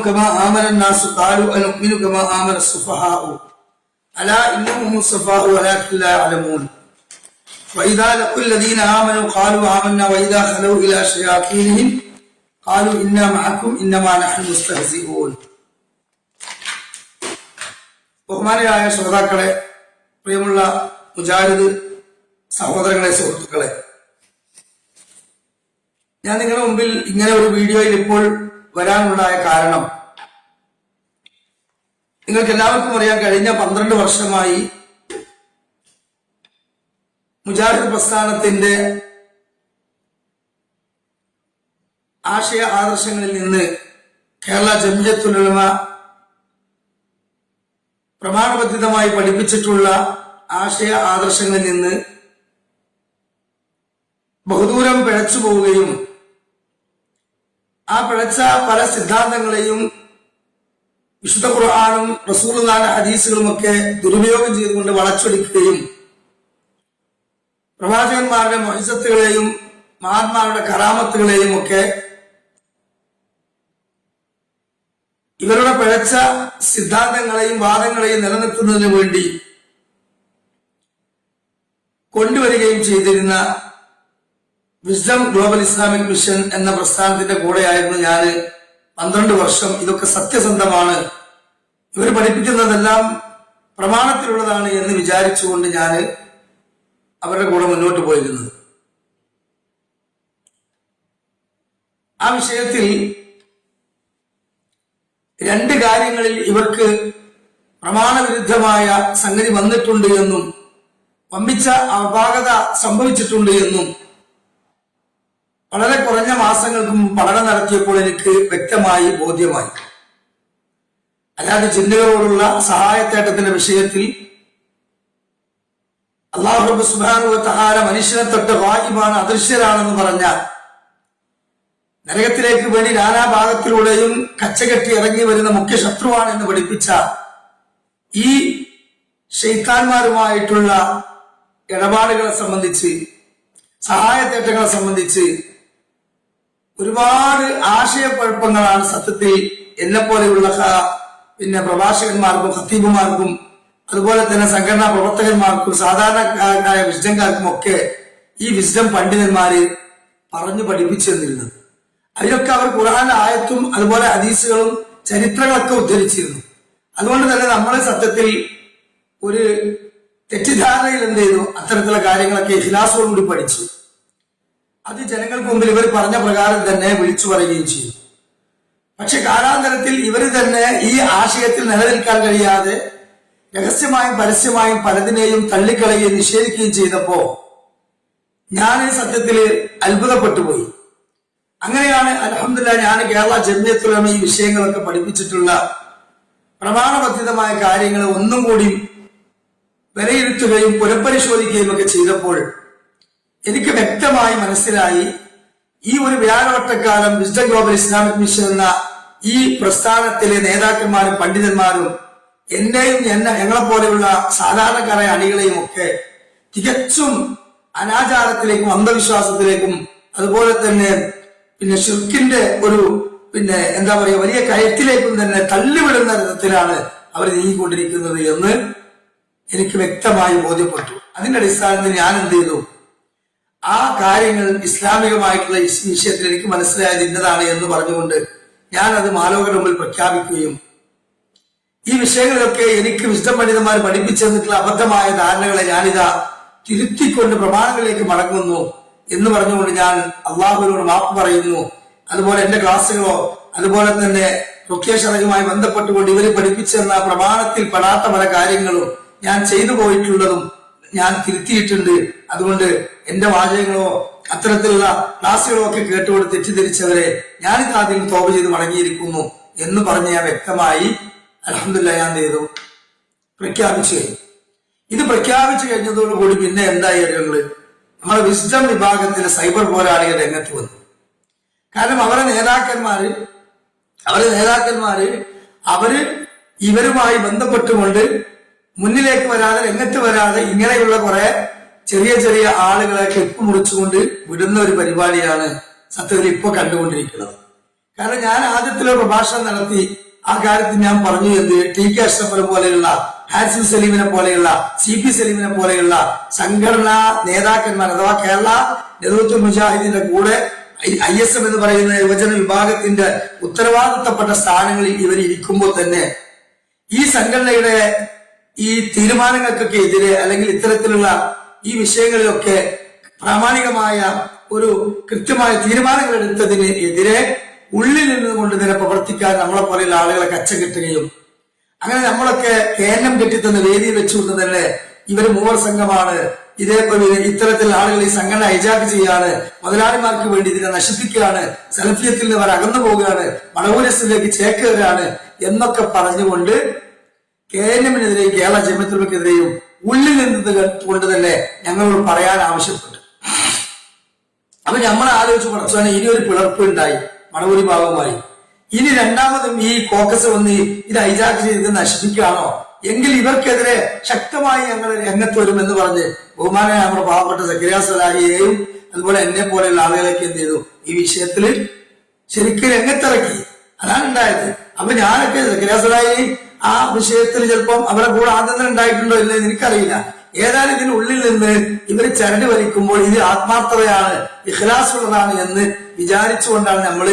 കമാ ആമന الناس قالوا أنؤمن كما آمن السفهاء ألا إنهم السفهاء ولكن لا يعلمون وإذا لقوا الذين آمنوا قالوا آمنا وإذا خلوا إلى شياطينهم قالوا إنا معكم إنما نحن مستهزئون. ബഹുമാനിയായ ശ്രോതാക്കളെ, പ്രിയമുള്ള മുജാഹിദ് സഹോദരങ്ങളെ, സുഹൃത്തുക്കളെ, ഞാൻ നിങ്ങളുടെ മുമ്പിൽ ഇങ്ങനെ ഒരു വീഡിയോയിൽ ഇപ്പോൾ വരാനുണ്ടായ കാരണം, നിങ്ങൾക്ക് എല്ലാവർക്കും അറിയാം, കഴിഞ്ഞ 12 വർഷമായി മുജാഹിദ് പ്രസ്ഥാനത്തിന്റെ ആശയ ആദർശങ്ങളിൽ നിന്ന് കേരള ജംഇയ്യത്തുൽ ഉലമ പ്രമാണബദ്ധിതമായി പഠിപ്പിച്ചിട്ടുള്ള ആശയ ആദർശങ്ങളിൽ നിന്ന് ബഹുദൂരം പിഴച്ചു പോവുകയും ആ പിഴച്ച പല സിദ്ധാന്തങ്ങളെയും വിശുദ്ധ ഖുർആനും റസൂലുള്ളാഹിന്റെ ഹദീസുകളുമൊക്കെ ദുരുപയോഗം ചെയ്തുകൊണ്ട് വളച്ചൊടിക്കുകയും പ്രവാചകന്മാരുടെ മുഅ്ജിസത്തുകളെയും മഹാന്മാരുടെ കറാമത്തുകളെയും ഒക്കെ ഇവരുടെ പിഴച്ച സിദ്ധാന്തങ്ങളെയും വാദങ്ങളെയും നിലനിർത്തുന്നതിന് വേണ്ടി കൊണ്ടുവരികയും ചെയ്തിരുന്ന വിസ്ഡം ഗ്ലോബൽ ഇസ്ലാമിക് മിഷൻ എന്ന പ്രസ്ഥാനത്തിന്റെ കൂടെയായിരുന്നു ഞാൻ 12 വർഷം. ഇതൊക്കെ സത്യസന്ധമാണ്, ഇവർ പഠിപ്പിക്കുന്നതെല്ലാം പ്രമാണത്തിലുള്ളതാണ് എന്ന് വിചാരിച്ചുകൊണ്ട് ഞാൻ അവരുടെ കൂടെ മുന്നോട്ട് പോയിരുന്നത്. ആ വിഷയത്തിൽ 2 കാര്യങ്ങളിൽ ഇവർക്ക് പ്രമാണവിരുദ്ധമായ സംഗതി വന്നിട്ടുണ്ട് എന്നും വമ്പിച്ച അപാകത സംഭവിച്ചിട്ടുണ്ട് എന്നും വളരെ കുറഞ്ഞ മാസങ്ങൾക്ക് മുമ്പ് പഠനം നടത്തിയപ്പോൾ എനിക്ക് വ്യക്തമായി ബോധ്യമായി. അല്ലാതെ ജിന്നുകളോടുള്ള സഹായത്തേട്ടത്തിന്റെ വിഷയത്തിൽ അല്ലാഹു റബ്ബ് സുബ്ഹാനഹു വ തആല മനുഷ്യനെ തൊട്ട് ഗായിബാണ്, അദൃശ്യരാണെന്ന് പറഞ്ഞ, നരകത്തിലേക്ക് വേണ്ടി നാനാഭാഗത്തിലൂടെയും കച്ചകെട്ടി ഇറങ്ങി വരുന്ന മുഖ്യ ശത്രുവാണെന്ന് പഠിപ്പിച്ച ഈ ശൈത്താന്മാരുമായിട്ടുള്ള ഇടപാടുകളെ സംബന്ധിച്ച്, സഹായത്തേട്ടങ്ങളെ സംബന്ധിച്ച് ഒരുപാട് ആശയക്കുഴപ്പങ്ങളാണ് സത്യത്തിൽ എന്നെപ്പോലെയുള്ള പ്രഭാഷകന്മാർക്കും ഖത്തീബുമാർക്കും അതുപോലെ തന്നെ സംഘടനാ പ്രവർത്തകന്മാർക്കും സാധാരണക്കാരായ വിസ്ഡംകാർക്കും ഒക്കെ ഈ വിസ്ഡം പണ്ഡിതന്മാര് പറഞ്ഞു പഠിപ്പിച്ചു തന്നിരുന്നത്. അതിലൊക്കെ അവർ ഖുർആന്റെ ആയത്തും അതുപോലെ ഹദീസുകളും ചരിത്രങ്ങളൊക്കെ ഉദ്ധരിച്ചിരുന്നു. അതുകൊണ്ട് തന്നെ നമ്മൾ സത്യത്തിൽ ഒരു തെറ്റിദ്ധാരണയിൽ എന്ത് ചെയ്തു, അത്തരത്തിലുള്ള കാര്യങ്ങളൊക്കെ ഇഖ്ലാസോടുകൂടി പഠിച്ചു. അത് ജനങ്ങൾക്ക് മുമ്പിൽ ഇവർ പറഞ്ഞ പ്രകാരം തന്നെ വിളിച്ചു പറയുകയും ചെയ്തു. പക്ഷെ കാലാന്തരത്തിൽ ഇവർ തന്നെ ഈ ആശയത്തിൽ നിലനിൽക്കാൻ കഴിയാതെ രഹസ്യമായും പരസ്യമായും പലതിനെയും തള്ളിക്കളയുകയും നിഷേധിക്കുകയും ചെയ്തപ്പോ ഞാൻ സത്യത്തില് അത്ഭുതപ്പെട്ടു പോയി. അങ്ങനെയാണ് അൽഹംദുലില്ലാഹ് ഞാൻ കേരള ജംഇയ്യത്തുൽ ഉലമ ഈ വിഷയങ്ങളൊക്കെ പഠിപ്പിച്ചിട്ടുള്ള പ്രമാണബദ്ധിതമായ കാര്യങ്ങൾ ഒന്നും കൂടി വിലയിരുത്തുകയും പുനഃപരിശോധിക്കുകയും ഒക്കെ ചെയ്തപ്പോൾ എനിക്ക് വ്യക്തമായി മനസ്സിലായി, ഈ ഒരു വ്യാഴവട്ടക്കാലം വിസ്ഡം ഗ്ലോബൽ ഇസ്ലാമിക് മിഷൻ എന്ന ഈ പ്രസ്ഥാനത്തിലെ നേതാക്കന്മാരും പണ്ഡിതന്മാരും എന്നെയും ഞങ്ങളെപ്പോലെയുള്ള സാധാരണക്കാരായ അണികളെയും ഒക്കെ തികച്ചും അനാചാരത്തിലേക്കും അന്ധവിശ്വാസത്തിലേക്കും അതുപോലെ തന്നെ ഷിർക്കിന്റെ ഒരു എന്താ പറയുക വലിയ കയറ്റിലേക്കും തന്നെ തള്ളിവിടുന്ന വിധത്തിലാണ് അവർ നീങ്ങിക്കൊണ്ടിരിക്കുന്നത് എന്ന് എനിക്ക് വ്യക്തമായി ബോധ്യപ്പെട്ടു. അതിന്റെ അടിസ്ഥാനത്തിൽ ഞാൻ എന്ത് ചെയ്തു, ആ കാര്യങ്ങൾ ഇസ്ലാമികമായിട്ടുള്ള ഈ വിഷയത്തിൽ എനിക്ക് മനസ്സിലായത് ഇന്നതാണ് എന്ന് പറഞ്ഞുകൊണ്ട് ഞാൻ അത് മാലോകരുടെ മുമ്പിൽ പ്രഖ്യാപിക്കുകയും ഈ വിഷയങ്ങളിലൊക്കെ എനിക്ക് വിസ്ഡം പണ്ഡിതന്മാർ പഠിപ്പിച്ചു തന്നിട്ടുള്ള അബദ്ധമായ ധാരണകളെ ഞാനിതാ തിരുത്തിക്കൊണ്ട് പ്രമാണങ്ങളിലേക്ക് മടങ്ങുന്നു എന്ന് പറഞ്ഞുകൊണ്ട് ഞാൻ അള്ളാഹുവിനോട് മാപ്പ് പറയുന്നു. അതുപോലെ എന്റെ ക്ലാസ്സുകളോ അതുപോലെ തന്നെ റുഖ്യ ശർഅയുമായി ബന്ധപ്പെട്ടുകൊണ്ട് ഇവര് പഠിപ്പിച്ചു തന്ന പ്രമാണത്തിൽ പെടാത്ത പല കാര്യങ്ങളും ഞാൻ ചെയ്തു പോയിട്ടുള്ളതും ഞാൻ തിരുത്തിയിട്ടുണ്ട്. അതുകൊണ്ട് എന്റെ വാചകങ്ങളോ അത്തരത്തിലുള്ള ക്ലാസ്സുകളോ ഒക്കെ കേട്ടുകൊണ്ട് തെറ്റിദ്ധരിച്ചവരെ ഞാനിത് ആദ്യം തോപ ചെയ്ത് മടങ്ങിയിരിക്കുന്നു എന്ന് പറഞ്ഞ് ഞാൻ വ്യക്തമായി അൽഹംദുലില്ലാഹ് ഞാൻ ചെയ്തു പ്രഖ്യാപിച്ചു കഴിഞ്ഞു. ഇത് പ്രഖ്യാപിച്ചു കഴിഞ്ഞതോടുകൂടി പിന്നെ എന്തായി അറിയുന്നത്, നമ്മുടെ വിസ്ഡം വിഭാഗത്തിലെ സൈബർ പോരാളികൾ രംഗത്ത് വന്നു. കാരണം അവരെ നേതാക്കന്മാര് ഇവരുമായി ബന്ധപ്പെട്ടുകൊണ്ട് മുന്നിലേക്ക് വരാതെ രംഗത്ത് വരാതെ ഇങ്ങനെയുള്ള കുറെ ചെറിയ ചെറിയ ആളുകളെ ക്ലിപ്പ് മുറിച്ചുകൊണ്ട് വിടുന്ന ഒരു പരിപാടിയാണ് സത്യത്തിൽ ഇപ്പൊ കണ്ടുകൊണ്ടിരിക്കുന്നത്. കാരണം ഞാൻ ആദ്യത്തിലെ പ്രഭാഷണം നടത്തി ആ കാര്യത്തിൽ ഞാൻ പറഞ്ഞു എന്ത് ടി കെ അഷ്റഫിനെ പോലെയുള്ള ഹാരിസ് സലീമിനെ പോലെയുള്ള CP സലീമിനെ പോലെയുള്ള സംഘടനാ നേതാക്കന്മാർ അഥവാ കേരള നേതൃത്വ മുജാഹിദിന്റെ കൂടെ ISM എന്ന് പറയുന്ന യുവജന വിഭാഗത്തിന്റെ ഉത്തരവാദിത്തപ്പെട്ട സ്ഥാനങ്ങളിൽ ഇവർ ഇരിക്കുമ്പോൾ തന്നെ ഈ സംഘടനയുടെ ഈ തീരുമാനങ്ങൾക്കൊക്കെ എതിരെ അല്ലെങ്കിൽ ഇത്തരത്തിലുള്ള ഈ വിഷയങ്ങളിലൊക്കെ പ്രാമാണികമായ ഒരു കൃത്യമായ തീരുമാനങ്ങൾ എടുത്തതിന് എതിരെ ഉള്ളിൽ നിന്നുകൊണ്ട് തന്നെ പ്രവർത്തിക്കാൻ നമ്മളെ പോലെയുള്ള ആളുകളെ കച്ച കിട്ടുകയും അങ്ങനെ നമ്മളൊക്കെ കേന്ദ്രം കെട്ടിത്തന്ന വേദിയിൽ വെച്ചുകൊണ്ട് തന്നെ ഇവര് മൂവർ സംഘമാണ്, ഇതേപോലെ ഇത്തരത്തിലുള്ള ആളുകൾ ഈ സംഘടന ഹൈജാക്ക് ചെയ്യാണ്, മുതലാളിമാർക്ക് വേണ്ടി ഇതിനെ നശിപ്പിക്കുകയാണ്, സലഫിയത്തിൽ നിന്ന് അവർ അകന്നു പോവുകയാണ്, മടവൂരസിലേക്ക് ചേക്കേറുകയാണ് എന്നൊക്കെ പറഞ്ഞുകൊണ്ട് KNM-നെതിരെയും കേരള ജമിയത്തുലമക്കെതിരെയും ഉള്ളിൽ നിന്ന് കൊണ്ട് തന്നെ ഞങ്ങളോട് പറയാൻ ആവശ്യപ്പെട്ടു. അപ്പൊ നമ്മൾ ആലോചിച്ച് പഠിച്ചാണ് ഇനി ഒരു പിളർപ്പ് ഉണ്ടായി മടവൂരി ഭാഗമായി. ഇനി രണ്ടാമതും ഈ കോക്കസ് വന്ന് ഇത് ഹൈജാക്ക് ചെയ്ത് നശിപ്പിക്കുകയാണോ എങ്കിൽ ഇവർക്കെതിരെ ശക്തമായി ഞങ്ങൾ രംഗത്ത് വരുമെന്ന് പറഞ്ഞ് ബഹുമാനായ നമ്മുടെ പാവപ്പെട്ട സക്കരിയ സലാഹിയെയും അതുപോലെ എന്നെ പോലെയുള്ള ആളുകളൊക്കെ എന്ത് ചെയ്തു ഈ വിഷയത്തിൽ ശരിക്കും രംഗത്തിറക്കി. അതാണ് ഉണ്ടായത്. അപ്പൊ ഞാനൊക്കെ സക്കരിയ സലാഹി ആ വിഷയത്തിൽ ചിലപ്പം അവരെ കൂടെ ആദ്യം തന്നെ ഉണ്ടായിട്ടുണ്ടോ ഇല്ലെന്ന് എനിക്കറിയില്ല. ഏതായാലും ഇതിനുള്ളിൽ നിന്ന് ഇവർ ചരട് വലിക്കുമ്പോൾ ഇത് ആത്മാർത്ഥതയാണ്, ഇഖ്ലാസുള്ളതാണ് എന്ന് വിചാരിച്ചുകൊണ്ടാണ് നമ്മൾ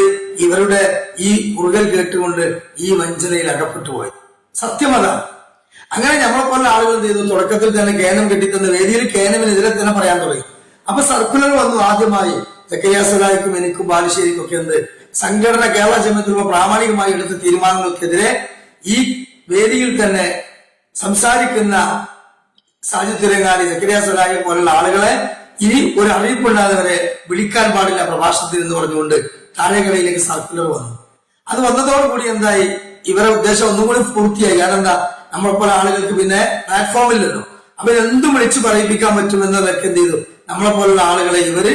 ഇവരുടെ ഈ കുറുകൽ കേട്ടുകൊണ്ട് ഈ വഞ്ചനയിൽ അകപ്പെട്ടു പോയത്. സത്യം അതാണ്. അങ്ങനെ നമ്മളെപ്പോലുള്ള ആളുകൾ എന്ത് ചെയ്തു, തുടക്കത്തിൽ തന്നെ കേനം കെട്ടിത്തന്ന വേദിയിൽ കേനമിനെതിരെ തന്നെ പറയാൻ തുടങ്ങി. അപ്പൊ സർക്കുലർ വന്നു. ആദ്യമായി സക്കരിയ സലാഹിക്കും എനിക്കും ബാലുശ്ശേരിക്കും ഒക്കെ എന്ത് സംഘടന കേരള ജമിയത്തുലമ പ്രാമാണികമായി എടുത്ത തീരുമാനങ്ങൾക്കെതിരെ ഈ വേദിയിൽ തന്നെ സംസാരിക്കുന്ന സാജിദ് തിരങ്ങാടി, സക്കരിയ സലാഹി പോലുള്ള ആളുകളെ ഇനി ഒരു അറിയിപ്പില്ലാതെ വരെ വിളിക്കാൻ പാടില്ല പ്രഭാഷണത്തിൽ എന്ന് പറഞ്ഞുകൊണ്ട് താഴേക്കടയിലേക്ക് സർക്കുലർ വന്നു. അത് വന്നതോടുകൂടി എന്തായി, ഇവരെ ഉദ്ദേശം ഒന്നും കൂടി പൂർത്തിയായി. കാരണം എന്താ, നമ്മളെപ്പോലെ ആളുകൾക്ക് പിന്നെ പ്ലാറ്റ്ഫോമില്ലല്ലോ. അപ്പൊ എന്തും വിളിച്ചു പറയിപ്പിക്കാൻ പറ്റുമെന്നതൊക്കെ എന്ത് ചെയ്തു, നമ്മളെ പോലുള്ള ആളുകളെ ഇവര്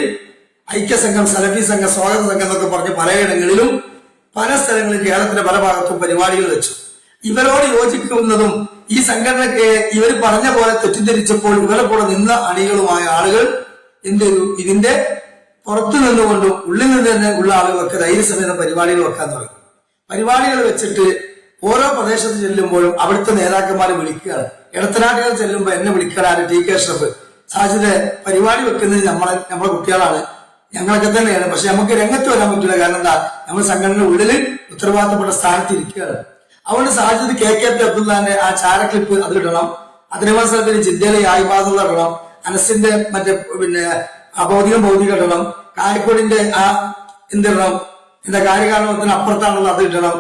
ഐക്യസംഘം, സലഫി സംഘം, സ്വാഗത സംഘം എന്നൊക്കെ പറഞ്ഞ് പലയിടങ്ങളിലും പല സ്ഥലങ്ങളിലും കേരളത്തിന്റെ പല ഭാഗത്തും പരിപാടികൾ വെച്ചു. ഇവരോട് യോജിക്കുന്നതും ഈ സംഘടനയ്ക്ക് ഇവർ പറഞ്ഞ പോലെ തെറ്റിദ്ധരിച്ചപ്പോൾ ഇവരെ കൂടെ നിന്ന അണികളുമായ ആളുകൾ എന്ത് ചെയ്തു, ഇതിന്റെ പുറത്തു നിന്നുകൊണ്ടും ഉള്ളിൽ നിന്ന് തന്നെ ഉള്ള ആളുകളൊക്കെ ധൈര്യസമേത പരിപാടികൾ വെക്കാൻ തുടങ്ങി. പരിപാടികൾ വെച്ചിട്ട് ഓരോ പ്രദേശത്ത് ചെല്ലുമ്പോഴും അവിടുത്തെ നേതാക്കന്മാരെ വിളിക്കുകയാണ്. ഇടത്തനാട്ടുകൾ ചെല്ലുമ്പോൾ എന്നെ വിളിക്കാനാണ് ടി കെ അഷ്റഫ്, സാജിദ് പരിപാടി വെക്കുന്നത് നമ്മളെ കുട്ടികളാണ്, ഞങ്ങളൊക്കെ തന്നെയാണ്, പക്ഷെ നമുക്ക് രംഗത്ത് വരാൻ പറ്റില്ല. കാരണം എന്താ, നമ്മൾ സംഘടനയുടെ ഉള്ളിൽ ഉത്തരവാദിത്തപ്പെട്ട സ്ഥാനത്ത് ഇരിക്കുകയാണ്. അതുകൊണ്ട് സാജിദ് KKP അബ്ദുല്ലാന്റെ ആ ചാരക്ലിപ്പ് അത് ഇടണം, അതിനുമത്സരത്തിന് ജിദ്ദയിലെ ആയിബാദുള്ള ഇടണം, അനസിന്റെ മറ്റേ പിന്നെ ഭൗതിക ഇടണം, കായക്കോടിന്റെ ആ എന്തിടണം, എന്താ കാര്യകാരണത്തിന് അപ്പുറത്താണുള്ള അത് ഇടണം.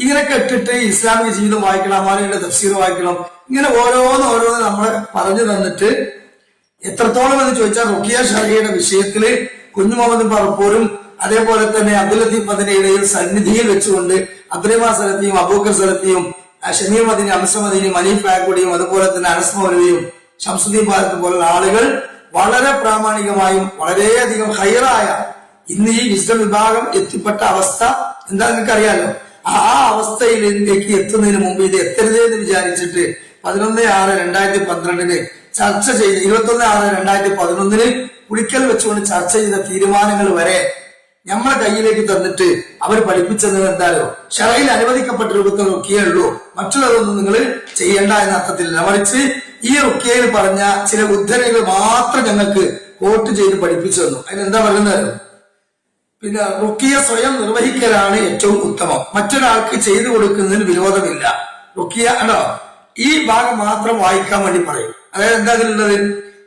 ഇങ്ങനെയൊക്കെ ഇട്ടിട്ട് ഇസ്ലാമിക ജീവിതം വായിക്കണം, അമാനയുടെ തഫ്സീർ വായിക്കണം. ഇങ്ങനെ ഓരോന്ന് നമ്മളെ പറഞ്ഞു തന്നിട്ട് എത്രത്തോളം എന്ന് ചോദിച്ചാൽ റുഖിയ ഷർഹിയുടെ വിഷയത്തില് കുഞ്ഞു മുഹമ്മദ് പറപ്പൂരും അതേപോലെ തന്നെ അബ്ദുൽ ലത്തീഫ് മദനിയുടെയും സന്നിധിയിൽ വെച്ചുകൊണ്ട് അബ്ദുറഹ്മാൻ സലഫിയും അബൂബക്കർ സലഫിയും ഷമീർ മദനി, അംസ മദനിയും, അനീഫ് ആക്കുടിയും അതുപോലെ തന്നെ അനസ് മൗലവിയും ഷംസുദ്ദീൻ ഭാരത് പോലുള്ള ആളുകൾ വളരെ പ്രാമാണികമായും വളരെയധികം ഹൈറായ ഇന്ന് ഈ വിസ്ഡം വിഭാഗം എത്തിപ്പെട്ട അവസ്ഥ എന്താ നിങ്ങൾക്കറിയാലോ. ആ അവസ്ഥയിലേക്ക് എത്തുന്നതിന് മുമ്പ് ഇത് എത്തരുതെന്ന് വിചാരിച്ചിട്ട് 11/6/2012 ചർച്ച ചെയ്ത് 21/6/2011 പുളിക്കൽ വെച്ചുകൊണ്ട് ചർച്ച ചെയ്ത തീരുമാനങ്ങൾ വരെ നമ്മളെ കയ്യിലേക്ക് തന്നിട്ട് അവർ പഠിപ്പിച്ചത് എന്തായാലും ഷറയിൽ അനുവദിക്കപ്പെട്ട രൂപത്തിൽ റുക്കിയുള്ളൂ, മറ്റുള്ളതൊന്നും നിങ്ങൾ ചെയ്യേണ്ട എന്ന അർത്ഥത്തിലല്ല. മറിച്ച് ഈ റുക്കിയയിൽ പറഞ്ഞ ചില ഉദ്ധരണികൾ മാത്രം ഞങ്ങൾക്ക് കോട്ട് ചെയ്ത് പഠിപ്പിച്ചു തന്നു. അതിനെന്താ പറയുന്നത്, പിന്നെ റുക്കിയ സ്വയം നിർവഹിക്കലാണ് ഏറ്റവും ഉത്തമം, മറ്റൊരാൾക്ക് ചെയ്തു കൊടുക്കുന്നതിന് വിരോധമില്ല. റുക്കിയ ആണോ ഈ ഭാഗം മാത്രം വായിക്കാൻ വേണ്ടി പറയും. അതായത് എന്താ ഇതിലുള്ളത്,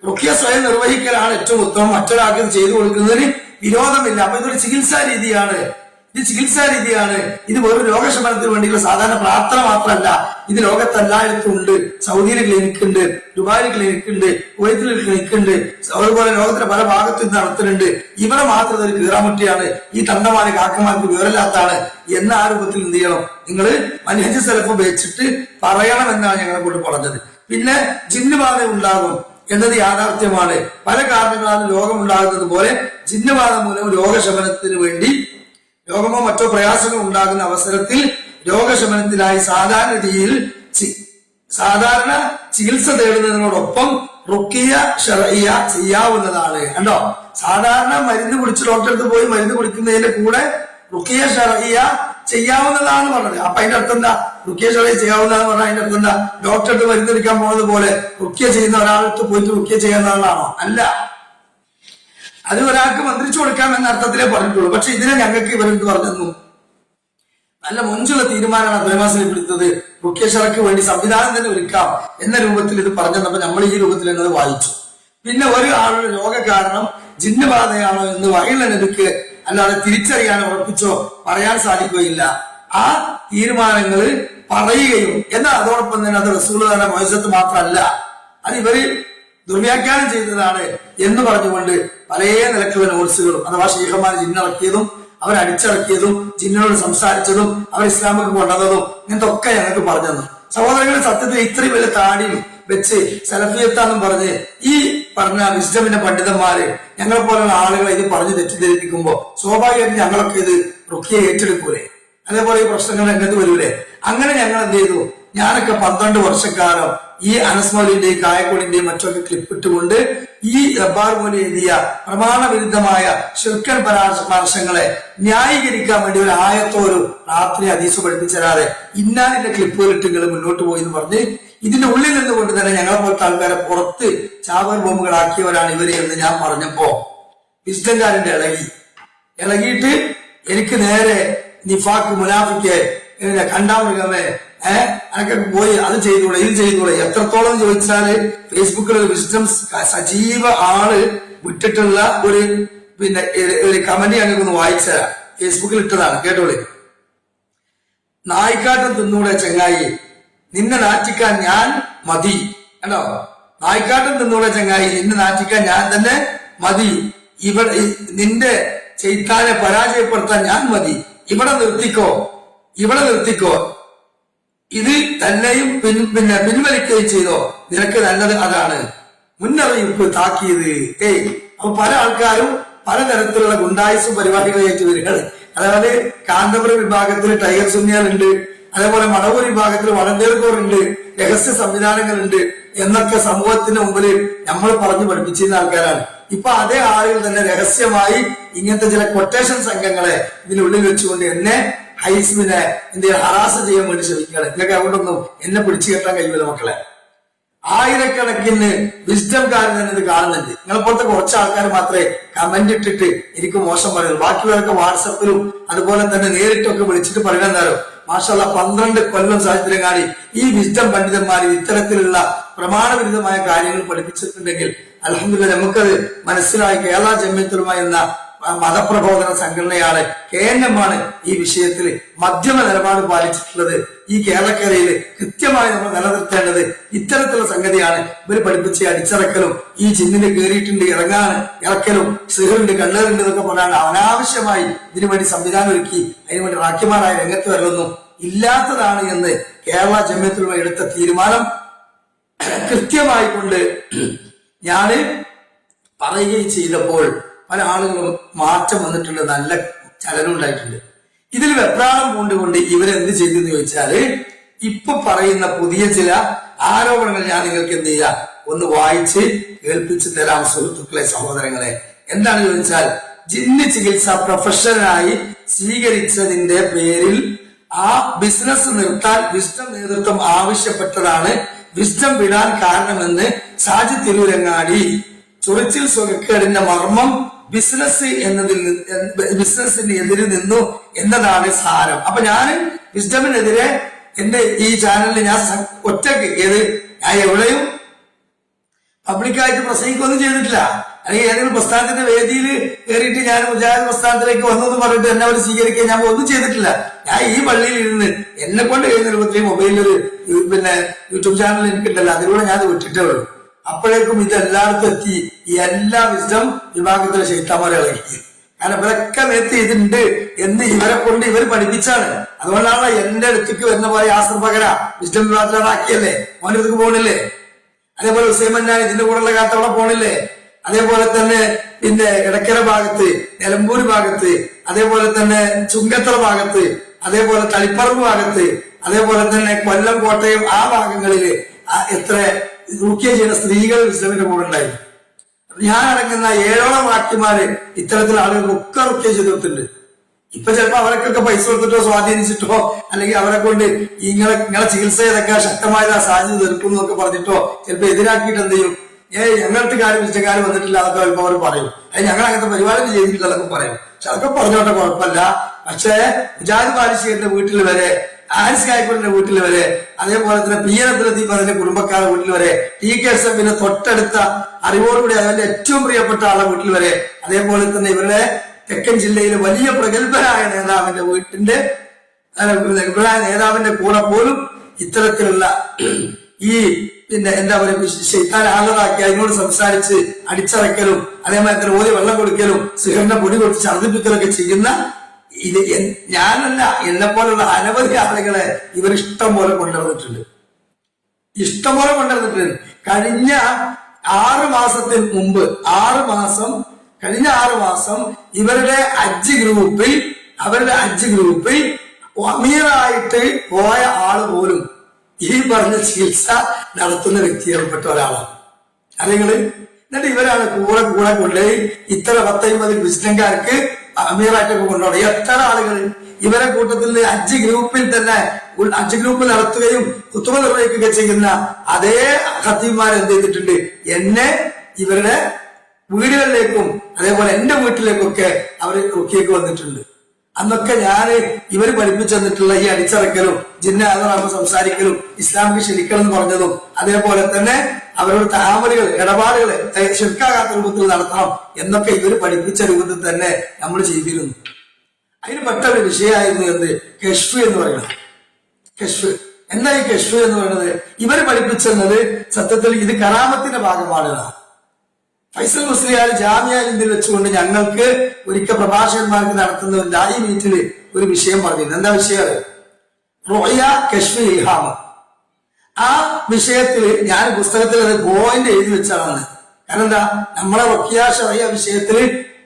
റുക്കിയ സ്വയം നിർവഹിക്കലാണ് ഏറ്റവും ഉത്തമം, മറ്റൊരാൾക്ക് ചെയ്തു കൊടുക്കുന്നതിന് വിരോധമില്ല. അപ്പൊ ഇതൊരു ചികിത്സാ രീതിയാണ്. ഇത് വെറും രോഗശമനത്തിന് വേണ്ടിയുള്ള സാധാരണ പ്രാർത്ഥന മാത്രമല്ല, ഇത് ലോകത്തെല്ലായിടത്തും ഉണ്ട്. സൗദിയിലെ ക്ലിനിക്ക് ഉണ്ട്, ദുബായിലെ ക്ലിനിക്ക് ഉണ്ട്, കുവൈത്തിലെ ക്ലിനിക്ക് ഉണ്ട്, അതുപോലെ ലോകത്തിന്റെ പല ഭാഗത്തും നടത്തുന്നുണ്ട്. ഇവരെ മാത്രം ഒരു കീറാമുട്ടിയാണ്, ഈ തണ്ടമാര് കാക്കമാർക്ക് വിവരമില്ലാത്താണ് എന്ന ആ രൂപത്തിൽ എന്ത് ചെയ്യണം, നിങ്ങൾ മനഹജ് സലഫ് ഉപയോഗിച്ചിട്ട് പറയണം എന്നാണ് ഞങ്ങളെ കൊണ്ട് പറഞ്ഞത്. പിന്നെ ജിന്നുബാധ ഉണ്ടാകും എന്നത് യാഥാർത്ഥ്യമാണ്. പല കാരണങ്ങളാണ് രോഗം ഉണ്ടാകുന്നത് പോലെ ജിന്നുബാധ മൂലം രോഗശമനത്തിന് വേണ്ടി രോഗമോ മറ്റോ പ്രയാസങ്ങൾ ഉണ്ടാകുന്ന അവസരത്തിൽ രോഗശമനത്തിനായി സാധാരണ ചികിത്സ തേടുന്നതിനോടൊപ്പം റുഖിയ ശർഇയ്യ ചെയ്യാവുന്നതാണ്. കണ്ടോ, സാധാരണ മരുന്ന് കുടിച്ച് ഡോക്ടറെ അടുത്ത് പോയി മരുന്ന് കുടിക്കുന്നതിന്റെ കൂടെ റുഖിയ ഷർഇയ്യ ചെയ്യാവുന്നതാണെന്ന് പറഞ്ഞത്. അപ്പൊ അതിന്റെ അർത്ഥം എന്താ? റുഖിയ ഷർഇയ്യ ചെയ്യാവുന്നതാന്ന് പറഞ്ഞാൽ അതിന്റെ അർത്ഥം എന്താ? ഡോക്ടർക്ക് മരുന്നെടുക്കാൻ പോകുന്നത് പോലെ റുഖിയ ചെയ്യുന്ന ഒരാൾക്ക് പോയിട്ട് റുഖിയ ചെയ്യാവുന്നതാണോ? അല്ല, അത് ഒരാൾക്ക് മന്ത്രിച്ചു കൊടുക്കാം എന്ന അർത്ഥത്തിലേ പറഞ്ഞിട്ടുള്ളൂ. പക്ഷെ ഇതിനെ ഞങ്ങൾക്ക് ഇവരെന്ത് പറഞ്ഞു? നല്ല മുഞ്ചുള്ള തീരുമാനമാണ് അബ്ദുൽ എടുത്തത്. റുഖിയ ഷർഇക്ക് വേണ്ടി സംവിധാനം തന്നെ ഒരുക്കാം എന്ന രൂപത്തിൽ ഇത് പറഞ്ഞപ്പോൾ നമ്മൾ ഈ രൂപത്തിൽ എന്നത് വായിച്ചു. പിന്നെ ഒരു ആളുടെ രോഗ കാരണം ജിന്നബാധയാണോ എന്ന് വകയിലെനിക്ക് അല്ലാതെ തിരിച്ചറിയാനോ ഉറപ്പിച്ചോ പറയാൻ സാധിക്കുകയില്ല. ആ തീരുമാനങ്ങൾ പറയുകയും എന്നാൽ അതോടൊപ്പം തന്നെ അത് റസൂലുള്ളാഹിയുടെ മുഅ്ജിസത്ത് മാത്രമല്ല, അത് ഇവര് ദുർവ്യാഖ്യാനം ചെയ്തതാണ് എന്ന് പറഞ്ഞുകൊണ്ട് പല നിലക്കുള്ള നോട്ട്സുകളും അഥവാ ശൈഖന്മാർ ജിന്നിറക്കിയതും അവരടിച്ചിറക്കിയതും ജിന്നിനോട് സംസാരിച്ചതും അവർ ഇസ്ലാമിക്ക് കൊണ്ടുവന്നതും ഇങ്ങനത്തെ ഒക്കെ ഞങ്ങൾക്ക് പറഞ്ഞു തന്നു. സഹോദരങ്ങളെ, സത്യത്തിൽ ഇത്രയും വലിയ താടിയും വെച്ച് സലഫിയത്താന്നും പറഞ്ഞ് ഈ പറഞ്ഞ വിസ്ഡമിന്റെ പണ്ഡിതന്മാര് ഞങ്ങളെ പോലുള്ള ആളുകളെ ഇത് പറഞ്ഞ് തെറ്റിദ്ധരിപ്പിക്കുമ്പോ സ്വാഭാവികമായിട്ട് ഞങ്ങളൊക്കെ ഇത് റുഖിയ ഏറ്റെടുക്കൂലേ? അതേപോലെ ഈ പ്രശ്നങ്ങൾ രംഗത്ത് വരൂലേ? അങ്ങനെ ഞങ്ങൾ എന്ത് ചെയ്തു? ഞാനൊക്കെ 12 വർഷക്കാലം ഈ അനസ് മൗലവിന്റെയും കായക്കോടിന്റെയും മറ്റൊക്കെ ക്ലിപ്പിട്ടുകൊണ്ട് ഈ റബ്ബാർ മൗലവി എഴുതിയ പ്രമാണവിരുദ്ധമായ ശിർക്കൻ പരാമർശങ്ങളെ ന്യായീകരിക്കാൻ വേണ്ടി ഒരു ആയത്തോ ഒരു രാത്രി ഹദീസ് പഠിപ്പിച്ചരാതെ ഇന്നാലിന്റെ ക്ലിപ്പുകൾ ഇട്ടുകൾ മുന്നോട്ട് പോയി എന്ന് പറഞ്ഞ് ഇതിന്റെ ഉള്ളിൽ നിന്നുകൊണ്ട് തന്നെ ഞങ്ങളെ പോലത്തെ ആൾക്കാരെ പുറത്ത് ചാവർ ബോംബുകളാക്കിയവരാണ് ഇവര് എന്ന് ഞാൻ പറഞ്ഞപ്പോ വിസ്ഡംകാരന്റെ ഇളകിയിട്ട് എനിക്ക് നേരെ നിഫാക്ക് മുനാഫിക്ക് കണ്ടാമൃഗമേ അനക്കൊക്കെ പോയി അത് ചെയ്തൂടെ ഇത് ചെയ്തൂടെ എത്രത്തോളം ചോദിച്ചാല് ഫേസ്ബുക്കിൽ ഒരു വിസ്ഡം സജീവ ആള് വിട്ടിട്ടുള്ള ഒരു ഒരു കമന്റ് ഞങ്ങൾക്കൊന്ന് വായിച്ചുതരാം. ഫേസ്ബുക്കിൽ ഇട്ടതാണ്, കേട്ടോളി. നായ്ക്കാട്ടം തിന്നൂടെ ചങ്ങായി, നിന്നെ നാറ്റിക്കാൻ ഞാൻ മതി. കണ്ടോ? നായ്ക്കാട്ടം തിന്നൂടെ ചങ്ങായി, നിന്നെ നാറ്റിക്കാൻ ഞാൻ തന്നെ മതി. ഇവിടെ നിന്റെ ചെയ്താനെ പരാജയപ്പെടുത്താൻ ഞാൻ മതി. ഇവിടെ നിർത്തിക്കോ, ഇവിടെ നിർത്തിക്കോ. ഇത് തന്നെയും പിൻവലിക്കുകയും ചെയ്തോ, നിനക്ക് നല്ലത് അതാണ്. മുന്നറിയിപ്പ്, താക്കീത്. അപ്പൊ പല ആൾക്കാരും പലതരത്തിലുള്ള ഗുണ്ടായുസും പരിപാടികളായിട്ട് വരികയാണ്. അതായത് കാന്തപുരം വിഭാഗത്തിൽ ടൈഗർ സുന്നിയാലുണ്ട്, അതേപോലെ മടവൂർ വിഭാഗത്തിൽ വളണ്ടേർക്കോറുണ്ട്, രഹസ്യ സംവിധാനങ്ങളുണ്ട് എന്നൊക്കെ സമൂഹത്തിന് മുമ്പിൽ നമ്മൾ പറഞ്ഞു പഠിപ്പിച്ചിരുന്ന ആൾക്കാരാണ്. ഇപ്പൊ അതേ ആളുകൾ തന്നെ രഹസ്യമായി ഇങ്ങനത്തെ ചില കൊട്ടേഷൻ സംഘങ്ങളെ ഇതിനുള്ളിൽ വെച്ചുകൊണ്ട് എന്നെ ഹൈസ്മിനെ ഹറാസ് ചെയ്യാൻ വേണ്ടി ശ്രമിക്കുകയാണ്. നിങ്ങൾക്ക് അതുകൊണ്ടൊന്നും എന്നെ പിടിച്ചു കെട്ടാൻ കഴിയില്ല മക്കളെ. ആയിരക്കണക്കിന് വിസ്ഡംകാരൻ തന്നെ ഇത് കാണുന്നുണ്ട്. നിങ്ങളെ പോലത്തെ കുറച്ച് ആൾക്കാർ മാത്രമേ കമന്റ് ഇട്ടിട്ട് എനിക്ക് മോശം പറയുള്ളൂ. ബാക്കിയുള്ളവരൊക്കെ വാട്സപ്പിലും അതുപോലെ തന്നെ നേരിട്ടൊക്കെ വിളിച്ചിട്ട് പറയുന്നതാരോ മാഷാഅല്ലാഹ് 12 കൊല്ലം സാഹചര്യം കാണി ഈ വിസ്ഡം പണ്ഡിതന്മാർ ഇത്തരത്തിലുള്ള പ്രമാണവിരുദ്ധമായ കാര്യങ്ങൾ പഠിപ്പിച്ചിട്ടുണ്ടെങ്കിൽ അൽഹംദുലില്ലാഹ് നമുക്കത് മനസ്സിലായി. കേരള ജമിയത്തുൽ ഉലമ എന്ന മതപ്രബോധന സംഘടനയാണ്, KNM ആണ് ഈ വിഷയത്തിൽ മധ്യമ നിലപാട് പാലിച്ചിട്ടുള്ളത്. ഈ കേരളക്കരയിൽ കൃത്യമായി നമ്മൾ നിലനിർത്തേണ്ടത് ഇത്തരത്തിലുള്ള സംഗതിയാണ്. ഇവർ പഠിപ്പിച്ച് അടിച്ചിറക്കലും ഈ ജിന്നിന് കയറിയിട്ടുണ്ട് ഇറക്കലും സിഹറുണ്ട് കണ്ണേറുണ്ട് എന്നൊക്കെ പറഞ്ഞാണ് അനാവശ്യമായി ഇതിനുവേണ്ടി സംവിധാനം ഒരുക്കി അതിനുവേണ്ടി റാക്കിമാരായ രംഗത്ത് വരലൊന്നും ഇല്ലാത്തതാണ് എന്ന് കേരള ജമിയത്തുൽ ഉലമ എടുത്ത തീരുമാനം കൃത്യമായി കൊണ്ട് ഞാന് പറയുകയും ചെയ്തപ്പോൾ പല ആളുകളും മാറ്റം വന്നിട്ടുണ്ട്, നല്ല ചലനം ഉണ്ടായിട്ടുണ്ട്. ഇതിൽ വെപ്രാളം കൊണ്ടുകൊണ്ട് ഇവരെന്ത് ചെയ്തെന്ന് ചോദിച്ചാല് ഇപ്പൊ പറയുന്ന പുതിയ ചില ആരോപണങ്ങൾ ഞാൻ നിങ്ങൾക്ക് എന്ത് ചെയ്യാം ഒന്ന് വായിച്ച് കേൾപ്പിച്ചു തരാം സുഹൃത്തുക്കളെ, സഹോദരങ്ങളെ. എന്താണ് ചോദിച്ചാൽ ജിന്ന് ചികിത്സ പ്രൊഫഷനായി സ്വീകരിച്ചതിന്റെ പേരിൽ ആ ബിസിനസ് നിർത്താൻ വിസ്ഡം നേതൃത്വം ആവശ്യപ്പെട്ടതാണ് വിസ്ഡം വിടാൻ കാരണമെന്ന് സാജി തിരൂരങ്ങാടി. ചൊറിച്ചിൽ സുഖക്കേടിന്റെ മർമ്മം ബിസിനസിന് എതിരെ നിന്നു എന്നതാണ് സാരം. അപ്പൊ ഞാൻ വിസ്ഡമിനെതിരെ എന്റെ ഈ ചാനലിൽ ഞാൻ ഒറ്റക്ക് ഞാൻ എവിടെയും പബ്ലിക്കായിട്ട് പ്രസംഗിക്കൊന്നും ചെയ്തിട്ടില്ല. അല്ലെങ്കിൽ ഏതെങ്കിലും പ്രസ്ഥാനത്തിന്റെ വേദിയിൽ കയറിയിട്ട് ഞാൻ മുജാഹിദ് പ്രസ്ഥാനത്തിലേക്ക് വന്നു പറഞ്ഞിട്ട് എന്നെ അവർ സ്വീകരിക്കാൻ ഞാൻ ഒന്നും ചെയ്തിട്ടില്ല. ഞാൻ ഈ പള്ളിയിൽ ഇരുന്ന് എന്നെ കൊണ്ട് കഴിയുന്ന രൂപത്തിൽ മൊബൈലിലൊരു യൂട്യൂബ് ചാനൽ എനിക്കുണ്ടല്ലോ, അതിലൂടെ ഞാൻ അത് വിട്ടിട്ടേ ഉള്ളൂ. അപ്പോഴേക്കും ഇതെല്ലായിടത്തും എത്തി. ഈ എല്ലാ വിസ്ഡം വിഭാഗത്തിലെ ശൈത്താന്മാരെ ഇളകി. കാരണം ഇവരൊക്കെ നേരത്തെ ഇതുണ്ട് എന്ന് ഇവരെ കൊണ്ട് ഇവർ പഠിപ്പിച്ചാണ്. അതുകൊണ്ടാണ് എന്റെ അടുത്തേക്ക് വരുന്ന പോലെ യാസർ പകര വിസ്ഡം വിഭാഗത്തിലാക്കിയല്ലേ, മോന്റെ അടുത്തേക്ക് പോകണില്ലേ. അതേപോലെ ഹുസൈമന്നാൻ ഇതിന്റെ കൂടെയുള്ള കാലത്ത് അവിടെ പോണില്ലേ. അതേപോലെ തന്നെ പിന്നെ ഇടക്കര ഭാഗത്ത്, നിലമ്പൂർ ഭാഗത്ത്, അതേപോലെ തന്നെ ചുങ്കത്തറ ഭാഗത്ത്, അതേപോലെ തളിപ്പറമ്പ് ഭാഗത്ത്, അതേപോലെ തന്നെ കൊല്ലം കോട്ടയം ആ ഭാഗങ്ങളില് എത്ര റുഖിയ ചെയ്യുന്ന സ്ത്രീകൾ ഇസ്ലാമിന്റെ കൂടെ ഉണ്ടായിരുന്നു. ഞാൻ അടങ്ങുന്ന 7ഓളം വാക്യമാര് ഇത്തരത്തിൽ ആളുകൾ ഒക്കെ റുഖിയ ചെയ്തിട്ടുണ്ട്. ഇപ്പൊ ചിലപ്പോ അവരൊക്കെ പൈസ കൊടുത്തിട്ടോ സ്വാധീനിച്ചിട്ടോ അല്ലെങ്കിൽ അവരെ കൊണ്ട് നിങ്ങളെ ചികിത്സ ചെയ്തൊക്കെ ശക്തമായ സാധ്യത തീർക്കും എന്നൊക്കെ പറഞ്ഞിട്ടോ ചിലപ്പോ എതിരാക്കിയിട്ട് എന്ത് ചെയ്യും, ഞങ്ങൾക്ക് കാര്യം വിശദക്കാർ വന്നിട്ടില്ല അതൊക്കെ ചിലപ്പോൾ അവർ പറയും. അത് ഞങ്ങൾ അങ്ങനത്തെ പരിപാലനം ചെയ്തിട്ടില്ല അതൊക്കെ പറയും. പക്ഷെ അതൊക്കെ പറഞ്ഞോട്ടെ, കുഴപ്പമില്ല. പക്ഷേ മുജാഹിദ് ബാലുശ്ശേരിന്റെ വീട്ടിൽ വരെ, ആരിസ് കായ്ക്കോടിന്റെ വീട്ടിൽ വരെ, അതേപോലെ തന്നെ പി എൻ അബ്ദുൽ ലത്തീഫ് അതിന്റെ കുടുംബക്കാരുടെ വീട്ടിൽ വരെ, ടി കെ എസ് എഫിന്റെ തൊട്ടടുത്ത അറിവോടുകൂടി അതിന്റെ ഏറ്റവും പ്രിയപ്പെട്ട ആളുടെ വീട്ടിൽ വരെ, അതേപോലെ തന്നെ ഇവരുടെ തെക്കൻ ജില്ലയിലെ വലിയ പ്രഗത്ഭരായ നേതാവിന്റെ വീട്ടിന്റെ നേതാവിന്റെ കൂടെ പോലും ഇത്തരത്തിലുള്ള ഈ എന്താ പറയുക ശൈത്താൻ ആളറാക്കി അതിനോട് സംസാരിച്ച് അടിച്ചറക്കലും അതേമാതിരി തന്നെ ഓതി വെള്ളം കൊടുക്കലും സിഗരറ്റിന്റെ പൊടി കൊടുത്ത് ഛർദ്ദിപ്പിക്കലൊക്കെ ചെയ്യുന്ന ഇത് ഞാനല്ല, എന്നെ പോലുള്ള അനവധി ആളുകളെ ഇവർ ഇഷ്ടം പോലെ കൊണ്ടുവന്നിട്ടുണ്ട്. കഴിഞ്ഞ 6 മാസത്തിന് മുമ്പ് കഴിഞ്ഞ 6 മാസം ഇവരുടെ ഹജ്ജ് ഗ്രൂപ്പിൽ അമീറായിട്ട് പോയ ആള് പോലും ഈ പറഞ്ഞ ചികിത്സ നടത്തുന്ന വ്യക്തികൾപ്പെട്ട ഒരാളാണ്. അല്ലെങ്കിൽ എന്നിട്ട് ഇവരാണ് കൂടെ കൊണ്ടുപോയി ഇത്ര 10-50 വിസിറ്റംകാർക്ക് അമീറായിട്ടൊക്കെ കൊണ്ടുപോകണം. എത്ര ആളുകൾ ഇവരെ കൂട്ടത്തിൽ ഹജ്ജ് ഗ്രൂപ്പിൽ തന്നെ ഹജ്ജ് ഗ്രൂപ്പ് നടത്തുകയും കുത്തുബ നിർവഹിക്കുകയും ചെയ്യുന്ന അതേ ഖത്തീബ്മാർ എന്ത് ചെയ്തിട്ടുണ്ട്, എന്നെ ഇവരുടെ വീടുകളിലേക്കും അതേപോലെ എന്റെ വീട്ടിലേക്കൊക്കെ അവർ റുക്കിയേക്ക് വന്നിട്ടുണ്ട്. അന്നൊക്കെ ഞാൻ ഇവർ പഠിപ്പിച്ചു തന്നിട്ടുള്ള ഈ അടിച്ചറക്കലും ജിന്ന ആദറാകുമ്പോൾ സംസാരിക്കലും ഇസ്ലാമിക ക്ഷണിക്കണം എന്ന് പറഞ്ഞതും അതേപോലെ തന്നെ അവരുടെ താമരകൾ ഇടപാടുകൾ ശിർക്കാകാത്ത രൂപത്തിൽ നടത്തണം എന്നൊക്കെ ഇവർ പഠിപ്പിച്ച രൂപത്തിൽ തന്നെ നമ്മൾ ചെയ്തിരുന്നു. അതിന് പെട്ട ഒരു വിഷയമായിരുന്നു എന്ത്, കശ്ഫ് എന്ന് പറയുന്നത്. എന്താ ഈ കശ്ഫ് എന്ന് പറയുന്നത്? ഇവർ പഠിപ്പിച്ചെന്നത് സത്യത്തിൽ ഇത് കറാമത്തിന്റെ ഭാഗമാണ്. ഫൈസൽ മുസ്ലിയാർ ജാമിയ ഹിന്ദിൽ വെച്ചുകൊണ്ട് ഞങ്ങൾക്ക് ഒരിക്കൽ പ്രഭാഷകന്മാർക്ക് നടത്തുന്ന ഒരു ദായി മീറ്റിൽ ഒരു വിഷയം പറഞ്ഞിരുന്നു. എന്താ വിഷയം? റോയ കശ്ഫ് ഇൽഹാമ. ആ വിഷയത്തിൽ ഞാൻ പുസ്തകത്തിൽ അത് പോയിന്റ് എഴുതി വെച്ചാണ്. കാരണം എന്താ, നമ്മളെ വക്കിയ ശറിയ വിഷയത്തിൽ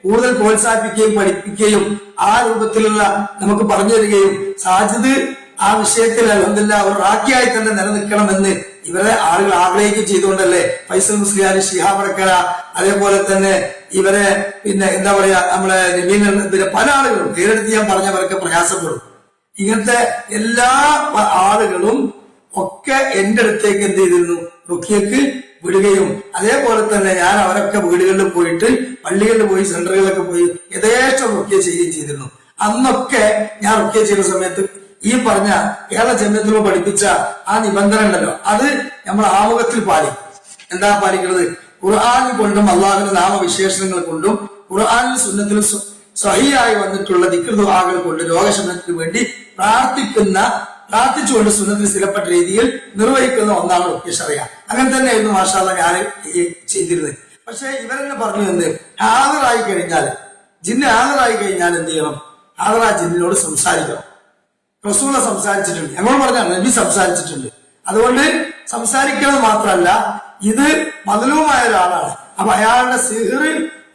കൂടുതൽ പ്രോത്സാഹിപ്പിക്കുകയും പഠിപ്പിക്കുകയും ആ രൂപത്തിലുള്ള നമുക്ക് പറഞ്ഞു തരികയും സാജിദ് ആ വിഷയത്തിൽ അൽഹംദുലില്ലാഹ് ഒരു റാക്കിയായി തന്നെ നിലനിൽക്കണമെന്ന് ഇവരെ ആളുകൾ ആഗ്രഹിക്കുകയും ചെയ്തുകൊണ്ടല്ലേ ഫൈസൽ മുസ്ലിയാർ, ശിഹാബ് അടക്കര, അതേപോലെ തന്നെ ഇവരെ എന്താ പറയാ നമ്മളെ പിന്നെ പല ആളുകളും പേരെടുത്ത് ഞാൻ പറഞ്ഞവരൊക്കെ പ്രയാസപ്പെടും. ഇങ്ങനത്തെ എല്ലാ ആളുകളും ഒക്കെ എന്റെ അടുത്തേക്ക് എന്ത് ചെയ്തിരുന്നു, റുക്കിയക്ക് വിടുകയും അതേപോലെ തന്നെ ഞാൻ അവരൊക്കെ വീടുകളിൽ പോയിട്ട് പള്ളികളിൽ പോയി സെന്ററുകളിലൊക്കെ പോയി യഥേഷ്ടം റുക്കിയ ചെയ്യുകയും ചെയ്തിരുന്നു. അന്നൊക്കെ ഞാൻ റുക്കിയ ചെയ്യുന്ന സമയത്ത് ഈ പറഞ്ഞ കേരള ജമിയത്തിലൂടെ പഠിപ്പിച്ച ആ നിബന്ധന ഉണ്ടല്ലോ, അത് നമ്മൾ ആമുഖത്തിൽ പാലിക്കും. എന്താ പാലിക്കുന്നത്? ഖുർആനിൽ കൊണ്ടും അള്ളാഹുവിന്റെ നാമവിശേഷണങ്ങൾ കൊണ്ടും ഖുർആനിൽ സുന്നത്തിലും സ്വഹീഹായി വന്നിട്ടുള്ള ദിക്ർ ദുആകൾ കൊണ്ട് രോഗശമനത്തിന് വേണ്ടി പ്രാർത്ഥിച്ചുകൊണ്ട് സുന്നത്തിൽ സ്ഥിരപ്പെട്ട രീതിയിൽ നിർവഹിക്കുന്ന ഒന്നാണ് റുഖ്യ ശറിയ. അങ്ങനെ തന്നെയായിരുന്നു മാഷാ അല്ലാഹ് ഞാൻ ചെയ്തിരുന്നത്. പക്ഷെ ഇവരെന്നെ പറഞ്ഞു എന്ത്, ഹാജറായി കഴിഞ്ഞാൽ ജിന്ന് ഹാജറായി കഴിഞ്ഞാൽ എന്ത് ചെയ്യണം? ഹാജറാ ജിന്നിനോട് സംസാരിക്കണം. റസൂല സംസാരിച്ചിട്ടുണ്ട്, ഞങ്ങൾ പറഞ്ഞാൽ നബി സംസാരിച്ചിട്ടുണ്ട്. അതുകൊണ്ട് സംസാരിക്കുന്നത് മാത്രമല്ല, ഇത് മദ്ലൂമായ ഒരാളാണ്. അപ്പൊ അയാളുടെ സിഹ്ർ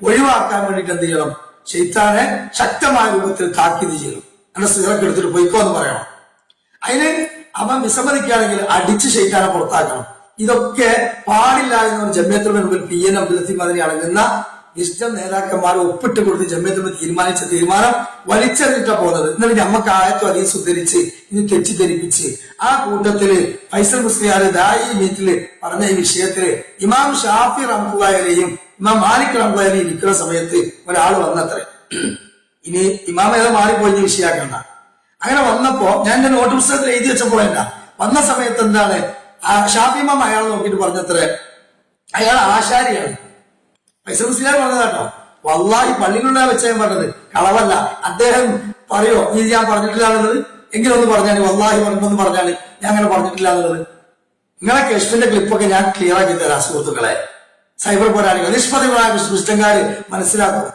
ഒഴിവാക്കാൻ വേണ്ടിയിട്ട് എന്ത് ചെയ്യണം? ശൈത്താനെ ശക്തമായ രൂപത്തിൽ താക്കീത് ചെയ്യണം. എന്റെ സിഹറൊക്കെ എടുത്തിട്ട് പൊയ്ക്കോ എന്ന് പറയണം. അതിന് അവൻ വിസമ്മതിക്കുകയാണെങ്കിൽ അടിച്ച് ശൈത്താനെ പുറത്താക്കണം. ഇതൊക്കെ പാടില്ല എന്ന് ജമിയത്തുൽ മുൻപിൽ പി എൻ അബ്ദുൽ ലത്തീഫ് അതിനെ അടങ്ങുന്ന വിശുദ്ധ നേതാക്കന്മാർ ഒപ്പിട്ട് കൊടുത്ത് ജമിയത്തുൽ തീരുമാനിച്ച തീരുമാനം വലിച്ചെറിഞ്ഞിട്ടാ പോകുന്നത്. എന്നിട്ട് നമുക്ക് ആയത്തും ഹദീസും ഉദ്ധരിച്ച് ഇത് തെറ്റിദ്ധരിപ്പിച്ച് ആ കൂട്ടത്തില് ഫൈസൽ മുസ്ലിയാർ ദായി മീറ്റില് പറഞ്ഞ ഈ വിഷയത്തില് ഇമാം ഷാഫി റഹ്മത്തുള്ളാഹി അലൈഹിയും ഇമാം മാലിക് റഹ്മത്തുള്ളാഹി അലൈഹിയും ഇരിക്കുന്ന സമയത്ത് ഒരാൾ വന്നത്രേ. ഇനി ഇമാം ഏതോ മാറിപ്പോയി വിഷയാക്കണ്ട. അങ്ങനെ വന്നപ്പോ ഞാൻ എന്റെ നോട്ട് പുസ്തകത്തിൽ എഴുതി വെച്ചപ്പോ വന്ന സമയത്ത് എന്താണ് ഷാഫി ഇമാം അയാൾ നോക്കിയിട്ട് പറഞ്ഞത്രേ, അയാൾ ആശാരിയാണ്. ഫൈസൽ മുസ്ലിയാർ പറഞ്ഞതാട്ടോ, വല്ലാഹി പള്ളിയിലുള്ള വെച്ച ഞാൻ പറഞ്ഞത്, കളവല്ല. അദ്ദേഹം പറയോ ഇത് ഞാൻ പറഞ്ഞിട്ടില്ല എന്നുള്ളത്? എങ്കിലൊന്ന് പറഞ്ഞാല്, വല്ലാഹി പറഞ്ഞൊന്ന് പറഞ്ഞാല് ഞാൻ അങ്ങനെ പറഞ്ഞിട്ടില്ല എന്നുള്ളത്. നിങ്ങളെ കശ്മിന്റെ ക്ലിപ്പൊക്കെ ഞാൻ ക്ലിയർ ആക്കി തരാം സുഹൃത്തുക്കളെ. സൈബർ പോരാളികൾ നിഷ്പതികളായ വിശുദ്ധങ്കാര് മനസ്സിലാക്കും,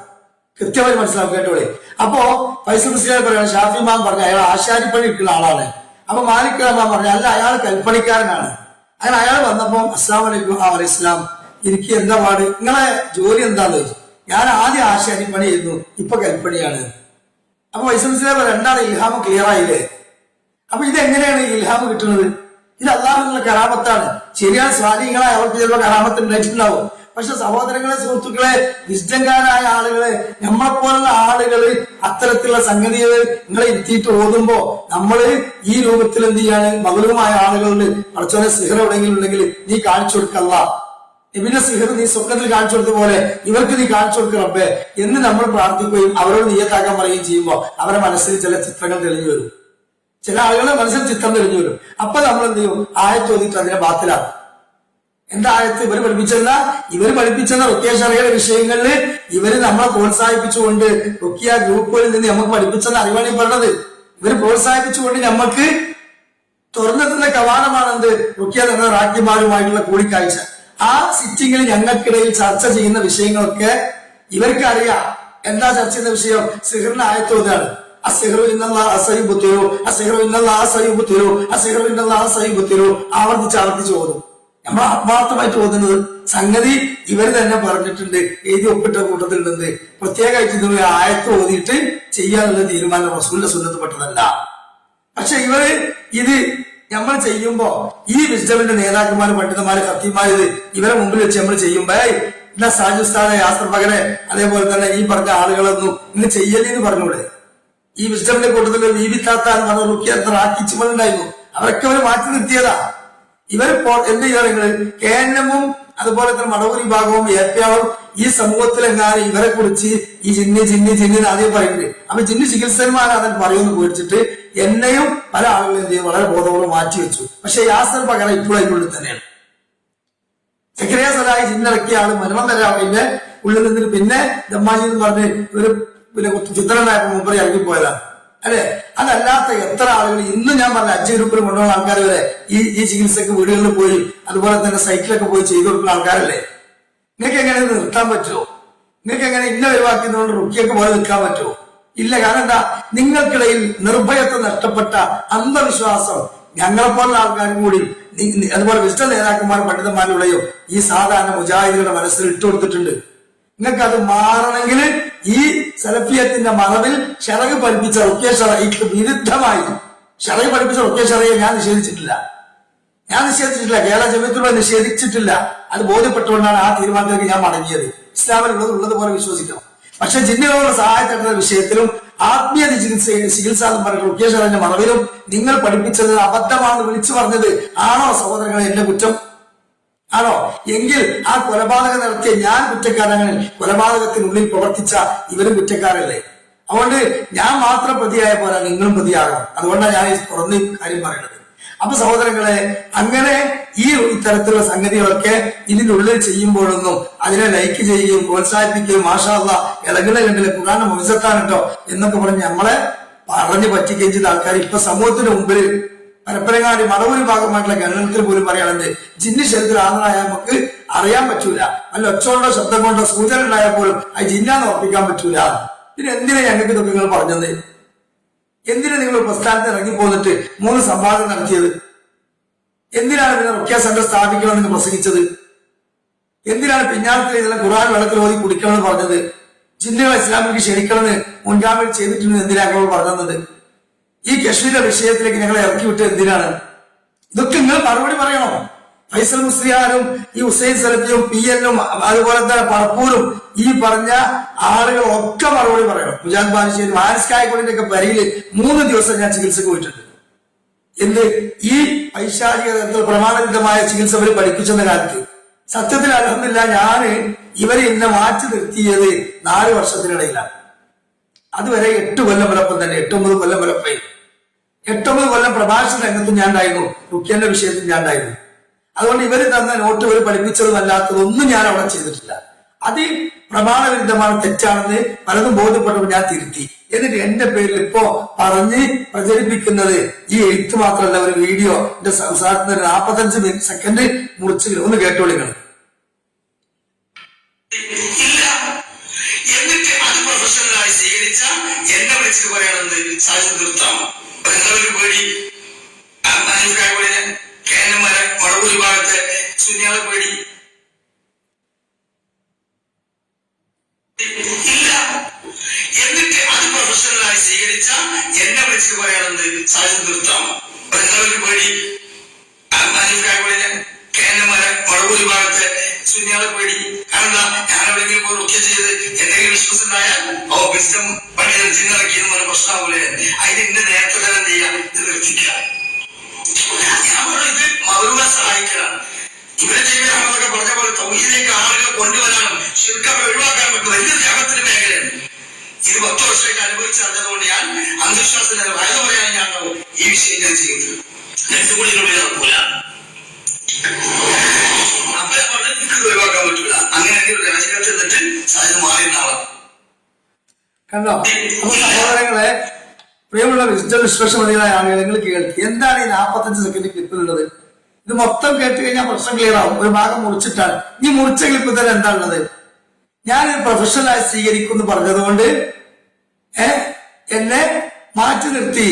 കൃത്യമായി മനസ്സിലാക്കും, കേട്ടോളെ. അപ്പോ ഫൈസൽ മുസ്ലിയാർ പറയാണ്, ഷാഫി ഇമാം പറഞ്ഞ അയാൾ ആശാരിപ്പണി ഇരിക്കുന്ന ആളാണ്. അപ്പൊ മാലിക് ഇമാം പറഞ്ഞ അല്ല, അയാൾ കൽപ്പണിക്കാരനാണ്. അങ്ങനെ അയാൾ വന്നപ്പോ അസ്സലാമു അലൈക്കും ഇസ്ലാം, എനിക്ക് എന്താ പാട്, നിങ്ങളെ ജോലി എന്താന്ന് ചോദിച്ചു. ഞാൻ ആദ്യം ആശാരിപ്പണി ആയിരുന്നു, ഇപ്പൊ കൽപ്പണിയാണ്. അപ്പൊ ഫൈസൽ മുസ്ലിയാർ പറയാം, രണ്ടാണ് ഇൽഹാമ് ക്ലിയർ ആയില്ലേ? അപ്പൊ ഇതെങ്ങനെയാണ് ഇൽഹാമ് കിട്ടുന്നത്? ഇത് അള്ളാഹുവിനുള്ള കറാമത്താണ്. ശരിയാണ്, സ്വാധീനങ്ങളായി അവർക്ക് ചിലപ്പോൾ കറാമത്ത് ഉണ്ടായിട്ടുണ്ടാവും. പക്ഷെ സഹോദരങ്ങളെ, സുഹൃത്തുക്കളെ, വിശുദ്ധന്മാരായ ആളുകളെ, നമ്മളെപ്പോലുള്ള ആളുകള് അത്തരത്തിലുള്ള സംഗതികൾ നിങ്ങളെ ഇരുത്തിയിട്ട് ഓതുമ്പോ നമ്മള് ഈ രൂപത്തിൽ എന്ത് ചെയ്യാണ്? മകളുമായ ആളുകളുടെ പഠിച്ചോനെ സിഹർ എവിടെയെങ്കിലും ഉണ്ടെങ്കിൽ നീ കാണിച്ചു കൊടുക്കല്ല, ഇവന്റെ സിഹർ നീ സ്വപ്നത്തിൽ കാണിച്ചു കൊടുത്ത പോലെ ഇവർക്ക് നീ കാണിച്ചു കൊടുക്കുക റബ്ബേ എന്ന് നമ്മൾ പ്രാർത്ഥിക്കുകയും അവരോട് നിയത്താക്കാൻ പറയുകയും ചെയ്യുമ്പോൾ അവരുടെ മനസ്സിൽ ചില ചിത്രങ്ങൾ തെളിഞ്ഞു വരും. ചില ആളുകളുടെ മനസ്സിൽ ചിത്രം തെളിഞ്ഞു വരും. അപ്പൊ നമ്മൾ എന്ത് ചെയ്യും? ആയത്ത് ഓതിയിട്ട് അതിനെ ബാത്തിലാക്കും. എന്താ ആയത്ത്? ഇവര് പഠിപ്പിച്ചെന്ന റുക്കിയ ശർഅയുടെ വിഷയങ്ങളിൽ ഇവര് നമ്മളെ പ്രോത്സാഹിപ്പിച്ചുകൊണ്ട് റുക്കിയ ഗ്രൂപ്പുകളിൽ നിന്ന് നമുക്ക് പഠിപ്പിച്ചെന്ന അറിവാണ് ഈ പറഞ്ഞത്. ഇവര് പ്രോത്സാഹിപ്പിച്ചുകൊണ്ട് നമുക്ക് തുറന്നെത്തുന്ന കവാടമാണെന്ത്? റുക്കിയ എന്ന റാക്കിമാരുമായിട്ടുള്ള കൂടിക്കാഴ്ച. ആ സിറ്റിങ്ങിൽ ഞങ്ങൾക്കിടയിൽ ചർച്ച ചെയ്യുന്ന വിഷയങ്ങളൊക്കെ ഇവർക്ക് അറിയാം. എന്താ ചർച്ച ചെയ്യുന്ന വിഷയം? സിഹറിന്റെ ആയത്ത് ഓതാണ്. അസിഹറു ഇന്നല്ലാഹ സയുബ്തിലു, അസിഹറു ഇന്നല്ലാഹ സയുബ്തിലു, അസിഹറു ഇന്നല്ലാഹ സയുബ്തിലു ആവർത്തിച്ച് ഓതും. നമ്മൾ ആത്മാർത്ഥമായിട്ട് ഓതുന്നത് സംഗതി ഇവര് തന്നെ പറഞ്ഞിട്ടുണ്ട്, എഴുതി ഒപ്പിട്ട കൂട്ടത്തിലുണ്ട്. പ്രത്യേകമായിട്ട് ഇതിന് ആയത്ത് ഓതിയിട്ട് ചെയ്യാനുള്ള തീരുമാനം റസൂലിന്റെ സുന്നത്തപ്പെട്ടതല്ല. പക്ഷെ ഇവര് ഇത് നമ്മൾ ചെയ്യുമ്പോ ഈ വിസ്ഡമിന്റെ നേതാക്കന്മാര്, പണ്ഡിതന്മാര്, ഖത്തീമാര് ഇവരെ മുമ്പിൽ വെച്ച് നമ്മൾ ചെയ്യുമ്പോ ഇന്ന സാജുസ്ഥാനെ, യാത്ര പകരെ, അതേപോലെ തന്നെ ഈ പറഞ്ഞ ആളുകളൊന്നും ഇന്ന് ചെയ്യലെന്ന് പറഞ്ഞൂടെ? ഈ വിസ്ഡമിന്റെ കൂട്ടത്തിൽ വീപിത്താത്താൻ പറഞ്ഞ റുക്കിയത്ര ആക്കിച്ചുണ്ടായിരുന്നു. അവരൊക്കെ അവര് മാറ്റി നിർത്തിയതാ. ഇവരിപ്പോൾ എന്ത് ചെയ്താൽ നിങ്ങള് കേന്നമും അതുപോലെ തന്നെ മടവൂർ വിഭാഗവും ഏപ്യാവും ഈ സമൂഹത്തിലെങ്ങാനും ഇവരെ കുറിച്ച് ഈ ജിന്ന് ആദ്യം പറയുന്നത്. അപ്പൊ ജിന്ന് ചികിത്സന്മാരെ അതിൽ പറയുമെന്ന് പേടിച്ചിട്ട് എന്നെയും പല ആളുകളും എന്ത് ചെയ്യും? വളരെ ബോധപൂർവ്വം മാറ്റി വെച്ചു. പക്ഷെ യാസർ പകരം ഇപ്പോഴും അതിൻ്റെ ഉള്ളിൽ തന്നെയാണ്. സക്കരിയ സലാഹി ജിന്നിറക്കിയ ആള് മലമം തരാവിന്റെ ഉള്ളിൽ നിന്നിട്ട് പിന്നെ ദമ്മാജി എന്ന് പറഞ്ഞ് ഒരു ഫിത്തറുണ്ടായപ്പോ മുമ്പ് ഇറങ്ങിപ്പോയതാണ്. അല്ലെ? അതല്ലാത്ത എത്ര ആളുകൾ ഇന്ന് ഞാൻ പറഞ്ഞ അജ്ജ ഗ്രൂപ്പിൽ കൊണ്ടുപോകുന്ന ആൾക്കാർ വരെ ഈ ചികിത്സക്ക് വീടുകളിൽ പോയി അതുപോലെ തന്നെ സൈക്കിളൊക്കെ പോയി ചെയ്തു കൊടുക്കുന്ന ആൾക്കാരല്ലേ? നിങ്ങൾക്ക് എങ്ങനെ നിർത്താൻ പറ്റുമോ? നിങ്ങൾക്ക് എങ്ങനെ ഇന്ന ഒഴിവാക്കിയതുകൊണ്ട് റുക്കിയൊക്കെ പോലെ നിൽക്കാൻ പറ്റുമോ? ഇല്ല. കാരണം എന്താ? നിങ്ങൾക്കിടയിൽ നിർഭയത്വം നഷ്ടപ്പെട്ട അന്ധവിശ്വാസം ഞങ്ങളെപ്പോലുള്ള ആൾക്കാരും കൂടി അതുപോലെ വിശിഷ്ട നേതാക്കന്മാരും പണ്ഡിതന്മാരുടെയോ ഈ സാധാരണ മുജാഹിദുകളുടെ മനസ്സിൽ ഇട്ടുകൊടുത്തിട്ടുണ്ട്. നിങ്ങൾക്ക് അത് മാറണമെങ്കിൽ ഈ സലഫിയത്തിന്റെ മറവിൽ ഷറഅ് പഠിപ്പിച്ച റുക്കിയ ശർഅയ്ക്ക് വിരുദ്ധമായി ഷറഅ് പഠിപ്പിച്ച റുക്കിയ ശർഅയെ ഞാൻ നിഷേധിച്ചിട്ടില്ല. കേരള ജമിയത്തുള്ളവർ നിഷേധിച്ചിട്ടില്ല. അത് ബോധ്യപ്പെട്ടുകൊണ്ടാണ് ആ തീരുമാനത്തിലേക്ക് ഞാൻ മടങ്ങിയത്. ഇസ്ലാമിലുള്ളത് ഉള്ളതുപോലെ വിശ്വസിക്കണം. പക്ഷെ ജിന്നുകളുടെ സഹായത്തിനുള്ള വിഷയത്തിലും ആത്മീയ ചികിത്സ എന്ന് പറഞ്ഞ റുക്കിയ ശർഅയുടെ മറവിലും നിങ്ങൾ പഠിപ്പിച്ചത് അബദ്ധമാണെന്ന് വിളിച്ചു പറഞ്ഞത് ആണോ സഹോദരങ്ങളെ എന്റെ കുറ്റം? ആണോ? എങ്കിൽ ആ കൊലപാതകം നടത്തിയ ഞാൻ കുറ്റക്കാരനാണ്, കൊലപാതകത്തിനുള്ളിൽ പ്രവർത്തിച്ച ഇവരും കുറ്റക്കാരല്ലേ? അതുകൊണ്ട് ഞാൻ മാത്രം പ്രതിയായ പോലെ നിങ്ങളും പ്രതിയാകണം. അതുകൊണ്ടാണ് ഞാൻ തുറന്ന് കാര്യം പറയുന്നത്. അപ്പൊ സഹോദരങ്ങളെ, അങ്ങനെ ഈ ഇത്തരത്തിലുള്ള സംഗതികളൊക്കെ ഇതിന്റെ ഉള്ളിൽ ചെയ്യുമ്പോഴൊന്നും അതിനെ ലൈക്ക് ചെയ്യുകയും പ്രോത്സാഹിപ്പിക്കുകയും മാഷാ അല്ലാഹ് ഇളകളെ കണ്ടില്ല ഖുർആന്റെ മുഅ്ജിസത്താണ് കേട്ടോ എന്നൊക്കെ പറഞ്ഞ് നമ്മളെ പറഞ്ഞു പറ്റിക്കുകയും ചെയ്ത ആൾക്കാർ ഇപ്പൊ സമൂഹത്തിന്റെ മുമ്പിൽ പരപ്പനങ്ങാടി മടവൂരി ഭാഗമായിട്ടുള്ള ഗണനത്തിൽ പോലും പറയുകയാണെങ്കിൽ ജിന്ന് ശരീരത്തിൽ ആണെന്നായാൽ നമുക്ക് അറിയാൻ പറ്റൂല. അല്ല ഒച്ചോണ്ടോ ശബ്ദം കൊണ്ടോ സൂചന ഉണ്ടായാൽ പോലും അത് ജിന്നാന്ന് ഉറപ്പിക്കാൻ പറ്റൂല. പിന്നെ എന്തിനാ ഞങ്ങൾക്ക് ഇതൊക്കെ നിങ്ങൾ പറഞ്ഞത്? എന്തിനാ നിങ്ങൾ പ്രസ്ഥാനത്ത് ഇറങ്ങി പോന്നിട്ട് 3 സംവാദം നടത്തിയത്? എന്തിനാണ് പിന്നെ റുക്കിയ സെന്റർ സ്ഥാപിക്കണമെന്ന് പ്രസംഗിച്ചത്? എന്തിനാണ് പിന്നാലത്തിൽ ഇതെല്ലാം ഖുർആൻ വെള്ളത്തിൽ ഓതി കുടിക്കണമെന്ന് പറഞ്ഞത്? ജിന്നുകൾ ഇസ്ലാമിലേക്ക് ക്ഷണിക്കണമെന്ന് മുൻഗാമിൽ ചെയ്തിട്ടുണ്ടെന്ന് എന്തിനാ ഞങ്ങൾ പറഞ്ഞത്? ഈ കശ്മീരിന്റെ വിഷയത്തിലേക്ക് ഞങ്ങളെ ഇറക്കി വിട്ട് എന്തിനാണ്? ഇതൊക്കെ നിങ്ങൾ മറുപടി പറയണോ? ഫൈസൽ മുസ്ലിയാരും ഈ ഹുസൈൻ സലഫിയും PN-ഉം അതുപോലെ തന്നെ പണപ്പൂരും ഈ പറഞ്ഞ ആളുകൾ ഒക്കെ മറുപടി പറയണം. മുജാദ് ബാലുശ്ശേരി മാനസികായക്കൊണ്ടിന്റെ ഒക്കെ വരിയിൽ 3 ദിവസം ഞാൻ ചികിത്സക്ക് പോയിട്ടുണ്ട്. എന്ത് ഈ പൈശാചിക പ്രമാണവിധമായ ചികിത്സ അവർ പഠിപ്പിച്ചെന്ന കാലത്ത് സത്യത്തിൽ അൽഹംദുലില്ലാ ഞാന് ഇവരെ എന്നെ മാറ്റി നിർത്തിയത് 4 വർഷത്തിനിടയിലാണ്. അതുവരെ 8 കൊല്ലം വലപ്പം തന്നെ 8-9 കൊല്ലം വലപ്പേ 8-9 കൊല്ലം പ്രഭാഷണ രംഗത്തും ഞാൻ ഉണ്ടായിരുന്നു, റുക്കിയന്റെ വിഷയത്തിൽ ഞാൻ ഉണ്ടായിരുന്നു. അതുകൊണ്ട് ഇവര് തന്ന നോട്ട് ഇവർ പഠിപ്പിച്ചതും അല്ലാത്തതൊന്നും ഞാൻ അവിടെ ചെയ്തിട്ടില്ല. അത് പ്രമാണവിരുദ്ധമാണ്, തെറ്റാണെന്ന് പലതും ബോധ്യപ്പെട്ടപ്പോൾ ഞാൻ തിരുത്തി. എന്നിട്ട് എന്റെ പേരിൽ ഇപ്പോ പറഞ്ഞ് പ്രചരിപ്പിക്കുന്നത് ഈ എഴുത്ത് മാത്രമല്ല, ഒരു വീഡിയോ എന്റെ സംസാരത്തിന് 45 സെക്കൻഡ് മുറിച്ച് ഒന്ന് കേട്ടോളിക്കണം. എന്നിട്ട് അത് പ്രൊഫഷണലായി സ്വീകരിച്ച എന്നെ വിളിച്ചിട്ട് പറയണത് സാധ്യത നിർത്താം. പേടി കേരളമരെ മടവൂരി ഭാഗത്തെ സുന്യാളെ പേടി ഇല്ല. എന്നിട്ട് അത് പ്രൊഫഷണലായി സ്വീകരിച്ച എന്നെ വിളിച്ചിട്ട് പറയണത് സാധ്യത നിർത്താം. പേടി കേരളമരെ മടവൂരി ഭാഗത്തെ സുന്യാളെ പേടി കാരണം ഞാൻ എവിടെയെങ്കിലും പോയി റുക്യ ചെയ്ത് എന്തെങ്കിലും വിശ്വാസം ഉണ്ടായാൽ വിസ്ഡം പണ്ഡിതൻ ചിന്നിറക്കിയെന്ന് പറഞ്ഞ പ്രശ്നമാവൂലേ? അതിന് ഇന്ന് നേരത്തെ തന്നെ എന്ത് ചെയ്യാം, ഇത് നിർത്തിക്കുക. ഞാൻ പറഞ്ഞത് മൗലൂദെ സഹായിക്കണം. ഇവരെ ചെയ്യുന്നതൊക്കെ പറഞ്ഞ പോലെ തൗഹീദിലേക്ക് ആളുകളെ കൊണ്ടുവരാനും ശിർക്ക് ഒഴിവാക്കാനും പറ്റും വലിയ ത്യാഗത്തിന്റെ മേഖലയാണ്. ഇത് 10 വർഷമായിട്ട് അനുഭവിച്ചറിഞ്ഞതുകൊണ്ട് ഞാൻ അന്ധവിശ്വാസത്തിന് വയത് പറയാൻ ഞാൻ ഈ വിഷയം ഞാൻ ചെയ്യുന്നത്. 2 കോടിയിലൂടെ നടക്കൂല, അപ്പഴെ പറഞ്ഞ് ഇത് ഒഴിവാക്കാൻ പറ്റൂല. അങ്ങനെയാണെങ്കിൽ രാജിക്കത്ത് എന്നിട്ട് സാധ്യത മാറിയുണ്ടാവാം. കണ്ടോ? അപ്പൊ സഹോദരങ്ങളെ, പ്രിയമുള്ള വിശ്വാസമതികളായ ആളുകൾ, നിങ്ങൾ കേൾക്കുക. എന്താണ് ഈ 45 സെക്കൻഡ് ക്ലിപ്പിലുള്ളത്? ഇത് മൊത്തം കേട്ട് കഴിഞ്ഞാൽ പ്രശ്നം ക്ലിയർ ആവും. ഒരു ഭാഗം മുറിച്ചിട്ടാണ്. ഈ മുറിച്ച ക്ലിപ്പിൽ തന്നെ എന്താ ഉള്ളത്? ഞാനൊരു പ്രൊഫഷണലായി സ്വീകരിക്കുമെന്ന് പറഞ്ഞതുകൊണ്ട് എന്നെ മാറ്റി നിർത്തി.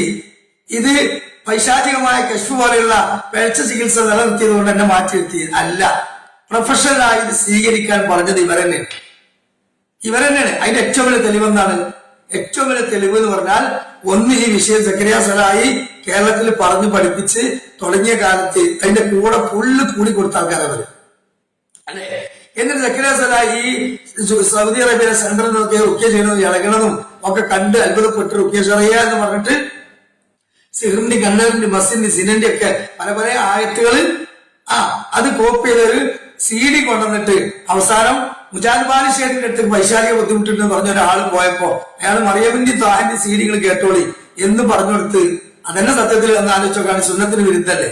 ഇത് പൈശാചികമായ കശ്ഫ് പോലെയുള്ള പിഴച്ച ചികിത്സ നിലനിർത്തിയത് കൊണ്ട് എന്നെ മാറ്റി നിർത്തി അല്ല. പ്രൊഫഷണലായി ഇത് സ്വീകരിക്കാൻ പറഞ്ഞത് ഇവരെന്നെയാണ്. അതിന്റെ ഏറ്റവും വലിയ തെളിവെന്താണ്? ഏറ്റവും വലിയ തെളിവ് എന്ന് പറഞ്ഞാൽ, ഒന്ന്, ഈ വിഷയം സക്കരിയ സലാഹി കേരളത്തിൽ പറഞ്ഞു പഠിപ്പിച്ച് തുടങ്ങിയ കാലത്ത് അതിന്റെ കൂടെ ഫുള്ള് കൂടി കൊടുത്ത ആൾക്കാരവര് അല്ലെ. എന്നിട്ട് സക്കരിയ സലാഹി സൗദി അറേബ്യയിലെ സെന്ററിൽ നിന്നൊക്കെ റുക്യ ചെയ്യുന്നതും ഇളകണതും ഒക്കെ കണ്ട് അത്ഭുതപ്പെട്ട് റുക്യ ഷറിയ എന്ന് പറഞ്ഞിട്ട് സിഹറിന്റെ, കണ്ണറിന്റെ, മസിന്റെ, സിനന്റെ ഒക്കെ പല പല ആയത്തുകള് അത് കോപ്പി ചെയ്തൊരു CD കൊണ്ടുവന്നിട്ട് അവസാനം മുജാദ് ബാലിശ്ശേരിന്റെ അടുത്ത് പൈശാലിക ബുദ്ധിമുട്ടുണ്ടെന്ന് പറഞ്ഞ ഒരാൾ പോയപ്പോ അയാൾ മറിയമിന്റെ താഹിന്റെ CD കേട്ടോളി എന്ന് പറഞ്ഞു കൊടുത്ത്, അതന്നെ സത്യത്തിൽ ഒന്ന് ആലോചിച്ചോക്കാണ് സുന്നത്തിന് വിരുദ്ധല്ലേ?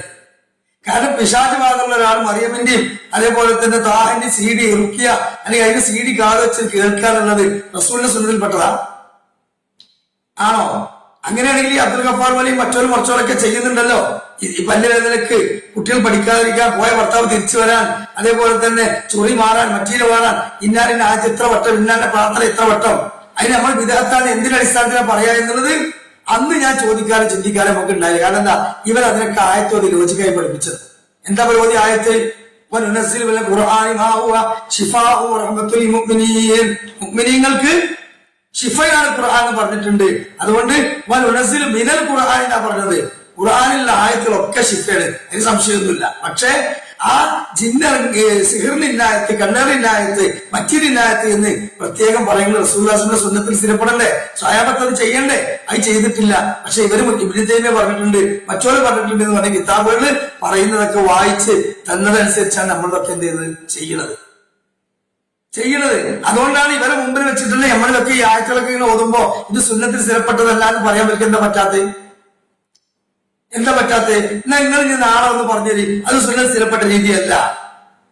കാരണം പിശാചുമാകുള്ള ഒരാൾ മറിയമിന്റെയും അതേപോലെ തന്നെ താഹിന്റെ CD റുക്കിയ അല്ലെങ്കിൽ അതിന്റെ CD കാത് വെച്ച് കേൾക്കാനുള്ളത് റസൂലിന്റെ സുന്നത്തിൽപ്പെട്ടതാ ആണോ? അങ്ങനെയാണെങ്കിൽ അബ്ദുൽ ഗഫാർ വലിയും മറ്റൊരു മറിച്ചോളൊക്കെ ചെയ്യുന്നുണ്ടല്ലോ. ഈ പല്ലുവേദനക്ക്, കുട്ടികൾ പഠിക്കാതിരിക്കാൻ, പോയ ഭർത്താവ് തിരിച്ചു വരാൻ, അതേപോലെ തന്നെ ചൊറി മാറാൻ, മറ്റീര മാറാൻ, ഇന്നാലിന്റെ ആദ്യം ഇത്ര വട്ടം, ഇന്നാന്റെ പ്രാർത്ഥന ഇത്ര വട്ടം. അതിന് നമ്മൾ വിദഗ്ധാണ് എന്തിനടിസ്ഥാനത്തിലാണ് പറയാ എന്നുള്ളത് അന്ന് ഞാൻ ചോദിക്കാനും ചിന്തിക്കാനും നമുക്ക് ഉണ്ടായില്ല. കാരണം എന്താ, ഇവർ അതിനൊക്കെ ആയത്തോട് ലോജിക്കായി പഠിപ്പിച്ചത്. എന്താ പരിപാടി ആയത്ത്? മുഅ്മിനീങ്ങൾക്ക് ഷിഫയാണ് ഖുർആൻ എന്ന് പറഞ്ഞിട്ടുണ്ട്. അതുകൊണ്ട് മിനൽ ഖുർആൻ എന്നാ പറഞ്ഞത്. ഖുർആനിലുള്ള ആയത്തുകളൊക്കെ ഷിഫയാണ്, അതിന് സംശയമൊന്നുമില്ല. പക്ഷെ ആ സിഹിറിനായത്ത്, കണ്ണേറിനായത്ത്, മറ്റൊരിനായത്ത് എന്ന് പ്രത്യേകം പറയുന്നത് റസൂലുള്ളാഹിന്റെ സുന്നത്തിൽ സ്ഥിരപ്പെടണ്ടേ? സ്വയാബത്ത് അത് ചെയ്യണ്ടേ? അത് ചെയ്തിട്ടില്ല. പക്ഷെ ഇവര് ഇബ്നു തൈമിയ്യ പറഞ്ഞിട്ടുണ്ട്, മറ്റോര് പറഞ്ഞിട്ടുണ്ട് എന്ന് പറഞ്ഞ കിതാബുകളിൽ പറയുന്നതൊക്കെ വായിച്ച് തന്നതനുസരിച്ചാണ് നമ്മളൊക്കെ എന്ത് ചെയ്തത് ചെയ്യുന്നത്. അതുകൊണ്ടാണ് ഇവരെ മുമ്പിൽ വെച്ചിട്ടുള്ള നമ്മളിലൊക്കെ ഈ ആയത്തുകളൊക്കെ ഇങ്ങനെ ഓതുമ്പോ ഇത് സുന്നത്തിൽ സ്ഥിരപ്പെട്ടതല്ല എന്ന് പറയാൻ പറ്റും. എന്താ പറ്റാത്ത? എന്നാ നിങ്ങൾ ഇനി നാളെ ഒന്ന് പറഞ്ഞേരി അത് സുന്നത്തിൽ സ്ഥിരപ്പെട്ട രീതിയല്ല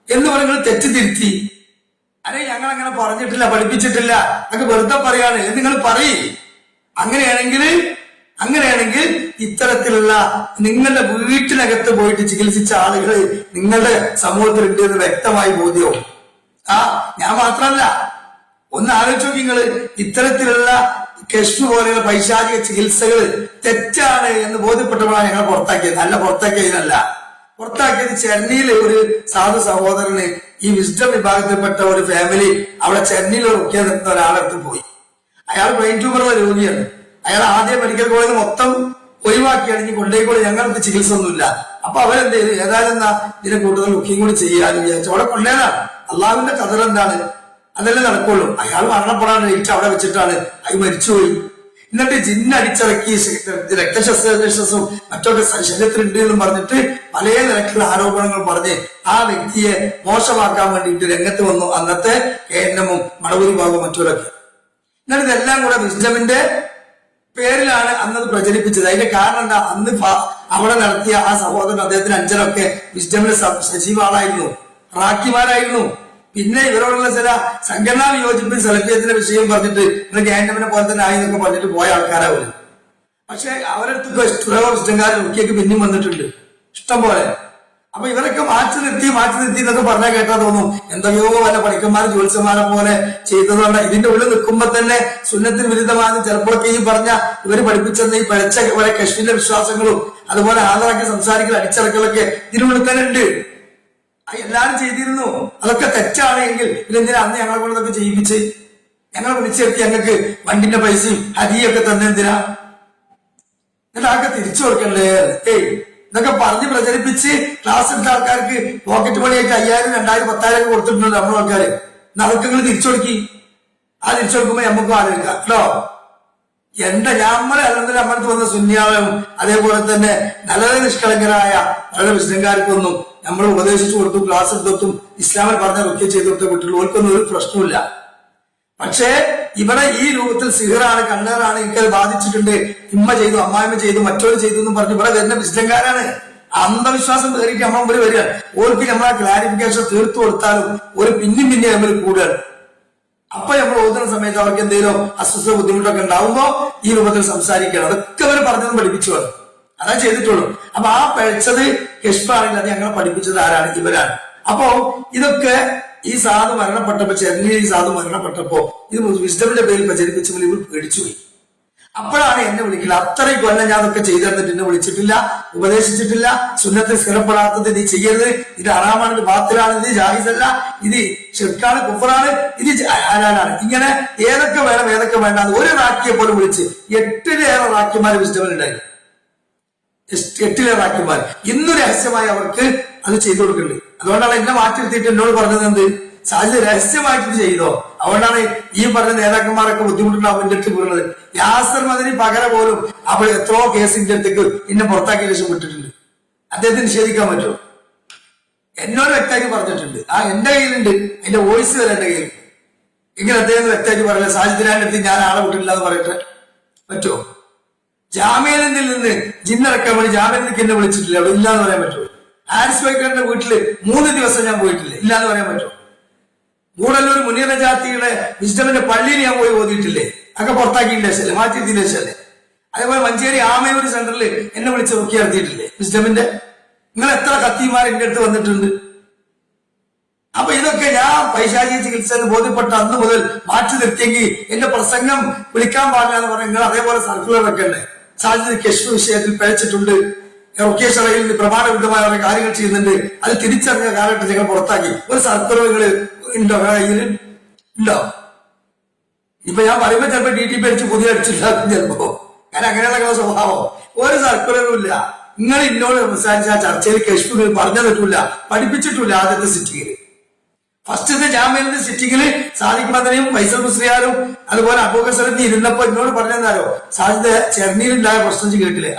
എന്ന് പറഞ്ഞ് തെറ്റിതിരുത്തി. അല്ലെ, ഞങ്ങൾ അങ്ങനെ പറഞ്ഞിട്ടില്ല, പഠിപ്പിച്ചിട്ടില്ല, അങ്ങ് വെറുതെ പറയാണ് എന്ന് നിങ്ങൾ പറയും. അങ്ങനെയാണെങ്കിൽ ഇത്തരത്തിലുള്ള നിങ്ങളുടെ വീട്ടിനകത്ത് പോയിട്ട് ചികിത്സിച്ച ആളുകൾ നിങ്ങളുടെ സമൂഹത്തിലുണ്ട് എന്ന് വ്യക്തമായി ബോധ്യവും. ഞാൻ മാത്രമല്ല, ഒന്ന് ആലോചിച്ച് നോക്കി നിങ്ങള്. ഇത്തരത്തിലുള്ള കശ്ഫ് പോലെയുള്ള പൈശാചിക ചികിത്സകൾ തെറ്റാണ് എന്ന് ബോധ്യപ്പെട്ടപ്പോഴാണ് ഞങ്ങൾ പുറത്താക്കിയത്. അല്ല, പുറത്താക്കിയത് ചെന്നൈയിലെ ഒരു സാധു സഹോദരന് ഈ വിസ്ഡം വിഭാഗത്തിൽപ്പെട്ട ഒരു ഫാമിലി അവിടെ ചെന്നൈയിൽ റുക്യ നിർത്തുന്ന ഒരാളടുത്ത് പോയി. അയാൾ ബ്രെയിൻ ട്യൂമറുള്ള രോഗിയാണ്. അയാൾ ആദ്യം മെഡിക്കൽ കോളേജ് മൊത്തം ഒഴിവാക്കിയാണ് ഇനി കൊണ്ടേക്കോളി, ഞങ്ങൾക്ക് ചികിത്സ ഒന്നുമില്ല. അപ്പൊ അവരെന്ത് ചെയ്തു, ഏതായാലും ഇതിനെ കൂടുതൽ റുക്യം കൂടി ചെയ്യാന്ന് വിചാരിച്ചു അവിടെ കൊണ്ടേതാണ്. അള്ളാഹുവിന്റെ കഥ എന്താണ്? അതല്ലേ നടക്കുള്ളൂ. അയാൾ മരണപ്പെടാൻ ഡേറ്റ് അവിടെ വെച്ചിട്ടാണ് അയാൾ മരിച്ചുപോയി. എന്നിട്ട് ജിന്നടിച്ചിറക്കി രക്തശസ്ത്രശസ്സും മറ്റൊക്കെ ശരീരത്തിലുണ്ട് എന്നും പറഞ്ഞിട്ട് പല നിരക്കുള്ള ആരോപണങ്ങൾ പറഞ്ഞ് ആ വ്യക്തിയെ മോശമാക്കാൻ വേണ്ടിയിട്ട് രംഗത്ത് വന്നു അന്നത്തെ കേന്ദ്രമും മടവൂരി ഭാഗവും മറ്റൊരൊക്കെ. എന്നിട്ട് ഇതെല്ലാം കൂടെ വിസ്ഡമിന്റെ പേരിലാണ് അന്നത് പ്രചരിപ്പിച്ചത്. അതിന്റെ കാരണം എന്താ, അന്ന് അവിടെ നടത്തിയ ആ സഹോദരൻ അദ്ദേഹത്തിന് അഞ്ചനൊക്കെ വിസ്ഡമിന്റെ സജീവ ആളായിരുന്നു, റാക്കിമാരായിരുന്നു. പിന്നെ ഇവരോടുള്ള ചില സംഘടനാ വിയോജിപ്പിൽ സലഫിയത്തിന്റെ വിഷയം പറഞ്ഞിട്ട് ഗാൻഡമിനെ പോലെ തന്നെ ആയി എന്നൊക്കെ പറഞ്ഞിട്ട് പോയ ആൾക്കാരാവില്ല. പക്ഷെ അവരടുത്ത് ഇഷ്ടംകാരൻ റുക്കിയൊക്കെ പിന്നെയും വന്നിട്ടുണ്ട് ഇഷ്ടം പോലെ. അപ്പൊ ഇവരൊക്കെ മാറ്റി നിർത്തി എന്നൊക്കെ പറഞ്ഞാൽ കേട്ടാ തോന്നും എന്തൊക്കെയോ വല്ല പണിക്കന്മാരും ജ്യോത്സ്യന്മാരെ പോലെ ചെയ്തതുകൊണ്ട് ഇതിന്റെ ഉള്ളിൽ നിൽക്കുമ്പോ തന്നെ സുന്നത്തിന് വിരുദ്ധമാണെന്ന് ചിലപ്പോഴൊക്കെ ഈ പറഞ്ഞ ഇവര് പഠിപ്പിച്ചെന്ന് ഈ പഴച്ച പോലെ കശ്മീരിന്റെ വിശ്വാസങ്ങളും അതുപോലെ ആദറാക്കി സംസാരിക്കൽ അടിച്ചിറക്കലൊക്കെ ഇതിനുള്ളിൽ തന്നെ ഉണ്ട്. എല്ലാരും ചെയ്തിരുന്നു. അതൊക്കെ തെറ്റാണെങ്കിൽ ഇതെന്തിനാ അന്ന് ഞങ്ങളെ കൊണ്ട് ഇതൊക്കെ ചെയ്യിപ്പിച്ച് ഞങ്ങളെ വിളിച്ചെത്തി ഞങ്ങൾക്ക് വണ്ടിന്റെ പൈസയും ഹരിയൊക്കെ തന്നെന്തിനാ? എന്നിട്ട് ആൾക്ക് തിരിച്ചു കൊടുക്കണ്ടേ? ഇതൊക്കെ പറഞ്ഞ് പ്രചരിപ്പിച്ച് ക്ലാസ് എടുത്ത ആൾക്കാർക്ക് പോക്കറ്റ് മണിയായിട്ട് 5000, 2000, 10,000 കൊടുത്തിട്ടുണ്ട് നമ്മുടെ ആൾക്കാര്. നറുക്കങ്ങൾ തിരിച്ചു കൊടുക്കി. ആ തിരിച്ചു കൊടുക്കുമ്പോ നമുക്കും ആലോചിക്കാം കേട്ടോ. അല്ലെങ്കിൽ നമ്മളടുത്ത് വന്ന സുന്യാവും അതേപോലെ തന്നെ നല്ല നിഷ്കളങ്കരായ വളരെ വിശദംകാർക്കൊന്നും നമ്മൾ ഉപദേശിച്ചു കൊടുത്തും ക്ലാസ് എടുത്തും ഇസ്ലാമിൽ പറഞ്ഞ റുഖ്യ ചെയ്തു കൊടുത്ത കുട്ടികൾക്കൊന്നും ഒരു പ്രശ്നമില്ല. പക്ഷേ ഇവിടെ ഈ രൂപത്തിൽ സിഹറാണ്, കണ്ണേറാണ്, എനിക്കത് ബാധിച്ചിട്ടുണ്ട്, ഇമ്മ ചെയ്തു, അമ്മായിമ്മ ചെയ്തു, മറ്റൊരു ചെയ്തു എന്ന് പറഞ്ഞ് ഇവിടെ വരുന്ന വിശദംകാരാണ്. അന്ധവിശ്വാസം കയറിയിട്ട് നമ്മൾ മുമ്പിൽ വരിക. ഓർക്ക് നമ്മൾ ആ ക്ലാരിഫിക്കേഷൻ തീർത്തു കൊടുത്താലും ഒരു പിന്നെയും പിന്നെ നമ്മൾ കൂടുകയാണ്. അപ്പൊ നമ്മൾ ഓതുന്ന സമയത്ത് അവർക്ക് എന്തെങ്കിലും അസ്വസ്ഥ ബുദ്ധിമുട്ടൊക്കെ ഉണ്ടാവുമ്പോ ഈ രൂപത്തിൽ സംസാരിക്കണം. അതൊക്കെ അവർ പറഞ്ഞത് പഠിപ്പിച്ചു വേണം, അതാ ചെയ്തിട്ടുള്ളൂ. അപ്പൊ ആ പഠിച്ചത് കെഷ്പാണെങ്കിൽ അത് ഞങ്ങളെ പഠിപ്പിച്ചത് ആരാണ്? ഇവരാണ്. അപ്പോ ഇതൊക്കെ ഈ സാധു മരണപ്പെട്ടപ്പോ, ചെറിയ ഈ സാധു മരണപ്പെട്ടപ്പോ ഇത് വിസ്ഡമിന്റെ പേരിൽ പ്രചരിപ്പിച്ചപ്പോൾ ഇവർ പേടിച്ചുപോയി. അപ്പോഴാണ് എന്നെ വിളിക്കുന്നത്. അത്രയും കൊല്ലം ഞാൻ അതൊക്കെ ചെയ്തു തന്നിട്ട് എന്നെ വിളിച്ചിട്ടില്ല, ഉപദേശിച്ചിട്ടില്ല. സുന്നത്തിൽ സ്ഥിരപ്പെടാത്തത് നീ ചെയ്യരുത്, ഇത് ഹറാമാണ്, ഇത് ബാത്തിലാണ്, ഇത് ജാഹിസല്ല, ഇത് ഷിർക്കാണ്, കുഫറാണ്, ഇത് ഹലാലാണ്, ഇങ്ങനെ ഏതൊക്കെ വേണം ഏതൊക്കെ വേണ്ട ഒരു റാക്കിയെ പോലും വിളിച്ച് 8-ലേറെ റാക്കിമാര് വിസ്ഡമിലുണ്ടായി. 8-ലേറെ റാക്കിമാർ ഇന്ന് രഹസ്യമായി അവർക്ക് അത് ചെയ്തു കൊടുക്കുന്നുണ്ട്. അതുകൊണ്ടാണ് എന്നെ മാറ്റിയെടുത്തിട്ട് എന്നോട് പറഞ്ഞത് എന്ത്, സാധ്യത രഹസ്യമായിട്ട് ചെയ്തോ. അതുകൊണ്ടാണ് ഈ പറഞ്ഞ നേതാക്കന്മാരൊക്കെ ബുദ്ധിമുട്ടുണ്ടാവും എന്റെ അടുത്ത് വീണത്. യാസർ മദനി പകരം പോലും അപ്പോൾ എത്രയോ കേസിന്റെ അടുത്തേക്ക് എന്നെ പുറത്താക്കിയ ശേഷം വിട്ടിട്ടുണ്ട്. അദ്ദേഹത്തിന് നിഷേധിക്കാൻ പറ്റുമോ? എന്നോട് വ്യക്തമാക്കി പറഞ്ഞിട്ടുണ്ട്. ആ എന്റെ കയ്യിലുണ്ട്, അതിന്റെ വോയിസ് വരെ എന്റെ കയ്യിൽ. ഇങ്ങനെ അദ്ദേഹം വ്യക്തമാക്കി പറയില്ല, സാജിദിന്റെ അടുത്ത് ഞാൻ ആളെ വിട്ടില്ല എന്ന് പറയട്ടെ പറ്റുമോ? ജാമ്യത്തിൽ നിന്ന് ജിന്നിറക്കാൻ വേണ്ടി ജാമ്യത്തിലേക്ക് എന്നെ വിളിച്ചിട്ടില്ല, അവിടെ ഇല്ലാന്ന് പറയാൻ പറ്റുമോ? ഹാരിസ് വൈക്കറിന്റെ വീട്ടില് 3 ദിവസം ഞാൻ പോയിട്ടില്ല, ഇല്ലാന്ന് പറയാൻ പറ്റുമോ? ഗൂഡല്ലൂർ മുനീർ ജാത്തിയുടെ വിസ്ഡമിന്റെ പള്ളിയിൽ ഞാൻ പോയി ഓതിയിട്ടില്ലേ, ഒക്കെ പുറത്താക്കിയിട്ടില്ല ശല്ലേ, മാറ്റിയതിന്റെ ശല്ലേ. അതേപോലെ മഞ്ചേരി ആമയൂർ സെന്ററിൽ എന്നെ വിളിച്ച് റുഖ്യ നടത്തിയിട്ടില്ലേ വിസ്ഡമിന്റെ. നിങ്ങൾ എത്ര കത്തിമാർ എന്റെ അടുത്ത് വന്നിട്ടുണ്ട്. അപ്പൊ ഇതൊക്കെ ഞാൻ പൈശാചിക ചികിത്സ എന്ന് ബോധ്യപ്പെട്ട അന്ന് മുതൽ മാറ്റി നിർത്തിയെങ്കിൽ എന്റെ പ്രസംഗം വിളിക്കാൻ പാടില്ല എന്ന് പറഞ്ഞാൽ നിങ്ങൾ അതേപോലെ സർക്കുലർ ഒക്കെ ഉണ്ട്. സാധ്യത കശ്മീർ വിഷയത്തിൽ പിഴച്ചിട്ടുണ്ട്, റുഖ്യ ശറയിൽ പ്രമാണവിരുദ്ധമായ കാര്യങ്ങൾ ചെയ്യുന്നുണ്ട്, അത് തിരിച്ചറിഞ്ഞ കാലഘട്ടം നിങ്ങൾ പുറത്താക്കി. ഒരു സർക്കുലറുകൾ ഉണ്ടോ കയ്യിൽ? ഉണ്ടോ? ഇപ്പൊ ഞാൻ പറയുമ്പോ ചിലപ്പോ DTP അടിച്ച് പുതിയ അടിച്ചില്ല ചിലപ്പോ, കാരണം അങ്ങനെയുള്ള സ്വഭാവം. ഒരു സർക്കുലറും ഇല്ല. നിങ്ങൾ ഇന്നോട് സംസാരിച്ച ആ ചർച്ചയിൽ കശ്മീർ പറഞ്ഞു തന്നിട്ടില്ല, പഠിപ്പിച്ചിട്ടില്ല. ആദ്യത്തെ സിറ്റിങ്ങില്, ഫസ്റ്റത്തെ ജാമ്യത്തിന്റെ സിറ്റിങ്ങില് സാദിഖ് മദനിയും ഫൈസൽ മുസ്ലിയാരും അതുപോലെ അബൂബക്കർ സലഫി ഇരുന്നപ്പോ എന്നോട് പറഞ്ഞാലോ, സാധ്യത ചെർണിയിലുണ്ടായ പ്രശ്നം കേട്ടില്ലേ?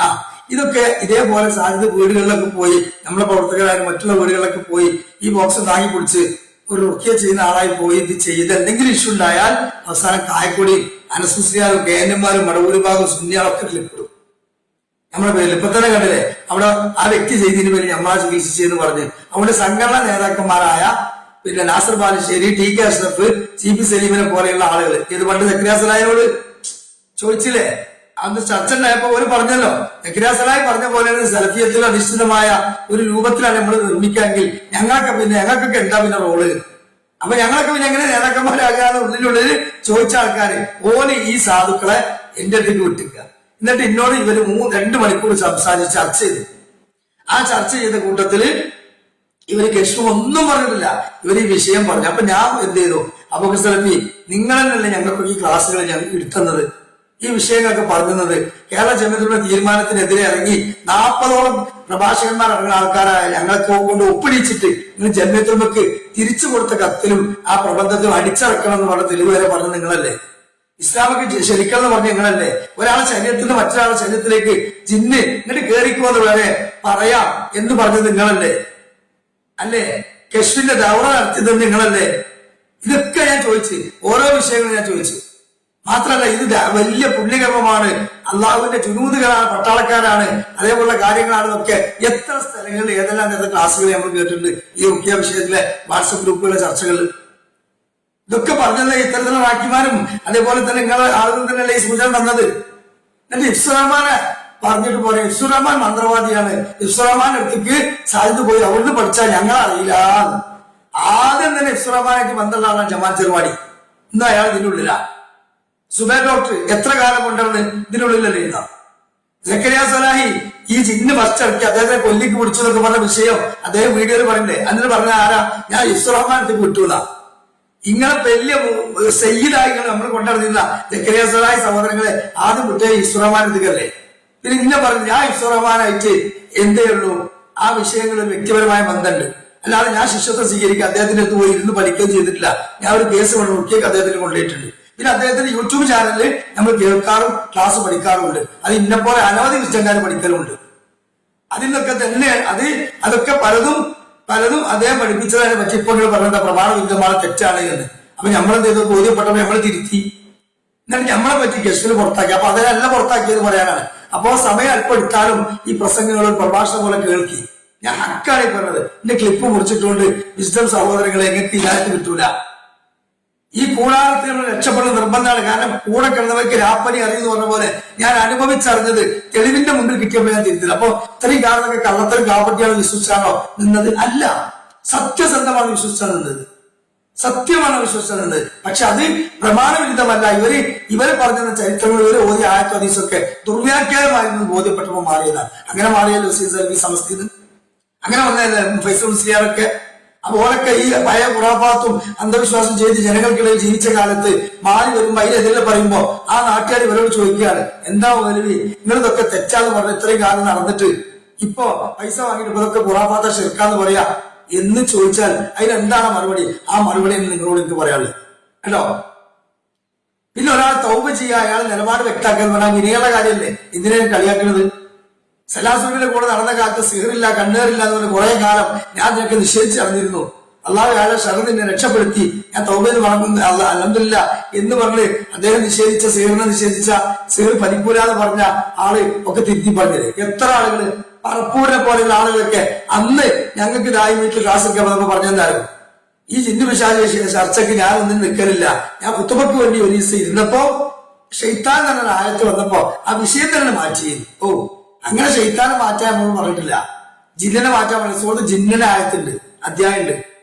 ഇതൊക്കെ ഇതേപോലെ സാധ്യത വീടുകളിലൊക്കെ പോയി, നമ്മളെ പ്രവർത്തകരായാലും മറ്റുള്ള വീടുകളിലൊക്കെ പോയി ഈ ബോക്സ് താങ്ങി പിടിച്ച് ഒരു റുഖ്യ ചെയ്യുന്ന ആളായി പോയി ഇത് ചെയ്ത് എന്തെങ്കിലും ഇഷ്യൂ ഉണ്ടായാൽ അവസാനം കായക്കൊടി അനസ്മുസ്ലിയാരും കേന്ദ്രന്മാരും മടവൂരിഭാഗം സുന്യാളൊക്കെ ക്ലിപ്പിടും നമ്മുടെ പേരിൽ. ഇപ്പൊ തന്നെ കണ്ടില്ലേ, അവിടെ ആ വ്യക്തി ചെയ്തതിന് പേര് നമ്മളാ ചികിത്സിച്ചെന്ന് പറഞ്ഞ് അവിടെ സംഘടനാ നേതാക്കന്മാരായ പിന്നെ നാസർ ബാലുശ്ശേരി, TK അഷ്റഫ്, CP സലീമിനെ പോലെയുള്ള ആളുകൾ ഇത് പണ്ട് സക്കരിയ സലാഹിനോട് ചോദിച്ചില്ലേ, അന്ന് ചർച്ച ഉണ്ടായപ്പോ ഒരു പറഞ്ഞല്ലോ, സക്കരിയ സലാഹി പറഞ്ഞ പോലെയാണ് സലഫിയത്തിൽ അധിഷ്ഠിതമായ ഒരു രൂപത്തിലാണ് നമ്മൾ നിർമ്മിക്കാമെങ്കിൽ ഞങ്ങൾക്കൊക്കെ എന്താ പിന്നെ റോള്? അപ്പൊ ഞങ്ങളൊക്കെ പിന്നെ എങ്ങനെ നേതാക്കന്മാരാകാതെ ഉള്ളിലുള്ളിൽ ചോദിച്ച ആൾക്കാര് ഓന് ഈ സാധുക്കളെ എന്റെ അടുത്തേക്ക് വിട്ടിക്കുക. എന്നിട്ട് എന്നോട് ഇവര് 2 മണിക്കൂർ സംസാരിച്ച് ചർച്ച ചെയ്തു. ആ ചർച്ച ചെയ്ത കൂട്ടത്തില് ഇവര് കശ്മീർ ഒന്നും പറഞ്ഞിട്ടില്ല, ഇവർ ഈ വിഷയം പറഞ്ഞു. അപ്പൊ ഞാൻ എന്ത് ചെയ്തു, അബൂബക്കർ സലഫി നിങ്ങളെന്നല്ലേ ഞങ്ങൾക്ക് ഈ ക്ലാസ്സുകൾ ഞങ്ങൾ എടുക്കുന്നത്, ഈ വിഷയങ്ങളൊക്കെ പറഞ്ഞത്. കേരള ജമിയത്തുലമ തീരുമാനത്തിനെതിരെ ഇറങ്ങി 40ഓളം പ്രഭാഷകന്മാർ ഇറങ്ങുന്ന ആൾക്കാരായ ഞങ്ങൾക്ക് കൊണ്ട് ഒപ്പിടിച്ചിട്ട് നിങ്ങൾ ജമിയത്തുലമക്ക് തിരിച്ചു കൊടുത്ത കത്തിലും ആ പ്രബന്ധത്തിലും അടിച്ചിറക്കണം എന്ന് പറഞ്ഞ തെളിവ് വരെ പറഞ്ഞത് നിങ്ങളല്ലേ. ഇസ്ലാമൊക്കെ ശരിക്കണം എന്ന് പറഞ്ഞ നിങ്ങളല്ലേ. ഒരാളെ ശരീരത്തിൽ നിന്ന് മറ്റൊരാളുടെ ശരീരത്തിലേക്ക് ജിന്ന് എന്നിട്ട് കേറിക്കുമെന്ന് വരെ പറയാം എന്ന് പറഞ്ഞത് നിങ്ങളല്ലേ അല്ലേ. കശ്മീരിന്റെ ദൗറ നടത്തിയത് നിങ്ങളല്ലേ. ഇതൊക്കെ ഞാൻ ചോദിച്ചു, ഓരോ വിഷയങ്ങളും ഞാൻ ചോദിച്ചു. മാത്രമല്ല ഇത് വലിയ പുണ്യകർമ്മമാണ്, അള്ളാഹുവിന്റെ ജുനൂദുകളാണ്, പട്ടാളക്കാരാണ്, അതേപോലുള്ള കാര്യങ്ങളാണെന്നൊക്കെ എത്ര സ്ഥലങ്ങളിൽ ഏതെല്ലാം തരത്തെ ക്ലാസ്സുകൾ നമ്മൾ കേട്ടിട്ടുണ്ട്. ഈ റുഖ്യ വിഷയത്തിലെ വാട്സപ്പ് ഗ്രൂപ്പുകളിലെ ചർച്ചകൾ ഇതൊക്കെ പറഞ്ഞത് ഇത്തരത്തിലുള്ള വാക്യമാരും അതേപോലെ തന്നെ നിങ്ങളെ ആളുകൾ തന്നെയല്ലേ ഈ സൂചന തന്നത്. എന്നിട്ട് ഇഫ്സുറഹ്മാനെ പറഞ്ഞിട്ട് പോലെ ഇഫ്സുറഹ്മാൻ മന്ത്രവാദിയാണ്, ഇഫ്സുറഹ്മാൻ അടുത്തേക്ക് സാധ്യത പോയി അവിടുന്ന് പഠിച്ചാൽ ഞങ്ങളറിയില്ല. ആദ്യം തന്നെ ഇഫ്സുറഹ്മാനായിട്ട് ബന്ധമുള്ള ആളാണ് ജമാൽ ചെറുവാടി. ഇന്ന് അയാൾ ഇതിനുള്ളിലാ. സുബൈർ ഡോക്ടർ എത്ര കാലം കൊണ്ടാണ് ഇതിനുള്ളിലല്ലേ ഇതാ. സക്കരിയ സലാഹി ഈ ജിന്ന് ഫസ്റ്റ് ഇറക്കി അദ്ദേഹത്തെ കൊല്ലിക്ക് പിടിച്ചതൊക്കെ പറഞ്ഞ വിഷയം അദ്ദേഹം വീഡിയോയിൽ പറയണ്ടേ. എന്നിട്ട് പറഞ്ഞ ആരാ, ഞാൻ ഇഫ്സുറഹ്മാനത്തേക്ക് വിട്ടൂല. ഇങ്ങനെ വലിയ സയ്യിദായി നമ്മൾ കൊണ്ടുവരുന്ന സക്കരിയ സലാഹി സഹോദരങ്ങളെ ആദ്യം വിട്ടേ ഇഫ്സുറഹ്മാനത്തേക്കല്ലേ. പിന്നെ ഇന്നെ പറഞ്ഞു ഞാൻ ഇഫ്സുറഹ്മാനായിട്ട് എന്തേ ഉള്ളൂ, ആ വിഷയങ്ങളിൽ വ്യക്തിപരമായ ബന്ധമുണ്ട്. അല്ലാതെ ഞാൻ ശിഷ്യത്വം സ്വീകരിക്കുക അദ്ദേഹത്തിന്റെ അടുത്ത് പോയി ഇരുന്ന് പഠിക്കുകയും ചെയ്തിട്ടില്ല. ഞാൻ ഒരു കേസ് കൊണ്ട് നോക്കിയൊക്കെ അദ്ദേഹത്തിന് കൊണ്ടുപോയിട്ടുണ്ട്. പിന്നെ അദ്ദേഹത്തിന്റെ യൂട്യൂബ് ചാനലിൽ നമ്മൾ കേൾക്കാറും ക്ലാസ് പഠിക്കാറുമുണ്ട്. അത് ഇന്നെപ്പോലെ അനവധി വിശുദ്ധന്മാർ പഠിക്കലുമുണ്ട്. അതിൽ നിന്നൊക്കെ തന്നെ അതൊക്കെ പലതും അദ്ദേഹം പഠിപ്പിച്ചതിനെ പറ്റി ഇപ്പോൾ പറഞ്ഞ പ്രമാണ വിരുദ്ധമാണ്, തെറ്റാണ് എന്ന്. അപ്പൊ നമ്മളെന്ത് ചെയ്തു? ബോധ്യപ്പെട്ടപ്പോൾ നമ്മൾ തിരുത്തി. എന്നിട്ട് നമ്മളെ പറ്റി ഗസ്റ്റിന് പുറത്താക്കി. അപ്പൊ അതിനെല്ലാം പുറത്താക്കിയത് പറയാനാണ്. അപ്പോ സമയം അല്പം എടുത്താലും ഈ പ്രസംഗങ്ങളും പ്രഭാഷണം പോലെ കേൾക്കി. ഞാൻ ഹക്കാണ് ഈ പറഞ്ഞത്. എന്റെ ക്ലിപ്പ് മുറിച്ചിട്ടുകൊണ്ട് വിസ്ഡം സഹോദരങ്ങളെ എങ്ങൾക്ക് ഇതായിട്ട് കിട്ടൂല. ഈ കൂടാരത്തിൽ നമ്മൾ രക്ഷപ്പെടുന്ന നിർബന്ധമാണ്. കാരണം കൂടെ കിടന്നവർക്ക് രാപ്പനി അറിയുന്നു പറഞ്ഞ പോലെ ഞാൻ അനുഭവിച്ചറിഞ്ഞത് തെളിവിന്റെ മുമ്പിൽ കിട്ടിയപ്പോൾ ഞാൻ തിരുത്തില്ല. അപ്പൊ ഇത്രയും കാലത്തൊക്കെ കള്ളത്തരം കാപ്പട്ടിയാണ് വിശ്വസിച്ചാണോ നിന്നത്? അല്ല, സത്യസന്ധമാണ് വിശ്വസിച്ചാണ് നിന്നത്, സത്യമാണ് വിശ്വസിച്ചത്. പക്ഷെ അത് പ്രമാണവിരുദ്ധമല്ല. ഇവര് പറഞ്ഞ ചരിത്രങ്ങൾ, ഇവര് ഓതിയ ആയത്തും ഹദീസൊക്കെ ദുർവ്യാഖ്യാനമായിരുന്നു ബോധ്യപ്പെട്ടപ്പോൾ മാറിയതാണ്. അങ്ങനെ മാറിയല്ലോ ഈ സമസ്തയിൽ, അങ്ങനെ വന്നതല്ലേ ഫൈസൽ മുസ്ലിയാറൊക്കെ. അപ്പൊ ഓരൊക്കെ ഈ ഭയ ഖുറാഫാത്തും അന്ധവിശ്വാസം ചെയ്ത് ജനങ്ങൾക്കിടയിൽ ജീവിച്ച കാലത്ത് മാറി വരുമ്പോ അതിനെതിരെ പറയുമ്പോ ആ നാട്ടുകാർ ഇവരോട് ചോദിക്കുകയാണ്, എന്താ മൗലവി നിങ്ങളിതൊക്കെ തെറ്റാന്ന് പറഞ്ഞ ഇത്രയും കാലം നടന്നിട്ട് ഇപ്പൊ പൈസ വാങ്ങിയിട്ട് ഇതൊക്കെ ഖുറാഫാത്ത ഷിർക്കാന്ന് പറയാ എന്ന് ചോദിച്ചാൽ അതിനെന്താണ് മറുപടി? ആ മറുപടി നിങ്ങളോട് എനിക്ക് പറയാനുള്ളത് കേട്ടോ. പിന്നെ ഒരാൾ തൗബ ചെയ്യുക, അയാൾ നിലപാട് വ്യക്തമാക്കാൻ പറഞ്ഞാൽ വിനയുള്ള കാര്യമല്ലേ? എന്തിനാണ് കളിയാക്കുന്നത്? സലാസുവിന്റെ കൂടെ നടന്ന കാലത്ത് സിഹറില്ല, കണ്ണേറില്ല എന്ന് പറഞ്ഞ കുറെ കാലം ഞാൻ നിനക്ക് നിഷേധിച്ച് അറിഞ്ഞിരുന്നു. അള്ളാഹു അയാളെ ഷറിൽ നിന്നെ രക്ഷപ്പെടുത്തി, ഞാൻ തൗബയിൽ മടങ്ങുന്നു അൽഹംദുലില്ലാ എന്ന് പറഞ്ഞ് അദ്ദേഹം നിഷേധിച്ച സിഹർ ഫലിക്കൂലെന്ന് പറഞ്ഞ ആള് ഒക്കെ തിരുത്തി പറഞ്ഞത്. എത്ര ആളുകള് പറപ്പൂരിനെ പോലെയുള്ള ആളുകളൊക്കെ അന്ന് ഞങ്ങൾക്ക് ഇതായി വീട്ടിൽ ക്ലാസ് ഒക്കെ വന്നപ്പോ പറഞ്ഞെന്തായിരുന്നു, ഈ ജിന്നു വിശാല ചർച്ചയ്ക്ക് ഞാൻ ഒന്നും നിൽക്കലില്ല, ഞാൻ കുത്തുബക്ക് വേണ്ടി ഒരു ദിവസം ഇരുന്നപ്പോ ഷെയ്ത്താൻ തന്നെ ആയത്ത് വന്നപ്പോ ആ വിഷയം തന്നെ മാറ്റി. ഓ, അങ്ങനെ ഷെയ്ത്താനെ മാറ്റാൻ നമ്മൾ പറഞ്ഞിട്ടില്ല, ജിന്നിനെ മാറ്റാൻ പറഞ്ഞു. സുഹൃത്ത് ജിന്നിന്റെ ആയത്തുണ്ട്, അധ്യായമുണ്ട്.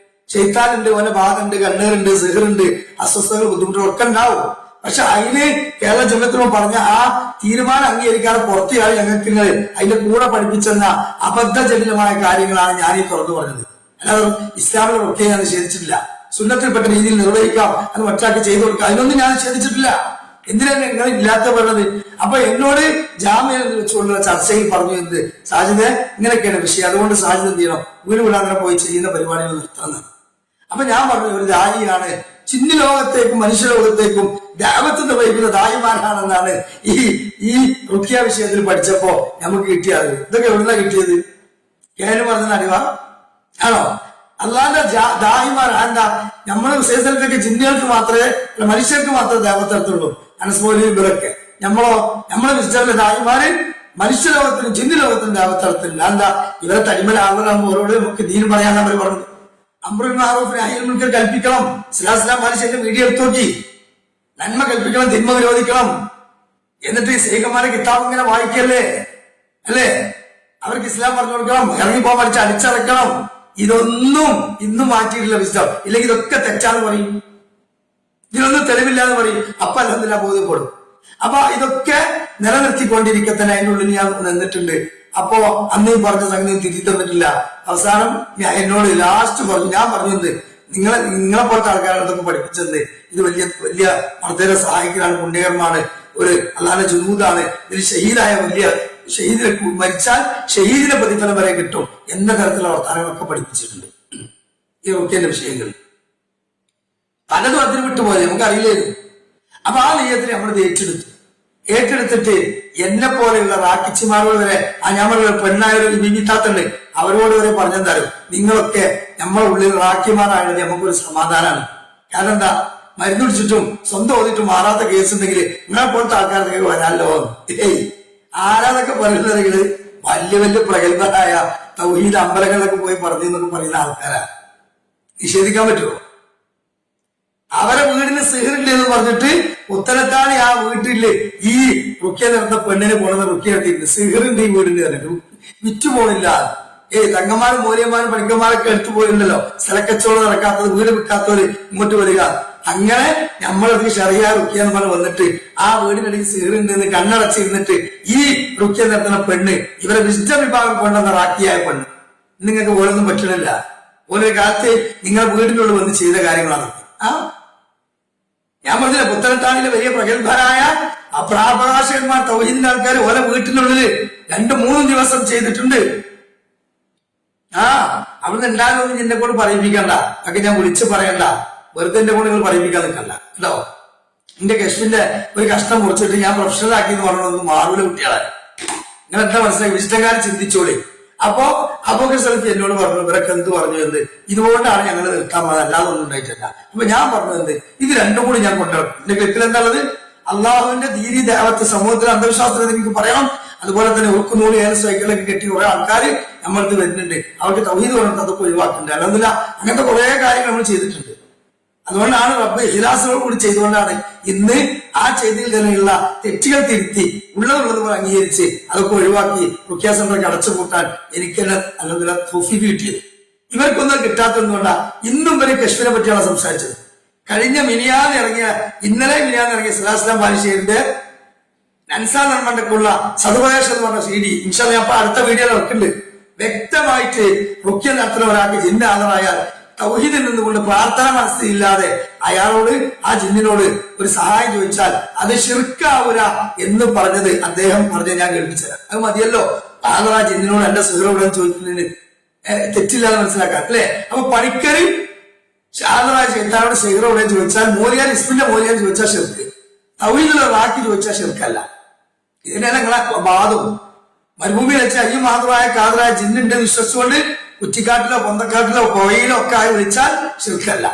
ഷെയ്ത്താനുണ്ട്, ഓന്റെ ബാധുണ്ട്, കണ്ണേറുണ്ട്, സിഹറുണ്ട്, അസ്വസ്ഥതകൾ, ബുദ്ധിമുട്ടുകൾ ഒക്കെ ഉണ്ടാവും. പക്ഷെ അതിന് കേരള ജനത്തിനോട് പറഞ്ഞ ആ തീരുമാനം അംഗീകരിക്കാതെ പുറത്തെയാൾ ഞങ്ങൾക്ക് അതിന്റെ കൂടെ പഠിപ്പിച്ചെന്ന അബദ്ധജടിലമായ കാര്യങ്ങളാണ് ഞാൻ ഈ തുറന്നു പറഞ്ഞത്. അല്ലാതെ ഇസ്ലാമിനെ ഒക്കെ ഞാൻ നിഷേധിച്ചിട്ടില്ല. സുന്നത്തിൽപ്പെട്ട രീതിയിൽ നിർവഹിക്കാം, അത് മറ്റാക്കി ചെയ്തു കൊടുക്കാം, അതിനൊന്നും ഞാൻ നിഷേധിച്ചിട്ടില്ല. എന്തിനാണ് നിങ്ങൾ ഇല്ലാത്ത പറഞ്ഞത്? അപ്പൊ എന്നോട് ജാമ്യം വെച്ചുകൊണ്ടുള്ള ചർച്ചയിൽ പറഞ്ഞു എന്ത്, സാജിദ് ഇങ്ങനെയൊക്കെയാണ് വിഷയം, അതുകൊണ്ട് സാജിദ് എന്ത് ചെയ്യണം, വീട് വിടാങ്ങനെ പോയി ചെയ്യുന്ന പരിപാടികൾ നിർത്താമെന്നാണ്. അപ്പൊ ഞാൻ പറഞ്ഞു, ഒരു ദായിയാണ്, ചിന്ന ലോകത്തേക്കും മനുഷ്യലോകത്തേക്കും ദഅവത്ത് നിർവഹിക്കുന്ന ദായിമാരാണെന്നാണ് ഈ റുഖിയ വിഷയത്തിൽ പഠിച്ചപ്പോ നമുക്ക് കിട്ടിയ അറിവ്. ഇതൊക്കെ എവിടുന്നാ കിട്ടിയത്? കേരളം പറഞ്ഞ അറിവാ ആണോ? അല്ലാതെ ദായിമാർ എന്താ? നമ്മള് വിശേഷത്തിലൊക്കെ ജിന്നുകൾക്ക് മാത്രമേ, മനുഷ്യർക്ക് മാത്രമേ ദഅവത്ത് നടത്തുള്ളൂ. അനസ്മോലി ഇവരൊക്കെ നമ്മളെ വിശേഷത്തിലെ ദായിമാര് മനുഷ്യലോകത്തിനും ജിന്നു ലോകത്തിനും ദഅവത്ത് നടത്തില്ല. എന്താ? ഇവരെ തടിമല ആളുകളാകുമ്പോൾ ഓരോട് നമുക്ക് ദീൻ പറയാൻ അവർ പറഞ്ഞു. അംറുൽ മഅറൂഫ് നഹ്യുൽ മുൻകർ കൽപ്പിക്കണം. ഇസ്ലാം മനുഷ്യന്റെ വീഡിയോ എടുത്തു നോക്കി. നന്മ കൽപ്പിക്കണം, തിന്മ വിരോധിക്കണം. എന്നിട്ട് ഈ സൈഖന്മാരെ കിതാബ് ഇങ്ങനെ വായിക്കല്ലേ അല്ലേ? അവർക്ക് ഇസ്ലാം പറഞ്ഞു കൊടുക്കണം, ഇറങ്ങിപ്പോകാൻ പഠിച്ച് അടിച്ചടക്കണം. ഇതൊന്നും ഇന്നും മാറ്റിയിട്ടില്ല വിസ്ഡം. ഇല്ലെങ്കിൽ ഇതൊക്കെ തെറ്റാന്ന് പറയും, ഇതിനൊന്നും തെളിവില്ലാന്ന് പറയും. അപ്പൊ അൽഹംദുലില്ലാ ബോധ്യപ്പെടും. അപ്പൊ ഇതൊക്കെ നിലനിർത്തിക്കൊണ്ടിരിക്കെ തന്നെ അതിനുള്ളിൽ ഞാൻ നിന്നിട്ടുണ്ട്. അപ്പോ അന്നേം പറഞ്ഞ സംഗതി തിരിച്ചു തന്നിട്ടില്ല. അവസാനം എന്നോട് ലാസ്റ്റ് പറഞ്ഞു, ഞാൻ പറഞ്ഞത് നിങ്ങളെ പോലത്തെ ആൾക്കാരാണ് ഇതൊക്കെ പഠിപ്പിച്ചത്, ഇത് വലിയ വലിയ മർദ്ദരെ സഹായിക്കലാണ്, പുണ്യകരമാണ്, ഒരു അല്ലാതെ ജുനൂദാണ്, ഇതിൽ ഷഹീദായ വലിയ ഷഹീദിനെ മരിച്ചാൽ ഷഹീദിന്റെ പ്രതിഫലം വരെ കിട്ടും എന്ന തരത്തിലുള്ള വർത്താനങ്ങളൊക്കെ പഠിപ്പിച്ചിട്ടുണ്ട്. ഈ റുഖ്യന്റെ വിഷയങ്ങൾ പലതും അതിന് വിട്ടുപോയത് നമുക്കറിയില്ലായിരുന്നു. അപ്പൊ ആ നെയ്യത്തിന് നമ്മൾ ഏറ്റെടുത്തിട്ട് എന്നെ പോലെയുള്ള റാക്കിച്ചിമാരോട് വരെ, ഞാൻ പറഞ്ഞ പെണ്ണായ ഒരു ബിബിത്താത്തുണ്ട്, അവരോട് വരെ പറഞ്ഞെന്തായാലും നിങ്ങളൊക്കെ നമ്മളെ ഉള്ളിൽ റാക്കിമാരായത് നമുക്കൊരു സമാധാനമാണ്. കാരണം എന്താ, മരുന്ന് പിടിച്ചിട്ടും സ്വന്തം ഓതിട്ടും മാറാത്ത കേസ് ഉണ്ടെങ്കിൽ നിങ്ങളെ പോലത്തെ ആൾക്കാർക്ക് വരാല്ലോ. ഏയ് ആരാന്നൊക്കെ പറയുന്നതെങ്കിൽ വലിയ വലിയ പ്രഗത്ഭരായ തൗഹീദ് അമ്പലങ്ങളിലൊക്കെ പോയി പറഞ്ഞു എന്നൊക്കെ പറയുന്ന ആൾക്കാരാ. നിഷേധിക്കാൻ പറ്റുമോ? അവരെ വീടിന് സിഹറില്ല എന്ന് പറഞ്ഞിട്ട് ഉത്തരത്താണ് ആ വീട്ടില് ഈ റുഖ്യ നടന്ന പെണ്ണിനെ പോണെന്ന് റുഖ്യ നടത്തിയിട്ടുണ്ട്. സിഹറിന്റെ ഈ വീടിന് പറഞ്ഞിട്ട് വിറ്റു പോണില്ല. തങ്ങന്മാരും മൂല്യന്മാരും പണിക്കന്മാരൊക്കെ എടുത്തു പോയിട്ടുണ്ടല്ലോ, സ്ഥലക്കച്ചവടം നടക്കാത്തത്, വീട് വിൽക്കാത്തവര് ഇങ്ങോട്ട് വരിക. അങ്ങനെ നമ്മളത് ഷറിയ റുഖ്യ എന്ന് പറഞ്ഞ് വന്നിട്ട് ആ വീടിനിടയിൽ സിഹറുണ്ടെന്ന് കണ്ണടച്ചിരുന്നിട്ട് ഈ റുഖ്യ നടത്തുന്ന പെണ്ണ് ഇവരെ വിശുദ്ധ വിഭാഗം കൊണ്ടുവന്ന റാക്കിയായ പെണ്ണ്. നിങ്ങൾക്ക് ഓരോന്നും പറ്റണില്ല. ഓരോ കാലത്ത് നിങ്ങളെ വീടിനുള്ളിൽ വന്ന് ചെയ്ത കാര്യങ്ങളാണ്. ഞാൻ പറഞ്ഞില്ല, പുത്തനത്താണിയിലെ വലിയ പ്രഗത്ഭരായ പ്രാപകാശകന്മാർ തൗഹീദിന്റെ ആൾക്കാർ ഓരോ വീട്ടിനുള്ളിൽ 2-3 ദിവസം ചെയ്തിട്ടുണ്ട്. ആ അവിടുന്ന് ഉണ്ടാകുമെന്ന് എന്നെ കൊണ്ട് പറയിപ്പിക്കണ്ട, ഒക്കെ ഞാൻ വിളിച്ച് പറയണ്ട, വെറുതെ എന്റെ കൊണ്ട് നിങ്ങൾ പറയിപ്പിക്കാൻ നിൽക്കണ്ട കേട്ടോ. എന്റെ കശ്മിന്റെ ഒരു കഷ്ടം മുറിച്ചിട്ട് ഞാൻ പ്രൊഫഷണൽ ആക്കി എന്ന് പറഞ്ഞൊന്നും മാറൂല കുട്ടികളെ. നിങ്ങൾ എന്താ മനസ്സിലാക്കി വിശിഷ്ടക്കാരൻ ചിന്തിച്ചോളി. അപ്പോ അബൂബക്കർ സലഫി എന്നോട് പറഞ്ഞു, ഇവരൊക്കെ എന്ത് പറഞ്ഞു എന്ത്, ഇതുകൊണ്ടാണ് ഞങ്ങൾ നിർത്താൻ പോകുന്നത്, അല്ലാതെ ഒന്നും ഉണ്ടായിട്ടില്ല. അപ്പൊ ഞാൻ പറഞ്ഞത് എന്ത്, ഇത് രണ്ടും കൂടി ഞാൻ കൊണ്ടുവരണം. എന്റെ ക്ലിപ്പിൽ എന്താണുള്ളത്, അള്ളാഹുവിന്റെ ദീനി ദേവത്തെ സമൂഹത്തിൽ അന്ധവിശ്വാസത്തിൽ എനിക്ക് പറയണം. അതുപോലെ തന്നെ ഉൾക്കുന്നൂടി ഏറെ സൈക്കിളൊക്കെ കെട്ടി കുറെ ആൾക്കാർ നമ്മൾക്ക് വരുന്നുണ്ട്, അവർക്ക് തൗഹീദ് പറഞ്ഞിട്ട് അതൊക്കെ ഒഴിവാക്കുന്നുണ്ട്. അല്ലെന്നില്ല അങ്ങനത്തെ കുറെ കാര്യങ്ങൾ നമ്മൾ ചെയ്തിട്ടുണ്ട്. അതുകൊണ്ടാണ് റബ്ബ് ഇഖ്ലാസോട് കൂടി ചെയ്തുകൊണ്ടാണ് ഇന്ന് ആ ചെയ്തിൽ തന്നെയുള്ള തെറ്റുകൾ തിരുത്തി ഉള്ളതുള്ളത് പോലെ അംഗീകരിച്ച് അതൊക്കെ ഒഴിവാക്കി റുഖിയ സെന്ററൊക്കെ അടച്ചുപൂട്ടാൻ എനിക്ക് തന്നെ അല്ലെങ്കിൽ തൗഫീഖ് കിട്ടിയത്. ഇവർക്കൊന്നും കിട്ടാത്തതുകൊണ്ടാ ഇന്നും വരെ കശ്മീരെ പറ്റിയാണ് സംസാരിച്ചത്. കഴിഞ്ഞ ഇന്നലെ മിനിയാന്ന് ഇറങ്ങിയ സലാസ്ലാം ബാലുശ്ശേരിന്റെ നൻസാ നിർമ്മണ്ടക്കുള്ള സതുപദേശം എന്ന് പറഞ്ഞ CD ഇൻഷാ അല്ലാഹ് അപ്പൊ അടുത്ത വീഡിയോയിൽ വെക്കുന്നുണ്ട്. വ്യക്തമായിട്ട് റുഖ്യ നടത്തുന്ന ഒരാൾക്ക് ജിന്ന് ആദരായാൽ തൗഹീദിൽ നിന്നുകൊണ്ട് പ്രാർത്ഥന മനസ്സിലില്ലാതെ അയാളോട് ആ ജിന്നിനോട് ഒരു സഹായം ചോദിച്ചാൽ അത് ശിർക്കാവൂല എന്ന് പറഞ്ഞത് അദ്ദേഹം പറഞ്ഞ് ഞാൻ കേൾപ്പിച്ചത്. അത് മതിയല്ലോ, ആദര ജിന്നിനോട് എന്റെ സുഹൃത്തോട് ചോദിക്കുന്നതിന് തെറ്റില്ലാതെ മനസ്സിലാക്കാം അല്ലെ. അപ്പൊ പണിക്കര് ആദര ചെയ്താനോട് സുഹൃത്തോട് ചോദിച്ചാൽ മോലിയാൻ ഇസ്മിന്റെ മോലിയാൻ ചോദിച്ചാൽ ഷിർക്ക്, തൗഹീദിലുള്ള വാക്കി ചോദിച്ചാൽ ഷിർക്കല്ല. ഇതിനാണ് നിങ്ങളെ വാദവും. മരുഭൂമിയിൽ വെച്ച് അയ്യും മാതൃമായ കാതറായ ജിന്നുണ്ട് വിശ്വസിച്ചുകൊണ്ട് കുറ്റിക്കാട്ടിലോ പൊന്തക്കാട്ടിലോ കോയിലോ ഒക്കെ ആയി വിളിച്ചാൽ ഷിർക്കല്ല.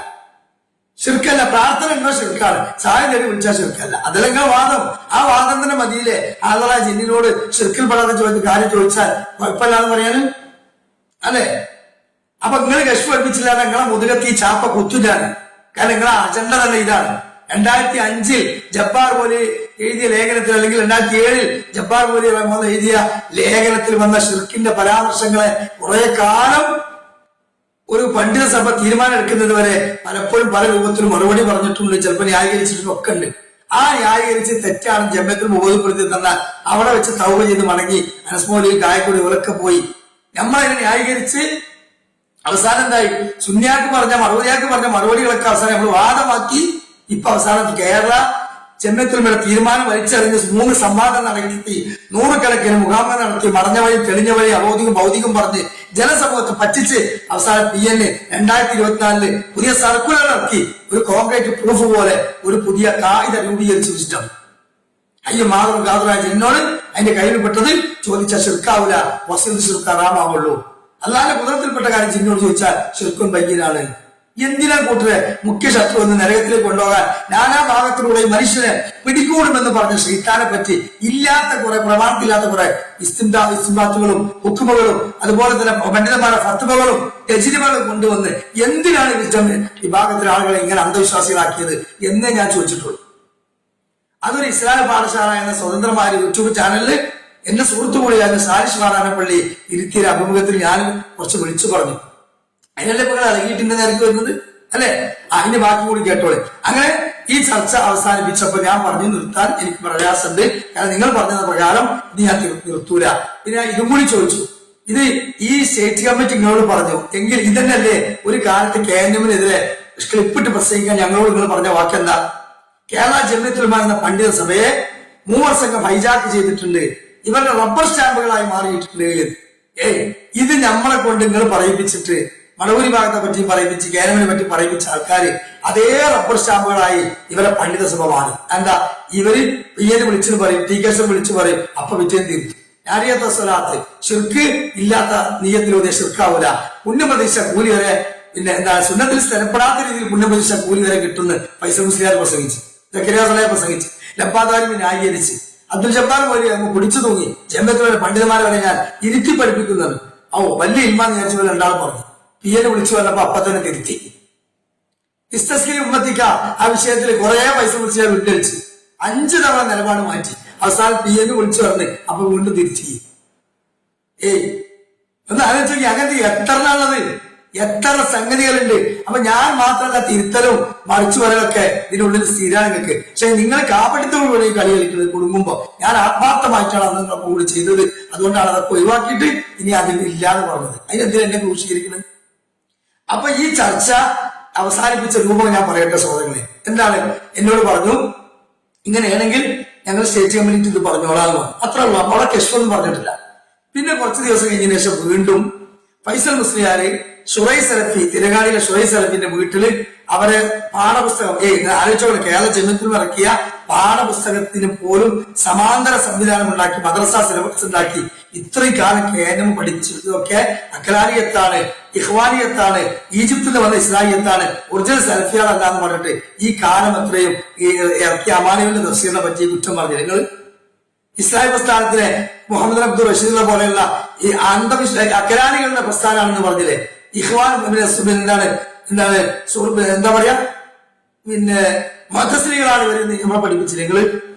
ഷിർക്കല്ല. പ്രാർത്ഥന ഉണ്ടോ ഷിർക്കാണ്. സഹായം തേടി വിളിച്ചാൽ ഷിർക്കല്ല. അതല്ലെങ്കിൽ വാദം. ആ വാദം തന്നെ മതിയില്ലേ ആദറായ ജിന്നിനോട് ഷിർക്കിൽ പെടാതെ ചോദിച്ച കാര്യം ചോദിച്ചാൽ കുഴപ്പമില്ലാന്ന് പറയാനും അല്ലെ. അപ്പൊ നിങ്ങൾ കശു പഠിപ്പിച്ചില്ല, നിങ്ങളെ മുതുകത്തി ചാപ്പ കുത്തുഞ്ഞാണ്. കാരണം നിങ്ങളെ അജണ്ട തന്നെ ഇതാണ്. 2005 ജബ്ബാർ പോലെ എഴുതിയ ലേഖനത്തിൽ അല്ലെങ്കിൽ 2007 ജബ്ബാർ പോലെ എഴുതിയ ലേഖനത്തിൽ വന്ന ഷിർക്കിന്റെ പരാമർശങ്ങളെ കുറെ കാലം ഒരു പണ്ഡിത സഭ തീരുമാനം എടുക്കുന്നത് വരെ പലപ്പോഴും പല രൂപത്തിലും മറുപടി പറഞ്ഞിട്ടുണ്ട്, ചിലപ്പോൾ ന്യായീകരിച്ചിട്ടും ഒക്കെ ഉണ്ട്. ആ ന്യായീകരിച്ച് തെറ്റാണ് ജമ്മത്തിൽ ബോധ്യപ്പെടുത്തി തന്നാൽ അവിടെ വെച്ച് തൗബ ചെയ്ത് മടങ്ങി അനസ്മോലി കായക്കൂടി ഇവരൊക്കെ പോയി നമ്മളതിനെ ന്യായീകരിച്ച് അവസാനം എന്തായി, സുന്നിയാക്ക് പറഞ്ഞ മറുപടികളൊക്കെ അവസാനം നമ്മൾ വാദമാക്കി. ഇപ്പൊ അവസാനം കേരള ജന്നത്തുൽമയുടെ തീരുമാനം വലിച്ചെറിഞ്ഞ് 3 സംവാദം നടത്തി 100 കണക്കിന് മുഖാമുഖം നടത്തി മറഞ്ഞ വഴി തെളിഞ്ഞ വഴി അബൗദികം ഭൗതികം പറഞ്ഞ് ജനസമൂഹത്തെ പറ്റിച്ച് അവസാനം PN 2024 പുതിയ സർക്കുലർ ഇറക്കി ഒരു കോൺക്രീറ്റ് പ്രൂഫ് പോലെ ഒരു പുതിയ കായിക രൂപീകരിച്ചു സിസ്റ്റം. അയ്യോ മാതൃ ഗാതുരാജ് എന്നോട് അതിന്റെ കയ്യിൽപ്പെട്ടത് ചോദിച്ചാൽ ഷിർക്കാവൂല, വസീദ് ഷിർക്കാറാമാവുള്ളൂ. അല്ലാതെ കുതിരത്തിൽപ്പെട്ട കാര്യം ജിന്നോട് ചോദിച്ചാൽ ഷിർക്കും ബയ്യനാണ്. എന്തിനാ കൂട്ടരെ മുഖ്യ ശത്രു എന്ന് നരകത്തിലേക്ക് കൊണ്ടുപോകാൻ നാനാഭാഗത്തിലൂടെ മനുഷ്യനെ പിടികൂടുമെന്ന് പറഞ്ഞ ശൈത്താനെ പറ്റി ഇല്ലാത്ത കുറെ പ്രമാണത്തില്ലാത്ത കുറെ ഇസ്തിംബാത്തുകളും ഹുക്കുമകളും അതുപോലെ തന്നെ പണ്ഡിതന്മാരുടെ ഫത്വകളും രചനകളും കൊണ്ടുവന്ന് എന്തിനാണ് വിഭാഗത്തിലെ ആളുകളെ ഇങ്ങനെ അന്ധവിശ്വാസികളാക്കിയത് എന്നേ ഞാൻ ചോദിച്ചിട്ടുള്ളൂ. അതൊരു ഇസ്ലാമിക പാഠശാല എന്ന സ്വതന്ത്രമായ യൂട്യൂബ് ചാനലിൽ എന്റെ സുഹൃത്തു കൂടിയായിരുന്നു സാരിഷ് വാടാനപ്പള്ളി ഇരുത്തിയ അഭിമുഖത്തിൽ ഞാൻ കുറച്ച് വിളിച്ചു പറഞ്ഞു. അതിനല്ലേ ഇപ്പോൾ ഇറങ്ങിയിട്ടുണ്ട് നിരക്ക് വരുന്നത് അല്ലെ. അതിന്റെ ബാക്കി കൂടി കേട്ടോളെ. അങ്ങനെ ഈ ചർച്ച അവസാനിപ്പിച്ചപ്പോൾ ഞാൻ പറഞ്ഞു നിർത്താൻ എനിക്ക് പ്രയാസമുണ്ട്, കാരണം നിങ്ങൾ പറഞ്ഞത് പ്രകാരം ഇത് ഞാൻ നിർത്തൂല. പിന്നെ ഞാൻ ഇതും കൂടി ചോദിച്ചു, ഇത് ഈ സ്റ്റേറ്റ് കമ്മിറ്റി നിങ്ങളോട് പറഞ്ഞു എങ്കിൽ ഇതന്നെയല്ലേ ഒരു കാലത്ത് KNM-നെതിരെ ക്ലിപ്പിട്ട് പ്രസംഗിക്കാൻ ഞങ്ങളോട് നിങ്ങൾ പറഞ്ഞ വാക്കെന്താ? കേരള ജമിയത്തുൽ എന്ന പണ്ഡിത സഭയെ 3 വർഷം ഹൈജാക്ക് ചെയ്തിട്ടുണ്ട്, ഇവരുടെ റബ്ബർ സ്റ്റാമ്പുകളായി മാറിയിട്ടുണ്ട്. ഇത് നമ്മളെ കൊണ്ട് നിങ്ങൾ പറയിപ്പിച്ചിട്ട് മടവൂരി ഭാഗത്തെ പറ്റി പറയിപ്പിച്ച് KNM-നെ പറ്റി പറയിപ്പിച്ച ആൾക്കാര് അതേ റബ്ബർ സ്റ്റാമ്പുകളായി ഇവരെ പണ്ഡിത സഭ മാറി. എന്താ ഇവര് PN വിളിച്ചു പറയും, TKS വിളിച്ചു പറയും, അപ്പൊ വിജയം തീർന്നു. ഞാനിയത്ത സ്വലാത്ത് ഷിർക്ക് ഇല്ലാത്ത നീയത്തിലൂടെ ഷിർക്കാവൂല. പുണ്യപ്രതീക്ഷ കൂലി വരെ പിന്നെ എന്താ സുന്നത്തിൽ സ്ഥിരപ്പെടാത്ത രീതിയിൽ പുണ്യപ്രതീക്ഷ കൂലി വരെ കിട്ടുന്ന ഫൈസൽ മുസ്ലിയാർ പ്രസംഗിച്ച്, സക്കരിയ സലഹ് പ്രസംഗിച്ച്, ലബ്ബാദാരി ന്യായീകരിച്ച്, അബ്ദുൽ ജബ്ബാർ പോലെ അങ്ങ് പിടിച്ചു തൂങ്ങി ജമ്മത്തിലെ പണ്ഡിതന്മാരെ വരെ ഞാൻ ഇരുത്തി പഠിപ്പിക്കുന്നത് വലിയ ഇൽമാന്ന് വിചാരിച്ച പോലെ രണ്ടാളും പറഞ്ഞു. PN വിളിച്ചു വന്നപ്പോ അപ്പൊ തന്നെ തിരുത്തി. ഇസ്തസ്കിരി ഉമ്മത്തിക്ക ആ വിഷയത്തിൽ കുറെ പൈസ വിളിച്ച് ഞാൻ വിട്ടടിച്ച് 5 തവണ നിലപാട് മാറ്റി. അവസാനം PN വിളിച്ചു പറഞ്ഞ് അപ്പൊ വീണ്ടും തിരിച്ചു. ഒന്ന് ആലോചിച്ച് അങ്ങനത്തെ എത്ര സംഗതികളുണ്ട്. അപ്പൊ ഞാൻ മാത്രമല്ല തിരുത്തലും മറിച്ചു വരലൊക്കെ ഇതിനുള്ളിൽ സ്ഥിരാണ് നിങ്ങൾക്ക്. പക്ഷെ നിങ്ങൾ കാപ്പടിത്തോടുകൂടി കളി കളിക്കുന്നത് കുടുങ്ങുമ്പോ ഞാൻ ആത്മാർത്ഥമായിട്ടാണ് അന്ന് കൂടി ചെയ്തത്. അതുകൊണ്ടാണ് അതൊക്കെ ഒഴിവാക്കിയിട്ട് ഇനി അതിൽ ഇല്ലാന്ന് പറഞ്ഞത്. അതിനെന്തിനാ എന്നെ ക്രൂശീകരിക്കുന്നത്? അപ്പൊ ഈ ചർച്ച അവസാനിപ്പിച്ച രൂപം ഞാൻ പറയട്ടെ സഹോദരങ്ങളെ. എന്താണ് എന്നോട് പറഞ്ഞു, ഇങ്ങനെയാണെങ്കിൽ ഞങ്ങൾ സ്റ്റേറ്റ് കമ്മിറ്റി ഇത് പറഞ്ഞോളാം. അത്ര ഉള്ളൂ. അവിടെ കെഷ്വൊന്നും പറഞ്ഞിട്ടില്ല. പിന്നെ കുറച്ച് ദിവസം കഴിഞ്ഞതിന് ശേഷം വീണ്ടും ഫൈസൽ മുസ്ലിയാര് ഷുറൈ സലഫി, തിരങ്ങാടിയിലെ ഷുറൈ സലഫിന്റെ വീട്ടില് അവരെ പാഠപുസ്തകം ആലോചിച്ചോളെ കേരള ജമിയത്തിൽ ഇറക്കിയ പാഠപുസ്തകത്തിന് പോലും സമാന്തര സംവിധാനം ഉണ്ടാക്കി, മദ്രസ സിലബസ് ഉണ്ടാക്കി ഇത്രയും കാലം കേന്ദ്രം പഠിച്ചതൊക്കെ അഖലാലിയത്താണ്, ഇഖ്വാനിയത്താണ്, ഈജിപ്തിൽ നിന്ന് വന്ന ഇസ്ലാമിയത്താണ്, ഒറിജിനൽ സലഫിയാളല്ല എന്ന് പറഞ്ഞിട്ട് ഈ കാലം അത്രയും ഇറക്കിയ അമാനുവിന്റെ തഫ്സീറിനെ പറ്റി കുറ്റം പറഞ്ഞു. നിങ്ങൾ ഇസ്ലാമിക പ്രസ്ഥാനത്തിലെ മുഹമ്മദ് അബ്ദുൾ റഷീദിനെ പോലെയുള്ള ഈ അഖലാലികളുടെ പ്രസ്ഥാനമാണെന്ന് പറഞ്ഞില്ലേ. ഇഖ്വാൻ എന്താ പറയാ, പിന്നെ മുഅ്തസിലികളാണ് ഇവരെന്ന് നമ്മളെ പഠിപ്പിച്ചില്ലേ നിങ്ങള്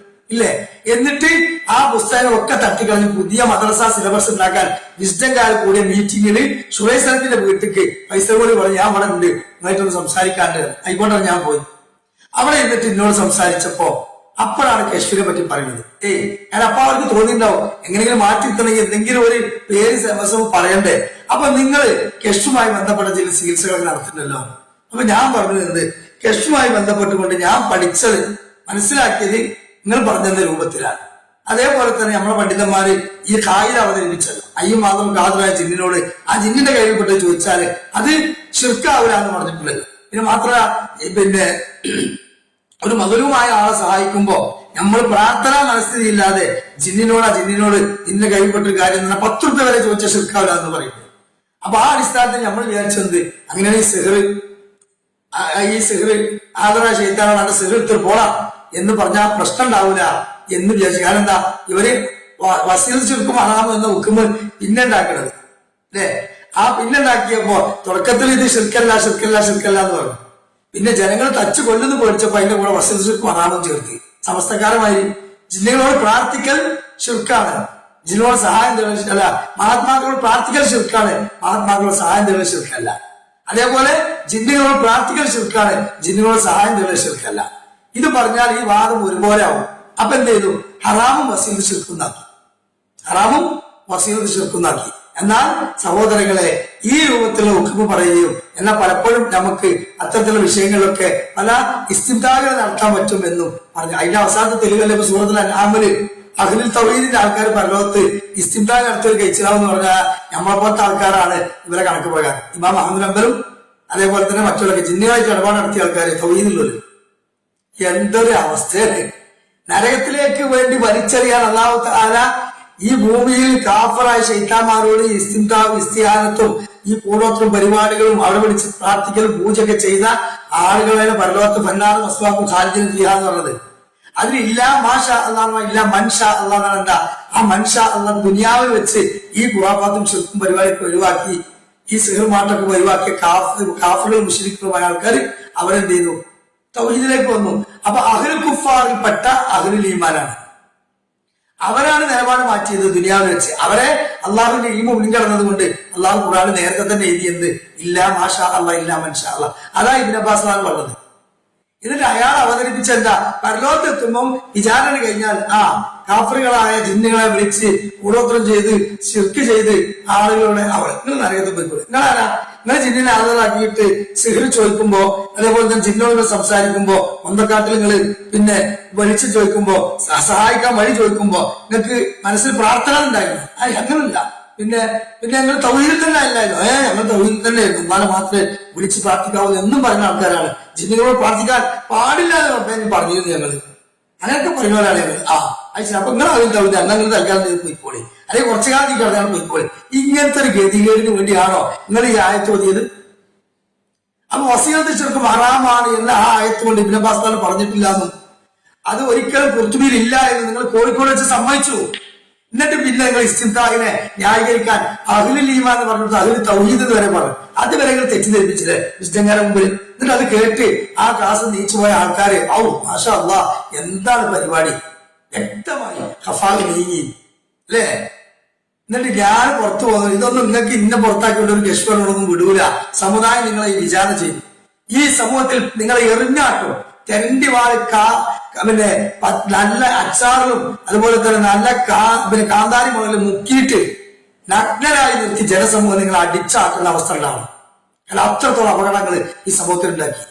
ഇല്ലേ? എന്നിട്ട് ആ പുസ്തകങ്ങളൊക്കെ തട്ടിക്കളഞ്ഞ് പുതിയ മദ്രസ സിലബസ് ഉണ്ടാക്കാൻ വിസ്ഡംകാർ കൂടിയ മീറ്റിംഗില് ഷുറൈ സലഫിന്റെ വീട്ടിക്ക് പൈസ കൂടി പറഞ്ഞു, ഞാൻ അവിടെ ഉണ്ട്, നിങ്ങളായിട്ടൊന്ന് സംസാരിക്കാണ്ട് ആയിക്കോട്ടെ. ഞാൻ പോയി അവിടെ എന്നിട്ട് എന്നോട് സംസാരിച്ചപ്പോ അപ്പോഴാണ് കശ്മീരെ പറ്റി പറയുന്നത്. ഞാൻ അപ്പൊ അവർക്ക് തോന്നിയിട്ടുണ്ടാവും എങ്ങനെയെങ്കിലും മാറ്റിയിരുത്തണമെങ്കിൽ എന്തെങ്കിലും ഒരു പേര് ദിവസവും പറയണ്ടേ. അപ്പൊ നിങ്ങൾ കെഷുമായി ബന്ധപ്പെട്ട ചില ചികിത്സകളൊക്കെ നടത്തുന്നല്ലോ. അപ്പൊ ഞാൻ പറഞ്ഞത് കെഷുമായി ബന്ധപ്പെട്ടുകൊണ്ട് ഞാൻ പഠിച്ചത് മനസ്സിലാക്കിയത് നിങ്ങൾ പറഞ്ഞ രൂപത്തിലാണ്. അതേപോലെ തന്നെ നമ്മളെ പണ്ഡിതന്മാര് ഈ കായിക അവതരിപ്പിച്ചല്ലോ, അയ്യും മാത്രം കാതലായ ജിന്നിനോട് ആ ജിന്നിന്റെ കയ്യിൽപ്പെട്ട് ചോദിച്ചാല് അത് ശിർക്കാവൂലെന്ന് പറഞ്ഞിട്ടുള്ളത്. പിന്നെ മാത്രമല്ല, പിന്നെ ഒരു മധുരവുമായ ആളെ സഹായിക്കുമ്പോ നമ്മൾ പ്രാർത്ഥനാ മനസ്ഥിതി ഇല്ലാതെ ജിന്നിനോട് നിന്റെ കൈപ്പെട്ടൊരു കാര്യം 10 രൂപ വരെ ചോദിച്ച ശിർക്കാവില്ല എന്ന് പറയുന്നത്. അപ്പൊ ആ അടിസ്ഥാനത്തിൽ നമ്മൾ വിചാരിച്ചത് അങ്ങനെയാണ് ഈ സിഹർ ആദര ശൈത്താനാണ് സിഹർ ഇത്ര പോടാ എന്ന് പറഞ്ഞാൽ പ്രശ്നം ഉണ്ടാവില്ല എന്ന് വിചാരിച്ചു. കാരണം എന്താ, ഇവര് വസീൽ ചുരുക്കും ഹറാമ് എന്ന ഹുക്കുമ് പിന്നെ ഉണ്ടാക്കണത് അല്ലെ. ആ പിന്നെ ഉണ്ടാക്കിയപ്പോ തുടക്കത്തിൽ ഇത് ശിർക്കല്ല എന്ന് പറഞ്ഞു. പിന്നെ ജനങ്ങൾ തച്ചു കൊല്ലുന്നു പേടിച്ചപ്പോ അതിന്റെ കൂടെ വസീൽ ചുരുക്കും ഹറാമും ചേർത്തി. സമസ്തക്കാരമായി ജിന്നുകളോട് പ്രാർത്ഥിക്കൽ ശിർക്കാണ്, ജിന്നുകളോട് സഹായം തേടുക മഹാത്മാക്കളോട് പ്രാർത്ഥിക്കൽ ശിർക്കാണ്, മഹാത്മാക്കളോട് സഹായം തേടുക ശിർക്കല്ല. അതേപോലെ ജിന്നുകളോട് പ്രാർത്ഥിക്കൽ ശിർക്കാണ്, ജിന്നുകളോട് സഹായം തേടുക ശിർക്കല്ല. ഇത് പറഞ്ഞാൽ ഈ വാദം ഒരുപോലെ ആവും. അപ്പൊ എന്ത് ചെയ്തു, ഹറാമും വസീലത്ത് ശിർക്കുന്നാക്കി. എന്നാൽ സഹോദരങ്ങളെ, ഈ രൂപത്തിലുള്ള ഹുക്മ് പറയുകയും എന്നാൽ പലപ്പോഴും നമുക്ക് അത്തരത്തിലുള്ള വിഷയങ്ങളിലൊക്കെ പല ഇസ്തിംതാകൾ നടത്താൻ പറ്റുമെന്നും പറഞ്ഞു. അതിന്റെ അവസാനത്തെ തെളിവല്ലേ സൂറത്തുൽ അൻആമില് അഹ്ലുൽ തൗഹീദിന്റെ ആൾക്കാർ പരലോകത്ത് ഇസ്തിംതാ നടത്തിയത് കഴിച്ചിലാവെന്ന് പറഞ്ഞാൽ നമ്മളെ പോലത്തെ ആൾക്കാരാണ് ഇവരെ കണക്ക് പ്രകാരം. ഇമാം അഹ്മദ് ഹംബലും അതേപോലെ തന്നെ മറ്റുള്ളവർക്ക് ജിന്നുമായിട്ട് ഇടപാട് നടത്തിയ ആൾക്കാര് തൗഹീദിലുള്ളവര്. എന്തൊരു അവസ്ഥയാണ്! നരകത്തിലേക്ക് വേണ്ടി വലിച്ചെറിയാൻ അല്ലാഹു തആല ഈ ഭൂമിയിൽ കാഫറായ ശൈത്താന്മാരോട് ഇസ്തിഹാനത്തും ഈ പൂർവ്വത്തും പരിപാടികളും അവിടെ വിളിച്ച് പ്രാർത്ഥിക്കലും പൂജയൊക്കെ ചെയ്ത ആളുകളെ പരലോകത്ത് ഫന്നാർ മസ്വാക്കും ഖാലിദിൻ ഫിഹാ എന്ന് പറഞ്ഞത്. അതിലില്ല മാഷ അള്ളാഹ് ഇല്ല മൻഷ അള്ളാഹ് എന്താ, ആ മൻഷ അള്ളാഹ് ദുനിയാവിൽ വെച്ച് ഈ ഖുറാഫാത്തും ശിർക്കും പരിപാടിയൊക്കെ ഒഴിവാക്കി ഈ സിഹർ മാട്ടൊക്കെ ഒഴിവാക്കിയ കാഫറുകളും മുശ്രിക്കുകളുമായ ആൾക്കാർ അവരെന്ത് ചെയ്തു, തൗഹീദിലേക്ക് വന്നു. അപ്പൊ അഹ്ലുൽ കുഫാറിൽപ്പെട്ട അഹ്ലുൽ ഈമാനാണ്. അവരാണ് നിലപാട് മാറ്റിയത് ദുനിയാവിൽ വെച്ച്. അവരെ അള്ളാഹുവിന്റെ ഈമ മുൻകടന്നത് കൊണ്ട് അള്ളാഹു ഖുർആൻ നേരത്തെ തന്നെ എഴുതിയത് ഇല്ല മാഷാ അള്ളാഹ് ഇല്ല മൻഷാ അള്ളാഹ്. അതാ ഇബ്നു അബ്ബാസ് പറഞ്ഞത്. എന്നിട്ട് അയാൾ അവതരിപ്പിച്ച എന്താ, പരലോകത്തെത്തുമ്പം വിചാരണ കഴിഞ്ഞാൽ കാഫറുകളായ ജിന്നുകളെ വിളിച്ച് കൂടോത്രം ചെയ്ത് ശിർക്ക് ചെയ്ത് ആളുകളുടെ നിങ്ങൾ നരകത്ത് പോയിക്കോളൂ. നിങ്ങളാരാ, നിങ്ങൾ ജിന്നിനെ ആളുകളാക്കിയിട്ട് സിഹർ ചോദിക്കുമ്പോ അതേപോലെ തന്നെ ജിന്നോട് സംസാരിക്കുമ്പോ ഒന്നക്കാട്ടിൽ നിങ്ങൾ പിന്നെ വലിച്ചു ചോദിക്കുമ്പോ സഹായിക്കാൻ വഴി ചോദിക്കുമ്പോ നിങ്ങൾക്ക് മനസ്സിൽ പ്രാർത്ഥന ഉണ്ടായിരുന്നു. അങ്ങനല്ല. പിന്നെ ഞങ്ങൾ തൗഹീദിൽ തന്നെ അല്ലായിരുന്നു. ഞങ്ങൾ തൗഹീദിൽ തന്നെ ആയിരുന്നു, എന്നാലും മാത്രമേ വിളിച്ച് പ്രാർത്ഥിക്കാവൂ എന്നും പറയുന്ന ആൾക്കാരാണ്. ജിന്നുകളോട് പ്രാർത്ഥിക്കാൻ പാടില്ല എന്ന് പറഞ്ഞിരുന്നു ഞങ്ങള്. അങ്ങനെയൊക്കെ പറയുന്നവരാണ് ഞങ്ങൾ. അയച്ചു അപ്പൊ നിങ്ങൾ അതിൽ തൗഹീദ് അങ്ങനെ തൽക്കാലം പോയിക്കോളി, അല്ലെങ്കിൽ കുറച്ചു കാലത്തേക്ക് കിടന്നാണ് പോയിക്കോളി. ഇങ്ങനത്തെ ഒരു ഗതികേടിന് വേണ്ടിയാണോ നിങ്ങൾ ഈ ആയത്ത് ഓതിയത്? അപ്പൊ വസീയത്ത് ശിർക്ക് ഹറാമാണ് എന്ന് ആ ആയത്ത് കൊണ്ട് ഇബ്നു അബ്ബാസ് പറഞ്ഞിട്ടില്ല എന്നും അത് ഒരിക്കലും ഖുർതുബിയിൽ ഇല്ല എന്ന് നിങ്ങൾ കോഴിക്കോട് വെച്ച് സമ്മതിച്ചു. എന്നിട്ട് പിന്നെ നിങ്ങൾ ഇസ്തിംതാഹിനെ ന്യായീകരിക്കാൻ അഹ്ലുൽ ഈമാൻ എന്ന് പറഞ്ഞിട്ട് അഹ്ലുൽ തൗഹീദ് എന്ന് വരെ പറഞ്ഞു. അതുവരെ നിങ്ങൾ തെറ്റിദ്ധരിപ്പിച്ചില്ലേ വിശുദ്ധങ്ങളുടെ മുമ്പിൽ. എന്നിട്ട് അത് കേട്ട് ആ ക്ലാസ് നീച്ചുപോയ ആൾക്കാരെ മാഷാ അല്ലാഹ് എന്താണ് പരിപാടി വ്യക്തമായി ഖഫാല് നീങ്ങി അല്ലേ. എന്നിട്ട് ഞാൻ പുറത്തു പോകുന്നത് ഇതൊന്നും നിങ്ങൾക്ക് ഇന്ന പുറത്താക്കിയിട്ട് ഒരു ഗഷ്വറൊന്നും വിടൂല. സമുദായം നിങ്ങളെ ഈ വിചാരണ ചെയ്യും. ഈ സമൂഹത്തിൽ നിങ്ങളെ എറിഞ്ഞാട്ടും തെരണ്ടി വാഴ പിന്നെ നല്ല അച്ചാറിലും അതുപോലെ തന്നെ നല്ല പിന്നെ കാന്താരി മുളകിൽ മുക്കിയിട്ട് നഗ്നരായി നിർത്തി ജനസമൂഹം നിങ്ങൾ അടിച്ചാക്കുന്ന അവസ്ഥ ഉണ്ടാവും. കാരണം അത്രത്തോളം അപകടങ്ങൾ ഈ സമൂഹത്തിൽ ഉണ്ടാക്കി.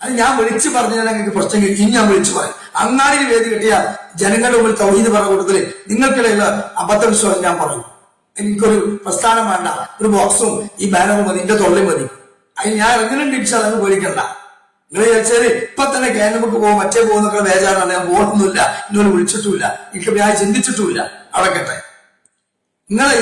അത് ഞാൻ വിളിച്ചു പറഞ്ഞാൽ നിങ്ങൾക്ക് പ്രശ്നം ഇനി ഞാൻ വിളിച്ചു പറയും. അങ്ങാടിയിൽ വേദി കിട്ടിയ ജനങ്ങളുടെ മുമ്പിൽ തൗഹീദ് പറഞ്ഞ കൂട്ടത്തില് നിങ്ങൾക്കിടയിലുള്ള അബദ്ധവിശ്വാസം ഞാൻ പറയും. എനിക്കൊരു പ്രസ്ഥാനം വേണ്ട, ഒരു ബോക്സും ഈ ബാനറും മതി, എന്റെ തൊള്ളി മതി, അതിന് ഞാൻ എങ്ങനെ ഇടിച്ചാൽ അതൊന്നും പേടിക്കണ്ട. നിങ്ങൾ വിചാരിച്ചാല് ഇപ്പൊ തന്നെ കേരളമുക്ക് പോകും മറ്റേ പോകുന്നൊക്കെ ബേജാറാണ്. ഞാൻ പോകുന്നില്ല, ഇന്നൊരു വിളിച്ചിട്ടുമില്ല, എനിക്ക് ഞാൻ ചിന്തിച്ചിട്ടുമില്ല. അവിടെ കേട്ടെ, നിങ്ങളെ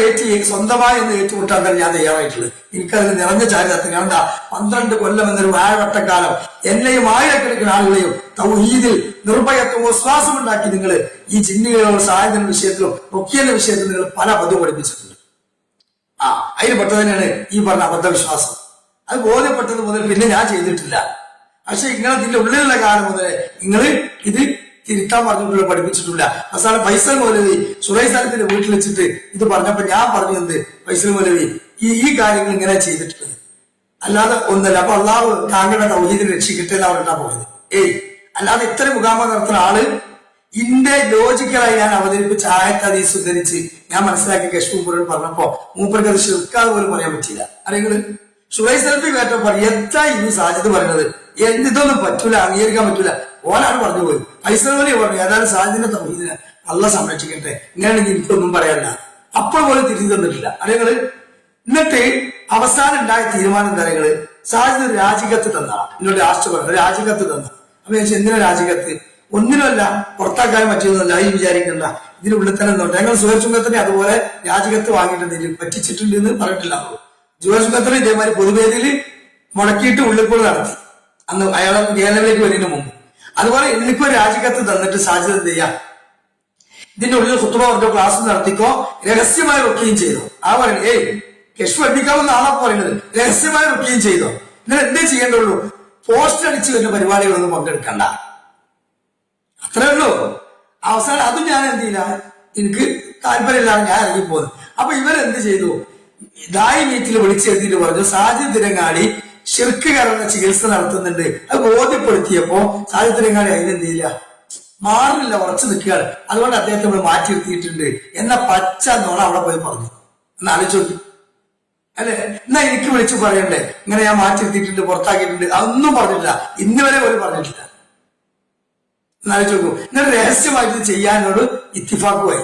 സ്വന്തമായി ഒന്ന് ഏറ്റുമുട്ടാൻ തന്നെ ഞാൻ തയ്യാറായിട്ടുള്ളത്. എനിക്കതിന് നിറഞ്ഞ ചാരിത്രത്തിൽ കണ്ട 12 കൊല്ലം എന്നൊരു വാഴവട്ടക്കാലം എന്നെയും ആയിരക്കണക്കിന് ആളുകളെയും തൗഹീദിൽ നിർഭയത്വം വിശ്വാസമുണ്ടാക്കി നിങ്ങൾ ഈ ജിന്നുകളോ സായുധ വിഷയത്തിലോ റുഖിയന്റെ വിഷയത്തിലും നിങ്ങൾ പല അബദ്ധം പഠിപ്പിച്ചിട്ടുണ്ട്. അതിന് പെട്ടത് തന്നെയാണ് ഈ പറഞ്ഞ അബദ്ധവിശ്വാസം. അത് ബോധ്യപ്പെട്ടത് മുതൽ പിന്നെ ഞാൻ ചെയ്തിട്ടില്ല. പക്ഷെ നിങ്ങൾ ഇതിന്റെ ഉള്ളിലുള്ള കാലം മുതൽ നിങ്ങൾ ഇത് തിരുത്താൻ പറഞ്ഞിട്ടുള്ള പഠിപ്പിച്ചിട്ടില്ല. അവസാനം ഫൈസൽ മൗലവി സുറൈ സ്ഥലത്തിന്റെ വീട്ടിൽ വെച്ചിട്ട് ഇത് പറഞ്ഞപ്പോ ഞാൻ പറഞ്ഞു, എന്ത് ഫൈസൽ മൗലവി ഈ കാര്യങ്ങൾ ഇങ്ങനെ ചെയ്തിട്ടുള്ളത് അല്ലാതെ ഒന്നല്ല. അപ്പൊ അള്ളാഹു താങ്കളുടെ തൗഹീദിനെ രക്ഷിക്കട്ടെ അവരുടെ പോയത്. അല്ലാതെ ഇത്ര മുഖാമുഖം നടത്തുന്ന ആള് ഇന്റെ ലോജിക്കലായി ഞാൻ അവതരിപ്പിച്ച ആയത്ത് ഹദീസ് ഉദ്ധരിച്ച് ഞാൻ മനസ്സിലാക്കി കശ്മീർ പറഞ്ഞപ്പോ മൂപ്പർക്ക് അത് ശിർക്കാതെ പോലും പറയാൻ പറ്റില്ല. അറിയങ്ങള് സുറൈ സ്ഥലത്ത് കേട്ടപ്പോ എത്ര ഇനി സാജിദ് പറഞ്ഞത് ഇതൊന്നും പറ്റൂല, അംഗീകരിക്കാൻ പറ്റൂല. ഓനാണ് പറഞ്ഞു പോയി. ഫൈസൽ മൗലവി പറഞ്ഞു ഏതായാലും സാജിദിനെ തൗഹീദിനെ അള്ളാഹ് സംരക്ഷിക്കട്ടെ, ഇങ്ങനെയാണെങ്കിൽ എനിക്കൊന്നും പറയാനില്ല. അപ്പോൾ പോലും തിരിച്ചു തന്നിട്ടില്ല. അറിയങ്ങള് എന്നിട്ട് അവസാനം ഉണ്ടായ തീരുമാനം തരങ്ങള് സാജിദ് ഒരു രാജിക്കത്ത് തന്നാണ്. എന്നോട് രാഷ്ട്രപതി രാജിക്കത്ത് തന്ന. അപ്പൊ ഞാൻ എന്തിനാ രാജിക്കത്ത്? ഒന്നിനുമല്ല, പുറത്താക്കാൻ പറ്റുന്നല്ല ഈ വിചാരിക്കണ്ട, ഇതിനുള്ളിൽ തന്നെ എന്തുണ്ട്. ഞങ്ങൾ സുഹൃത്തുക്കത്തിന് അതുപോലെ രാജിക്കത്ത് വാങ്ങിയിട്ടുണ്ട്, പറ്റിച്ചിട്ടുണ്ട് എന്ന് പറഞ്ഞിട്ടില്ല. സുഹൃത്തുക്കത്തിന് ഇതേമാതിരി പൊതുവേദിയിൽ മുടക്കിയിട്ട് ഉള്ളിപ്പോൾ നടത്തി അന്ന് അയാളെ കേരളത്തിലേക്ക് വരുന്നതിന് മുമ്പ്. അതുപോലെ എനിക്കൊരു രാജിക്കത്ത് തന്നിട്ട് സാധ്യത എന്ത് ചെയ്യാം, ഇതിന്റെ ഉള്ളിൽ കുത്തുബ പറഞ്ഞോ ക്ലാസ് നടത്തിക്കോ, രഹസ്യമായി റൊക്കുകയും ചെയ്തോ. പറയുന്നത് കെഷ് പഠിപ്പിക്കാമെന്ന ആളാ പറയുന്നത്, രഹസ്യമായി റൊക്കുകയും ചെയ്തോ. നിങ്ങൾ എന്തേ ചെയ്യേണ്ടുള്ളൂ, പോസ്റ്റ് അടിച്ച് വരുന്ന പരിപാടികളൊന്നും പങ്കെടുക്കണ്ട, അത്രേ ഉള്ളൂ. അവസാനം അതും ഞാൻ എന്ത് ചെയ്യില്ല, എനിക്ക് താല്പര്യമില്ലാതെ ഞാൻ ഇറങ്ങിപ്പോകുന്നു. അപ്പൊ ഇവരെന്ത് ചെയ്തു, ദായി മീറ്റിൽ വിളിച്ചെഴുതിയിട്ട് പറഞ്ഞു സാജിദ് തിരങ്ങാടി ഷിർക്ക് കലർന്ന ചികിത്സ നടത്തുന്നുണ്ട്. അത് ബോധ്യപ്പെടുത്തിയപ്പോ സാജിദ് തിരങ്ങാടി അതിനെന്ത് ചെയ്യില്ല, മാറില്ല, ഉറച്ചു നിൽക്കുകയാണ്. അതുകൊണ്ട് അദ്ദേഹത്തെ ഇവിടെ മാറ്റി നിർത്തിയിട്ടുണ്ട് എന്ന പച്ച നോണ അവിടെ പോയി പറഞ്ഞു. എന്ന് ആലോചിച്ചു അല്ലെ? എന്നാ എനിക്ക് വിളിച്ചു പറയണ്ടേ ഇങ്ങനെ ഞാൻ മാറ്റി നിർത്തിയിട്ടുണ്ട്, പുറത്താക്കിയിട്ടുണ്ട്, അതൊന്നും പറഞ്ഞിട്ടില്ല, ഇന്ന് വരെ പോലും പറഞ്ഞിട്ടില്ല. എന്നാലോചിച്ച് നോക്കൂ. എന്നിട്ട് രഹസ്യമായിട്ട് ചെയ്യാനോട് ഇത്തിഫാക്കുമായി.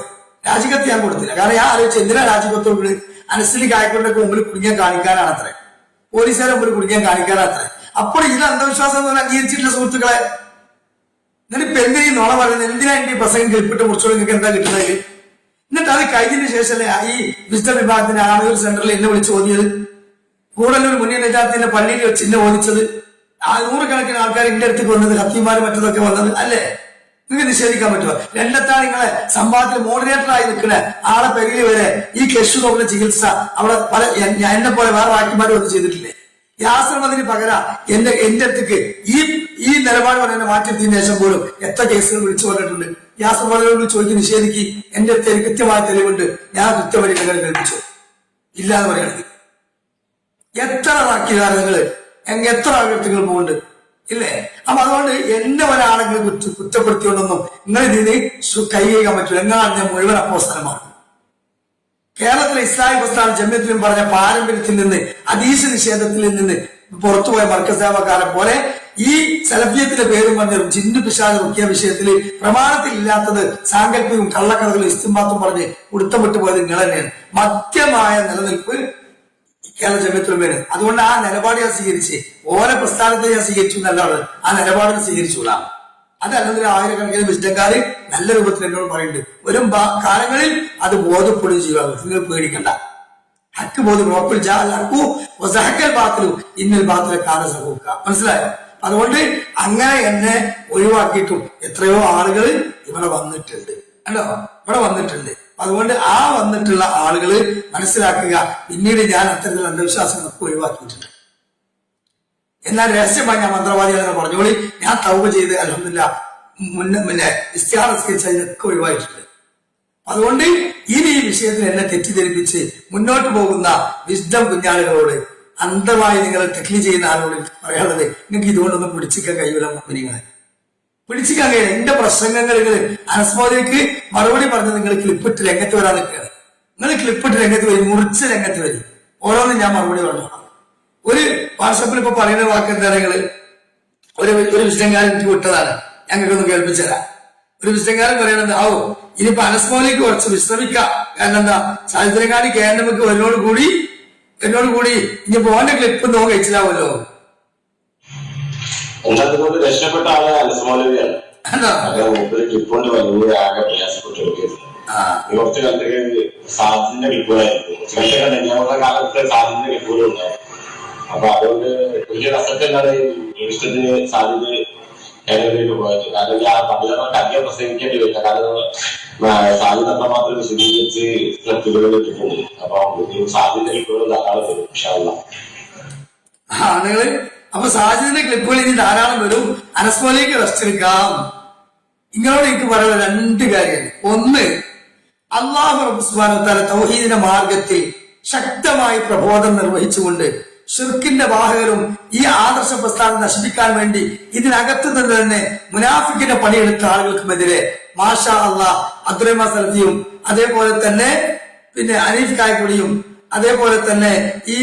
രാജിക്കത്ത് ഞാൻ കൊടുത്തില്ല. കാരണം ഞാൻ ആലോചിച്ചു എന്തിനാ രാജിക്കത്തോട് അനസ്ലി കായക്കൊണ്ടൊക്കെ മുമ്പിൽ കുടുങ്ങിയാൻ കാണിക്കാനാണ് അത്രേ, പോലീസുകാരെ മുമ്പിൽ കുടുങ്ങിയാൻ കാണിക്കാനാണ് അത്രേ. അപ്പോൾ ഇത് അന്ധവിശ്വാസം എന്ന് പറഞ്ഞാൽ അംഗീകരിച്ചിട്ടില്ല സുഹൃത്തുക്കളെ. എന്നിട്ട് ഇപ്പൊ എന്തിനാ ഈ നോള പറയുന്നത്, എന്തിനാ എന്റെ ഈ പ്രസംഗം കേൾപ്പിട്ട് മുറിച്ചോളൂ, നിങ്ങൾക്ക് എന്താ കിട്ടുന്നത്? എന്നിട്ട് അത് കഴിഞ്ഞതിന് ശേഷമല്ലേ ഈ വിസ്ഡം വിഭാഗത്തിന്റെ ആണൂർ സെന്ററിൽ എന്നെ വിളിച്ച് ഓതിയത്, കൂടല്ലൂർ മുന്നീർ നിജാത്തിന്റെ പള്ളിയിൽ വെച്ച് എന്നെ ഓദിച്ചത്, 100കണക്കിന് ആൾക്കാർ എന്റെ അടുത്തേക്ക് വന്നത്, ഹത്തീമാരും മറ്റതൊക്കെ വന്നത് അല്ലേ? നിങ്ങൾക്ക് നിഷേധിക്കാൻ പറ്റുമോ? രണ്ടത്താണ് നിങ്ങളെ സംവാദത്തിൽ മോഡറേറ്ററായി നിൽക്കുന്ന ആളെ പെരിയിൽ വരെ ഈ കെഷു നോക്കുന്ന ചികിത്സ അവിടെ പല എന്നെ പോലെ വേറെ വാക്കിമാരും ഒന്നും ചെയ്തിട്ടില്ലേ? യാശ്രമത്തിന് പകരം എന്റെ അടുത്തേക്ക് ഈ നിലപാട് പറഞ്ഞ മാറ്റിയതിനു ശേഷം പോലും എത്ര കേസുകൾ വിളിച്ചു പറഞ്ഞിട്ടുണ്ട്. യാശ്രമോട് ചോദിച്ച് നിഷേധിക്ക്, എന്റെ അടുത്ത് കൃത്യമായ തെളിവുണ്ട്, ഞാൻ കൃത്യമായി നിങ്ങൾ കേൾപ്പിച്ചു ഇല്ലാന്ന് പറയുന്നത്. എത്ര വാക്യകാരങ്ങള് എത്ര വ്യക്തികൾ പോകുന്നുണ്ട് ഇല്ലേ? അപ്പൊ അതുകൊണ്ട് എന്നെ ഒരാളെങ്കിലും കുറ്റപ്പെടുത്തിയോണ്ടൊന്നും നിങ്ങൾ ഇതിന് കൈ കഴിക്കാൻ പറ്റില്ല. എങ്ങനെയാണ് ഞാൻ മുഴുവൻ അപ്പോസ്തലമാണ്. കേരളത്തിലെ ഇസ്ലാമിക പ്രസ്ഥാനം ജമ്യത്തിലും പറഞ്ഞ പാരമ്പര്യത്തിൽ നിന്ന് ഹദീസ് നിഷേധത്തിൽ നിന്ന് പുറത്തുപോയ മർക്കസാവക്കാരെ പോലെ ഈ സലഫിയത്തിന്റെ പേരും പറഞ്ഞ ജിന്നു പിശാച് മുഖ്യ വിഷയത്തിൽ പ്രമാണത്തിൽ ഇല്ലാത്തത് സാങ്കല്പികവും കള്ളക്കഥകളും ഇസ്തിംബാത്തും പറഞ്ഞ് ഉടുത്തപ്പെട്ടു പോയത് നിങ്ങൾ തന്നെയാണ്. മധ്യമായ നിലനിൽപ്പ് കേരള ജമ്യത്തിലും വേണം. അതുകൊണ്ട് ആ നിലപാട് ഞാൻ സ്വീകരിച്ച് ഓരോ പ്രസ്ഥാനത്തെ ഞാൻ സ്വീകരിച്ചു എന്നല്ലാതെ ആ നിലപാടിനെ സ്വീകരിച്ചുകൂടാ. അതല്ലെങ്കിൽ ആയിരക്കണക്കിന് വിശുദ്ധക്കാര് നല്ല രൂപത്തിൽ എന്നോട് പറയുന്നുണ്ട്, വരും കാലങ്ങളിൽ അത് ബോധപ്പെടുകയും ചെയ്യുക, നിങ്ങൾ പേടിക്കണ്ട. ഹക്ക് ബോധം ഇന്നൽ ബാത്തിലെ കാല സഹൂക്ക, മനസ്സിലായോ? അതുകൊണ്ട് അങ്ങനെ എന്നെ ഒഴിവാക്കിയിട്ടും എത്രയോ ആളുകൾ ഇവിടെ വന്നിട്ടുണ്ട്, അല്ലോ ഇവിടെ വന്നിട്ടുണ്ട്. അതുകൊണ്ട് ആ വന്നിട്ടുള്ള ആളുകൾ മനസ്സിലാക്കുക, പിന്നീട് ഞാൻ അത്തരത്തിലുള്ള അന്ധവിശ്വാസങ്ങളൊക്കെ ഒഴിവാക്കിയിട്ടുണ്ട്. എന്നാൽ രഹസ്യമായി ഞാൻ മന്ത്രവാദികളെന്ന് പറഞ്ഞോളി, ഞാൻ തൗബ ചെയ്ത് അൽഹംദുലില്ലാഹ് ഇസ്തിഹാറൊക്കെ ഒഴിവായിട്ടുണ്ട്. അതുകൊണ്ട് ഇനി ഈ വിഷയത്തിൽ എന്നെ തെറ്റിദ്ധരിപ്പിച്ച് മുന്നോട്ട് പോകുന്ന വിസ്ഡം കുഞ്ഞാളുകളോട്, അന്ധമായി നിങ്ങൾ തെക്ലി ചെയ്യുന്ന ആളോട് പറയാനുള്ളത്, നിങ്ങൾക്ക് ഇതുകൊണ്ടൊന്നും പിടിച്ചിക്കാൻ കഴിയൂല. മുഅ്മിനീങ്ങളെ പിടിച്ചിക്കാൻ കഴിയില്ല. എന്റെ പ്രസംഗങ്ങളിൽ അനസ്മോദിക്ക് മറുപടി പറഞ്ഞ് നിങ്ങൾ ക്ലിപ്പിട്ട് രംഗത്ത് വരാൻ നിൽക്കുകയാണ്. നിങ്ങൾ ക്ലിപ്പിട്ട് രംഗത്ത് വരും, മുറിച്ച് രംഗത്ത് വരും. ഓരോന്നും ഞാൻ മറുപടി പറഞ്ഞോളാം. ഒരു വാട്സപ്പിൽ ഇപ്പൊ പറയുന്ന വാക്ക് എന്താ, നിങ്ങള് ഒരു വിശദംകാരൻ എനിക്ക് വിട്ടതാണ്, ഞങ്ങൾക്കൊന്ന് കേൾപ്പിച്ചു തരാം. ഒരു വിശദംകാരൻ പറയുന്നത്, ഇനിയിപ്പോ അനസ്മോലേക്ക് കുറച്ച് വിശ്രമിക്കാം. കാരണം എന്താ, സാഹിത്യകാരി കേന്ദ്രമൊക്കെ എന്നോട് കൂടി ഇനി പോന്റെ ക്ലിപ്പ് നോക്കി കഴിച്ചില്ലാവല്ലോ. രക്ഷപ്പെട്ട ആളെ അനസ്മോലവിയാണ്. ക്ലിപ്പ് കൊണ്ട് വലിയ ആകെ പ്രയാസപ്പെട്ടു. കുറച്ച് കണ്ടൊക്കെ സാധിന്റെ ക്ലിപ്പുകളായിരുന്നു. ഞങ്ങളുടെ കാലത്ത് സാധിന്റെ ക്ലിപ്പുകൾ ഉണ്ടാവും. അപ്പൊ അതുകൊണ്ട് വലിയ അസറ്റാണ് ഇഷ്ടത്തിന് സാധ്യത കേരളത്തിലേക്ക് പോയത്. കാരണം ആ പതിനാറ് അധികം പ്രസംഗിക്കേണ്ടി വരില്ല. കാരണം സാധ്യത അത്രമാത്രം വിശദീകരിച്ച് ക്ലിപ്പുകൾ ഇട്ടിട്ടുണ്ട്. അപ്പൊ സാധ്യത ക്ലിപ്പുകൾ ധാരാളം വരും ഇൻഷാല്ലാ. അപ്പൊ സാധ്യതയുടെ ക്ലിപ്പുകൾ ഇനി ധാരാളം വരും. അനസ്മോലേക്ക് റെസ്റ്റ് എടുക്കാം. ഇങ്ങളോട് എനിക്ക് പറയാനുള്ള രണ്ട് കാര്യമാണ്. ഒന്ന്, അല്ലാഹു റബ്ബ് സുബ്ഹാനഹു വ തആല തൗഹീദിന്റെ മാർഗത്തിൽ ശക്തമായി പ്രബോധനം നിർവഹിച്ചുകൊണ്ട് ഷിർക്കിന്റെ വാഹകരും ഈ ആദർശ പ്രസ്ഥാനം നശിപ്പിക്കാൻ വേണ്ടി ഇതിനകത്ത് നിന്ന് തന്നെ മുനാഫിക്കിന്റെ പണിയെടുത്ത ആളുകൾക്കുമെതിരെ മാഷാ അല്ലാഹ് അബ്ദുറഹ്മാൻ സലഫിയും അതേപോലെ തന്നെ പിന്നെ അനീഫ് കായ്ക്കുടിയും അതേപോലെ തന്നെ ഈ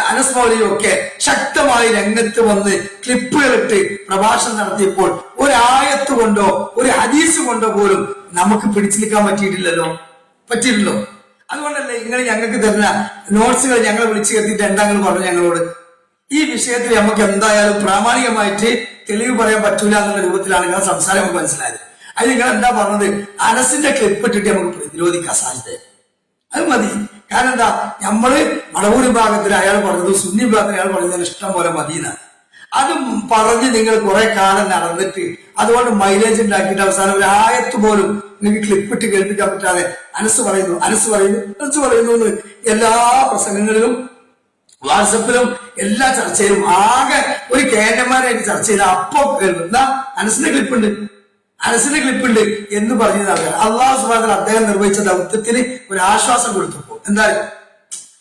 അനസ് മൗലവിയും ഒക്കെ ശക്തമായി രംഗത്ത് വന്ന് ക്ലിപ്പുകളിട്ട് പ്രഭാഷണം നടത്തിയപ്പോൾ ഒരായത്ത് കൊണ്ടോ ഒരു ഹദീസ് കൊണ്ടോ പോലും നമുക്ക് പിടിച്ചു നിൽക്കാൻ പറ്റിയിട്ടില്ലല്ലോ. അതുകൊണ്ടല്ലേ നിങ്ങൾ ഞങ്ങൾക്ക് തരുന്ന നോട്ട്സുകൾ ഞങ്ങളെ വിളിച്ചു കെത്തിയിട്ട് എന്താ പറഞ്ഞു ഞങ്ങളോട് ഈ വിഷയത്തിൽ നമുക്ക് എന്തായാലും പ്രാമാണികമായിട്ട് തെളിവ് പറയാൻ പറ്റൂല എന്നുള്ള രൂപത്തിലാണ് നിങ്ങളുടെ സംസാരം നമുക്ക് മനസ്സിലായത്. അത് നിങ്ങൾ എന്താ പറഞ്ഞത്, അനസിന്റെ ക്ലിപ്പ് ഇട്ടിട്ട് നമുക്ക് പ്രതിരോധിക്കാൻ സാധ്യത അത് മതി. കാരണം എന്താ, നമ്മള് മടവൂർ വിഭാഗത്തിൽ അയാൾ പറഞ്ഞത് സുന്നി വിഭാഗത്തിൽ അയാൾ പറഞ്ഞതിന് ഇഷ്ടം പോലെ മതിയെന്നാണ്. അത് പറഞ്ഞ് നിങ്ങൾ കുറെ കാലം നടന്നിട്ട് അതുകൊണ്ട് മൈലേജ് ഉണ്ടാക്കിയിട്ട് അവസാനം ഒരു ആയത്ത് പോലും നിങ്ങൾക്ക് ക്ലിപ്പിട്ട് കേൾപ്പിക്കാൻ പറ്റാതെ അനസ് പറയുന്നു എന്ന് എല്ലാ പ്രസംഗങ്ങളിലും വാട്സപ്പിലും എല്ലാ ചർച്ചയിലും ആകെ ഒരു കേന്ദ്രന്മാരായിട്ട് ചർച്ച ചെയ്ത അപ്പൊ കേൾക്കുന്ന അനസിന്റെ ക്ലിപ്പുണ്ട് എന്ന് പറഞ്ഞതാണ്. അള്ളാഹു സുബ്ഹാനഹു വ തആല അദ്ദേഹം നിർവഹിച്ച ദൗത്യത്തിന് ഒരു ആശ്വാസം കൊടുത്തപ്പോൾ എന്തായാലും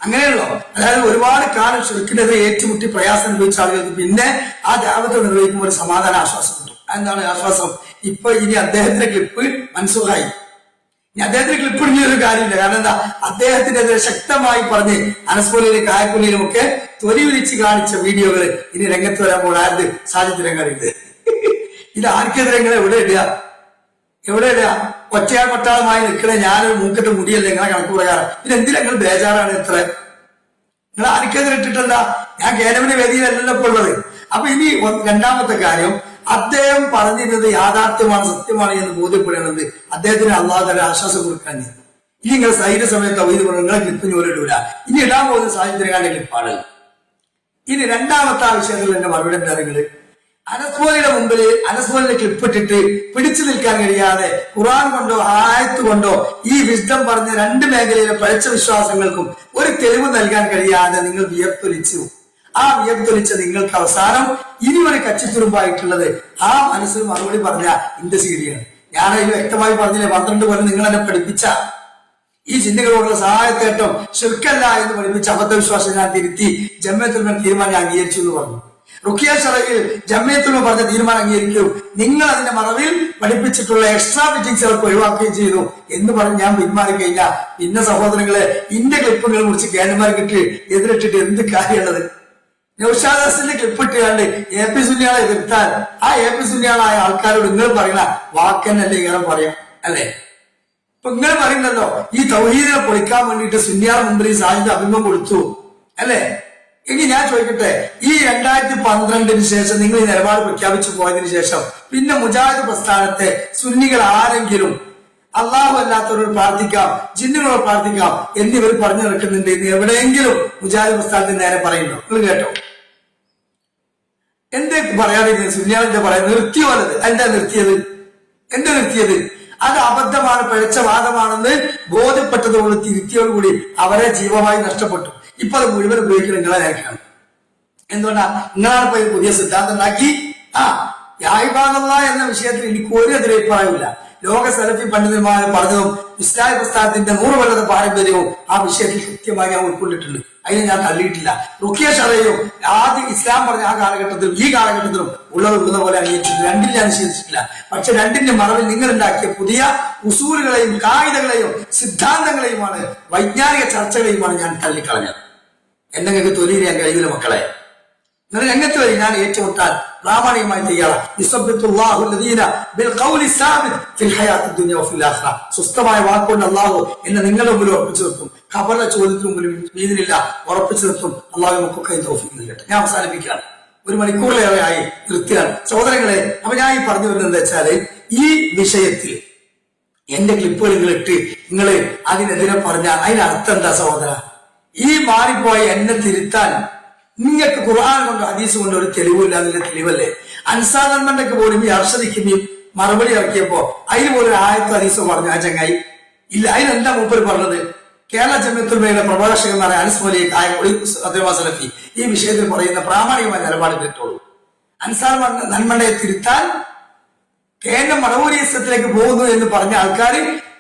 അങ്ങനെയുള്ളോ. അതായത് ഒരുപാട് കാലം ഷിർക്കിനെതിരെ ഏറ്റുമുട്ടി പ്രയാസം അനുഭവിച്ച ആളുകൾക്ക് പിന്നെ ആ ദഅവത്ത് നിർവഹിക്കുമ്പോൾ ഒരു സമാധാന ആശ്വാസം കിട്ടും. എന്താണ് ആശ്വാസം? ഇപ്പൊ ഇനി അദ്ദേഹത്തിന്റെ ക്ലിപ്പ് മനസ്സുഖായി. ഇനി അദ്ദേഹത്തിന്റെ ക്ലിപ്പ് ഇടുന്ന ഒരു കാര്യമില്ല. കാരണം എന്താ, അദ്ദേഹത്തിനെതിരെ ശക്തമായി പറഞ്ഞ് അനസ്മോലിയിലും കായക്കുലിയിലും ഒക്കെ തൊലി വിരിച്ച് കാണിച്ച വീഡിയോകൾ ഇനി രംഗത്ത് വരാമ്പോൾ ആരുടെ സാന്നിധ്യങ്ങളിത് ഇത് ആർക്കെതിരെ എവിടെ ഇടുക ഒറ്റയാൾ പട്ടാളമായി നിൽക്കണേ ഞാനൊരു മൂക്കത്തെ മുടിയല്ലേ നിങ്ങളെ കണക്ക് പ്രകാരം. പിന്നെ എന്തിനാ നിങ്ങൾ ബേജാറാണ് ഇത്ര? നിങ്ങൾ ആർക്കെതിരെ ഇട്ടിട്ടല്ല, ഞാൻ കേരളത്തിന്റെ വേദിയിലല്ലല്ലോ ഇപ്പൊ ഉള്ളത്. അപ്പൊ ഇനി രണ്ടാമത്തെ കാര്യം, അദ്ദേഹം പറഞ്ഞിരുന്നത് യാഥാർത്ഥ്യമാണ്, സത്യമാണ് എന്ന് ബോധ്യപ്പെടുന്നത് അദ്ദേഹത്തിന് അള്ളാഹു തആല ആശ്വാസം കൊടുക്കാൻ. ഇനി നിങ്ങൾ സൈര്യ സമയത്ത് അവൈധ നിങ്ങളെ ക്ലിപ്പ് ജോലിയിടൂല. ഇനി ഇടാൻ പോകുന്ന സാഹിത്യകാരന്റെ ക്ലിപ്പാണ്. ഇനി രണ്ടാമത്തെ ആ വിഷയത്തിൽ എന്റെ മറുപടി എന്താ, നിങ്ങള് അനസ്മോലിയുടെ മുമ്പിൽ അനസ്മോലിന്റെ ക്ലിപ്പിട്ടിട്ട് പിടിച്ചു നിൽക്കാൻ കഴിയാതെ ഖുർആൻ കൊണ്ടോ ആയത്ത് കൊണ്ടോ ഈ വിസ്ഡം പറഞ്ഞ രണ്ട് മേഖലയിലെ പഴച്ച വിശ്വാസങ്ങൾക്കും ഒരു തെളിവ് നൽകാൻ കഴിയാതെ നിങ്ങൾ വിയർത്തൊലിച്ചു. ആ വിയർത്തൊലിച്ച നിങ്ങൾക്ക് അവസാനം ഇനി ഒരു കച്ചിത്തുരുമ്പായിട്ടുള്ളത് ആ മനസ്സിൽ മറുപടി പറഞ്ഞ ഇന്റെ സീഡിയാണ്. ഞാനതിൽ വ്യക്തമായി പറഞ്ഞില്ലേ, 12 കൊല്ലം നിങ്ങൾ എന്നെ പഠിപ്പിച്ച ഈ ചിന്തകളോടുള്ള സഹായത്തേറ്റം ഷിർക്കല്ല എന്ന് പഠിപ്പിച്ച അബദ്ധവിശ്വാസം ഞാൻ തിരുത്തി ജമിഅത്തുൽ തീരുമാനം ഞാൻ അംഗീകരിച്ചു എന്ന് പറഞ്ഞു. റുഖിയ ശറയിൽ ജമിഅത്തുൽ പറഞ്ഞ തീരുമാനം അംഗീകരിക്കും. നിങ്ങൾ അതിന്റെ മറവിൽ പഠിപ്പിച്ചിട്ടുള്ള എക്സ്ട്രാ ഫിറ്റിംഗ്സുകൾക്ക് ഒഴിവാക്കുകയും ചെയ്തു എന്ന് പറഞ്ഞ് ഞാൻ പിന്മാറി കഴിഞ്ഞാൽ പിന്നെ സഹോദരങ്ങളെ ഇന്റെ ക്ലിപ്പുകളെ കുറിച്ച് കേന്ദ്രമാർക്കിട്ട് എതിരിട്ടിട്ട് എന്ത് കാര്യമുള്ളത്? നൗഷാദ് ഹസന്റെ ക്ലിപ്പ് ഇട്ടുകൊണ്ട് AP സുന്നിയാളെ എതിർത്താൽ ആ AP സുന്നിയാളായ ആൾക്കാരോട് നിങ്ങൾ പറയുന്ന വാക്കന്നല്ലേ ഇങ്ങനെ പറയാം അല്ലെ? ഇപ്പൊ നിങ്ങൾ പറയുന്നല്ലോ ഈ തൗഹീദിനെ പൊളിക്കാൻ വേണ്ടിയിട്ട് സുന്നിയാൾ മുമ്പിൽ സാഹിത്യ അഭിമുഖം കൊടുത്തു അല്ലെ? എങ്കിൽ ഞാൻ ചോദിക്കട്ടെ, ഈ 2012 ശേഷം നിങ്ങൾ ഈ നിലപാട് പ്രഖ്യാപിച്ചു പോയതിനു ശേഷം പിന്നെ മുജാഹിദ് പ്രസ്ഥാനത്തെ സുന്നികൾ ആരെങ്കിലും അള്ളാഹു അല്ലാത്തവരോട് പ്രാർത്ഥിക്കാം, ജിന്നുകളോട് പ്രാർത്ഥിക്കാം എന്നിവർ പറഞ്ഞു നടക്കുന്നുണ്ട് എന്ന് എവിടെയെങ്കിലും മുജാഹിദ് പ്രസ്ഥാനത്തിന് നേരെ പറയുന്നു? നിങ്ങൾ കേട്ടോ? എന്തേ പറയാതിരുന്നത്? സുന്നിയാളെന്താ പറയുന്നത്? നിർത്തിയോലത്. എന്താ നിർത്തിയത്? അത് അബദ്ധമാണ്, പിഴച്ച വാദമാണെന്ന് ബോധ്യപ്പെട്ടതോട് തിരുത്തിയോടുകൂടി അവരെ ജീവമായി നഷ്ടപ്പെട്ടു. ഇപ്പൊ അത് മുഴുവൻ ഉപയോഗിക്കുന്നത് നിങ്ങളെ നേരെയാണ്. എന്തുകൊണ്ടാ? നിങ്ങളാണ് ഇപ്പൊ പുതിയ സിദ്ധാന്തം ഉണ്ടാക്കി. യായിബാദല്ല എന്ന വിഷയത്തിൽ എനിക്ക് ഒരു എതിരഭിപ്രായമില്ല. ലോക സലഫി പണ്ഡിതന്മാർ പറഞ്ഞതും ഇസ്ലാമിക പ്രസ്ഥാനത്തിന്റെ 100 കൊല്ലത്തെ പാരമ്പര്യവും ആ വിഷയത്തിൽ കൃത്യമായി ഞാൻ ഉൾക്കൊണ്ടിട്ടുണ്ട്. അതിനെ ഞാൻ തള്ളിയിട്ടില്ല. റുഖിയ ശറയും ആദ്യം ഇസ്ലാം പറഞ്ഞ ആ കാലഘട്ടത്തിലും ഈ കാലഘട്ടത്തിലും ഉള്ളത് പോലെ അംഗീകരിച്ചിട്ടുണ്ട്. രണ്ടിൽ ഞാൻ നിഷേധിച്ചിട്ടില്ല. പക്ഷെ രണ്ടിന്റെ മറവിൽ നിങ്ങൾ ഉണ്ടാക്കിയ പുതിയ ഉസൂലുകളെയും കായികകളെയും സിദ്ധാന്തങ്ങളെയുമാണ്, വൈജ്ഞാനിക ചർച്ചകളെയുമാണ് ഞാൻ തള്ളിക്കളഞ്ഞത്. എന്നെ നിങ്ങൾക്ക് തൊലിയിൽ ഞാൻ കഴിയില്ല മക്കളെ. നിങ്ങൾ രംഗത്ത് വരും, ഞാൻ ഏറ്റുമുട്ടാൻ പ്രാമാണികമായി തയ്യാറാണ്. സ്വസ്ഥമായ വാക്കുകൊണ്ട് അള്ളാഹു എന്നെ നിങ്ങളുടെ മുമ്പിൽ ഉറപ്പിച്ചു നിർത്തും. ഖബറിലെ ചോദ്യത്തിന് മുമ്പിൽ വീതിലില്ല ഉറപ്പിച്ചു നിർത്തും. അള്ളാഹു നമുക്കൊക്കെ തൗഫീഖ് നൽകട്ടെ. ഞാൻ അവസാനിപ്പിക്കുകയാണ്, 1 മണിക്കൂറിലേറെ ആയി നിർത്തിയാണ്. സഹോദരങ്ങളെ, അപ്പൊ ഞാൻ ഈ പറഞ്ഞു വരുന്നത് എന്താ വെച്ചാല്, ഈ വിഷയത്തിൽ എന്റെ ക്ലിപ്പുകൾ നിങ്ങളിട്ട് നിങ്ങൾ അതിനെതിരെ പറഞ്ഞാൽ അതിനർത്ഥം എന്താ സഹോദര? ഈ മാറിപ്പോയി എന്നെ തിരുത്താൻ നിങ്ങൾക്ക് ഖുർആൻ കൊണ്ട് ഹദീസ് കൊണ്ട് ഒരു തെളിവില്ല, അതിന്റെ തെളിവല്ലേ? അൻസാർ നന്മണ്ടൊക്കെ പോലും ഈ അർഷദിക്കും മറുപടി ഇറക്കിയപ്പോ അതിന് പോലും ആയത്തോ ഹദീസോ പറഞ്ഞു ആ ചങ്ങായി ഇല്ല. അതിനെന്താ മൂപ്പര് പറഞ്ഞത്? കേരള ജമിയത്തുൽമയുടെ പ്രഭാഷകന്മാരെ അനസ് മൗലവി കായക്കൊടി സലഫി ഈ വിഷയത്തിൽ പറയുന്ന പ്രാമാണികമായ നിലപാട് കിട്ടുള്ളൂ. അൻസാർ നന്മണ്ടയെ തിരുത്താൻ കേന്ദ്രം മടവൂരിസത്തിലേക്ക് പോകുന്നു എന്ന് പറഞ്ഞ ആൾക്കാർ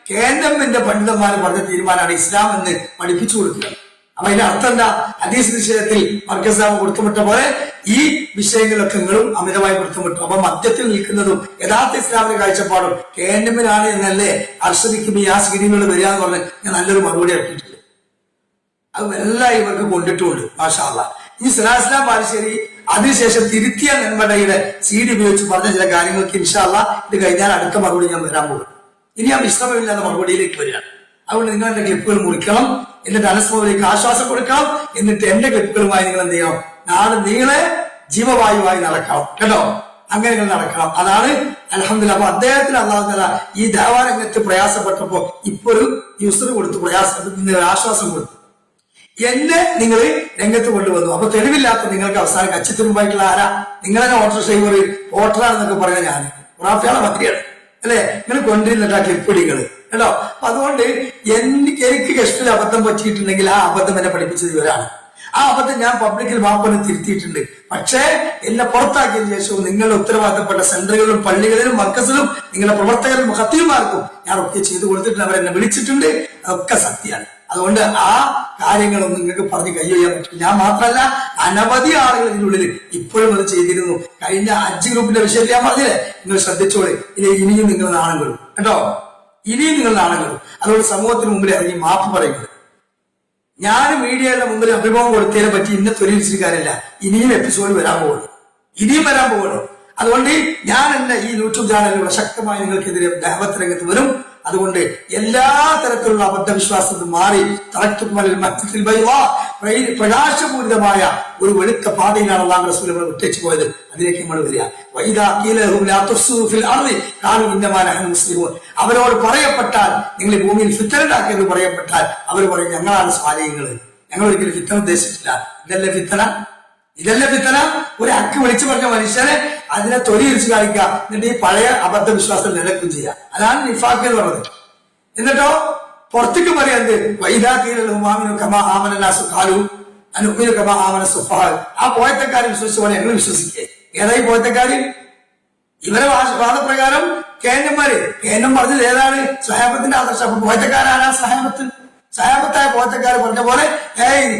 കേന്ദ്രത്തിന്റെ പണ്ഡിതന്മാർ പറഞ്ഞ തീരുമാനമാണ് ഇസ്ലാം എന്ന് പഠിപ്പിച്ചു കൊടുക്കുക. അപ്പൊ അതിന്റെ അർത്ഥം എന്താ? ഹദീസ് വിഷയത്തിൽ മർക്കസാബ് കൊടുത്തുവിട്ട പോലെ ഈ വിഷയങ്ങളൊക്കെ നിങ്ങളും അമിതമായി കൊടുത്തുവിട്ടു. അപ്പൊ മധ്യത്തിൽ നിൽക്കുന്നതും യഥാർത്ഥ ഇസ്ലാമിന്റെ കാഴ്ചപ്പാടും കേന്ദ്രമിനാണ് എന്നല്ലേ അർഷദിക്കും ഈ ആസ്ഗിരികൾ വരിക എന്ന് പറഞ്ഞ് ഞാൻ നല്ലൊരു മറുപടി ഇറക്കിയിട്ടുണ്ട്. അത് എല്ലാം ഇവർക്ക് കൊണ്ടിട്ടുമുണ്ട്. മാഷാ അല്ലാഹ്. ഈ സിറാസ്ലാം ബാലുശ്ശേരി അതിനുശേഷം തിരുത്തിയ നെന്മടയുടെ CD ഉപയോഗിച്ച് പറഞ്ഞ ചില കാര്യങ്ങൾക്ക് ഇൻഷാ അല്ലാഹ് ഇത് കഴിഞ്ഞാൽ അടുത്ത മറുപടി ഞാൻ വരാൻ പോകും. ഇനി ഞാൻ വിശ്രമമില്ലാത്ത മറുപടിയിലേക്ക് വരികയാണ്. അതുകൊണ്ട് നിങ്ങൾ എന്റെ ക്ലിപ്പുകൾ മുറിക്കണം, എന്നിട്ട് അനസ് മൗലവിക്ക് ആശ്വാസം കൊടുക്കണം, എന്നിട്ട് എന്റെ ക്ലിപ്പുകളുമായി നിങ്ങൾ എന്ത് ചെയ്യണം? നാളെ നിങ്ങളെ ജീവവായുവായി നടക്കണം കേട്ടോ. അങ്ങനെ നിങ്ങൾ നടക്കണം. അതാണ് അൽഹംദുലില്ലാഹ്. അപ്പൊ അദ്ദേഹത്തിന് അല്ലാഹു തആല ഈ ദഅവാ രംഗത്ത് പ്രയാസപ്പെട്ടപ്പോ ഇപ്പൊ ഒരു യൂസർ കൊടുത്തു, ആശ്വാസം കൊടുത്തു. എന്നെ നിങ്ങൾ രംഗത്ത് കൊണ്ടുവന്നു. അപ്പൊ തെളിവില്ലാത്ത നിങ്ങൾക്ക് അവസാനം കച്ചിത്തുരുമ്പായിട്ടുള്ള ആരാ? നിങ്ങളെ ഓട്ടോ ഡ്രൈവർ ഓട്ടറാണെന്നൊക്കെ പറയാൻ ഞാൻ റാഫിയാളെ മന്ത്രിയാണ് അല്ലെ? നിങ്ങൾ കൊണ്ടിരുന്നിട്ട് ആ ക്ലിപ്പിടികള് കേട്ടോ. അപ്പൊ അതുകൊണ്ട് എനിക്ക് കഷ്ടിൽ അബദ്ധം പറ്റിയിട്ടുണ്ടെങ്കിൽ ആ അബദ്ധം എന്നെ പഠിപ്പിച്ചത് ഇവരാണ്. ആ അബദ്ധം ഞാൻ പബ്ലിക്കിൽ മാപ്പിന് തിരുത്തിയിട്ടുണ്ട്. പക്ഷേ എന്നെ പുറത്താക്കിയതിനു ശേഷവും നിങ്ങളുടെ ഉത്തരവാദിത്തപ്പെട്ട സെന്ററുകളിലും പള്ളികളിലും മർക്കസിലും നിങ്ങളുടെ പ്രവർത്തകരും ഖത്തീബുമാർക്കും ഞാൻ ഒക്കെ ചെയ്തു കൊടുത്തിട്ടുണ്ട്. അവരെന്നെ വിളിച്ചിട്ടുണ്ട്. അതൊക്കെ സത്യമാണ്. അതുകൊണ്ട് ആ കാര്യങ്ങളൊന്നും നിങ്ങൾക്ക് പറഞ്ഞ് കൈയ്യാൻ പറ്റും. ഞാൻ മാത്രമല്ല, അനവധി ആളുകൾ ഇതിനുള്ളിൽ ഇപ്പോഴും അത് ചെയ്തിരുന്നു. കഴിഞ്ഞ ഹജ്ജ് ഗ്രൂപ്പിന്റെ വിഷയത്തിൽ ഞാൻ പറഞ്ഞില്ലേ, നിങ്ങൾ ശ്രദ്ധിച്ചോളെ. ഇനിയും നിങ്ങൾ നാണം കെടും കേട്ടോ, ഇനിയും നിങ്ങൾ നാണം കെടും. അതുകൊണ്ട് സമൂഹത്തിന് മുമ്പിൽ ഇറങ്ങി മാപ്പ് പറയുന്നത്. ഞാൻ മീഡിയയുടെ മുമ്പിൽ അഭിമുഖം കൊടുത്തതിനെ പറ്റി ഇന്നെ തൊഴിലിച്ചിരിക്കാറില്ല. ഇനിയും എപ്പിസോഡ് വരാൻ പോകുന്നു, ഇനിയും വരാൻ പോകുന്നു. അതുകൊണ്ട് ഞാൻ എന്റെ ഈ യൂട്യൂബ് ചാനലിലൂടെ ശക്തമായി നിങ്ങൾക്കെതിരെ ദഅവത്ത് രംഗത്ത് വരും. അതുകൊണ്ട് എല്ലാ തരത്തിലുള്ള അബദ്ധവിശ്വാസത്തിൽ മാറി പ്രകാശപൂരിതമായ ഒരു വെളുത്ത പാതയിലാണ് അല്ലാഹു റസൂൽ നമ്മളെ വിട്ടേച്ചു പോയത്. അതിലേക്ക് നമ്മൾ വരിക. അവരോട് പറയപ്പെട്ടാൽ നിങ്ങൾ ഈ ഭൂമിയിൽ ഫിത്തനുണ്ടാക്കിയെന്ന് പറയപ്പെട്ടാൽ അവർ പറയും ഞങ്ങളാണ് സ്വാലിഹീങ്ങൾ, ഞങ്ങൾ ഒരിക്കലും ഫിത്തന ഉദ്ദേശിച്ചിട്ടില്ല. ഇതല്ലേ ഫിത്തന? ഇതല്ലേ ഫിത്തന? ഒരു അക്ക് വിളിച്ചു പറഞ്ഞ മനുഷ്യനെ അതിനെ തൊലിയിരിച്ച് കാണിക്കുക, എന്നിട്ട് ഈ പഴയ അബദ്ധവിശ്വാസം നിലക്കും ചെയ്യുക. അതാണ് നിഫാഖ് എന്ന് പറഞ്ഞത്. എന്നിട്ടോ പുറത്തേക്ക് പറയാത് ആ പോയത്തക്കാരെ വിശ്വസിച്ച പോലെ ഞങ്ങൾ വിശ്വസിക്കേ. ഏതായി പോയത്തക്കാര്? ഇവരെ വാദപ്രകാരം കേന്ദ്രം പറഞ്ഞത് ഏതാണ്? സഹാബത്തിന്റെ ആദർശം. അപ്പൊ പോയത്തക്കാരാണ് സഹാബത്ത്. സഹാബത്തായ പോയത്തക്കാര് പറഞ്ഞ പോലെ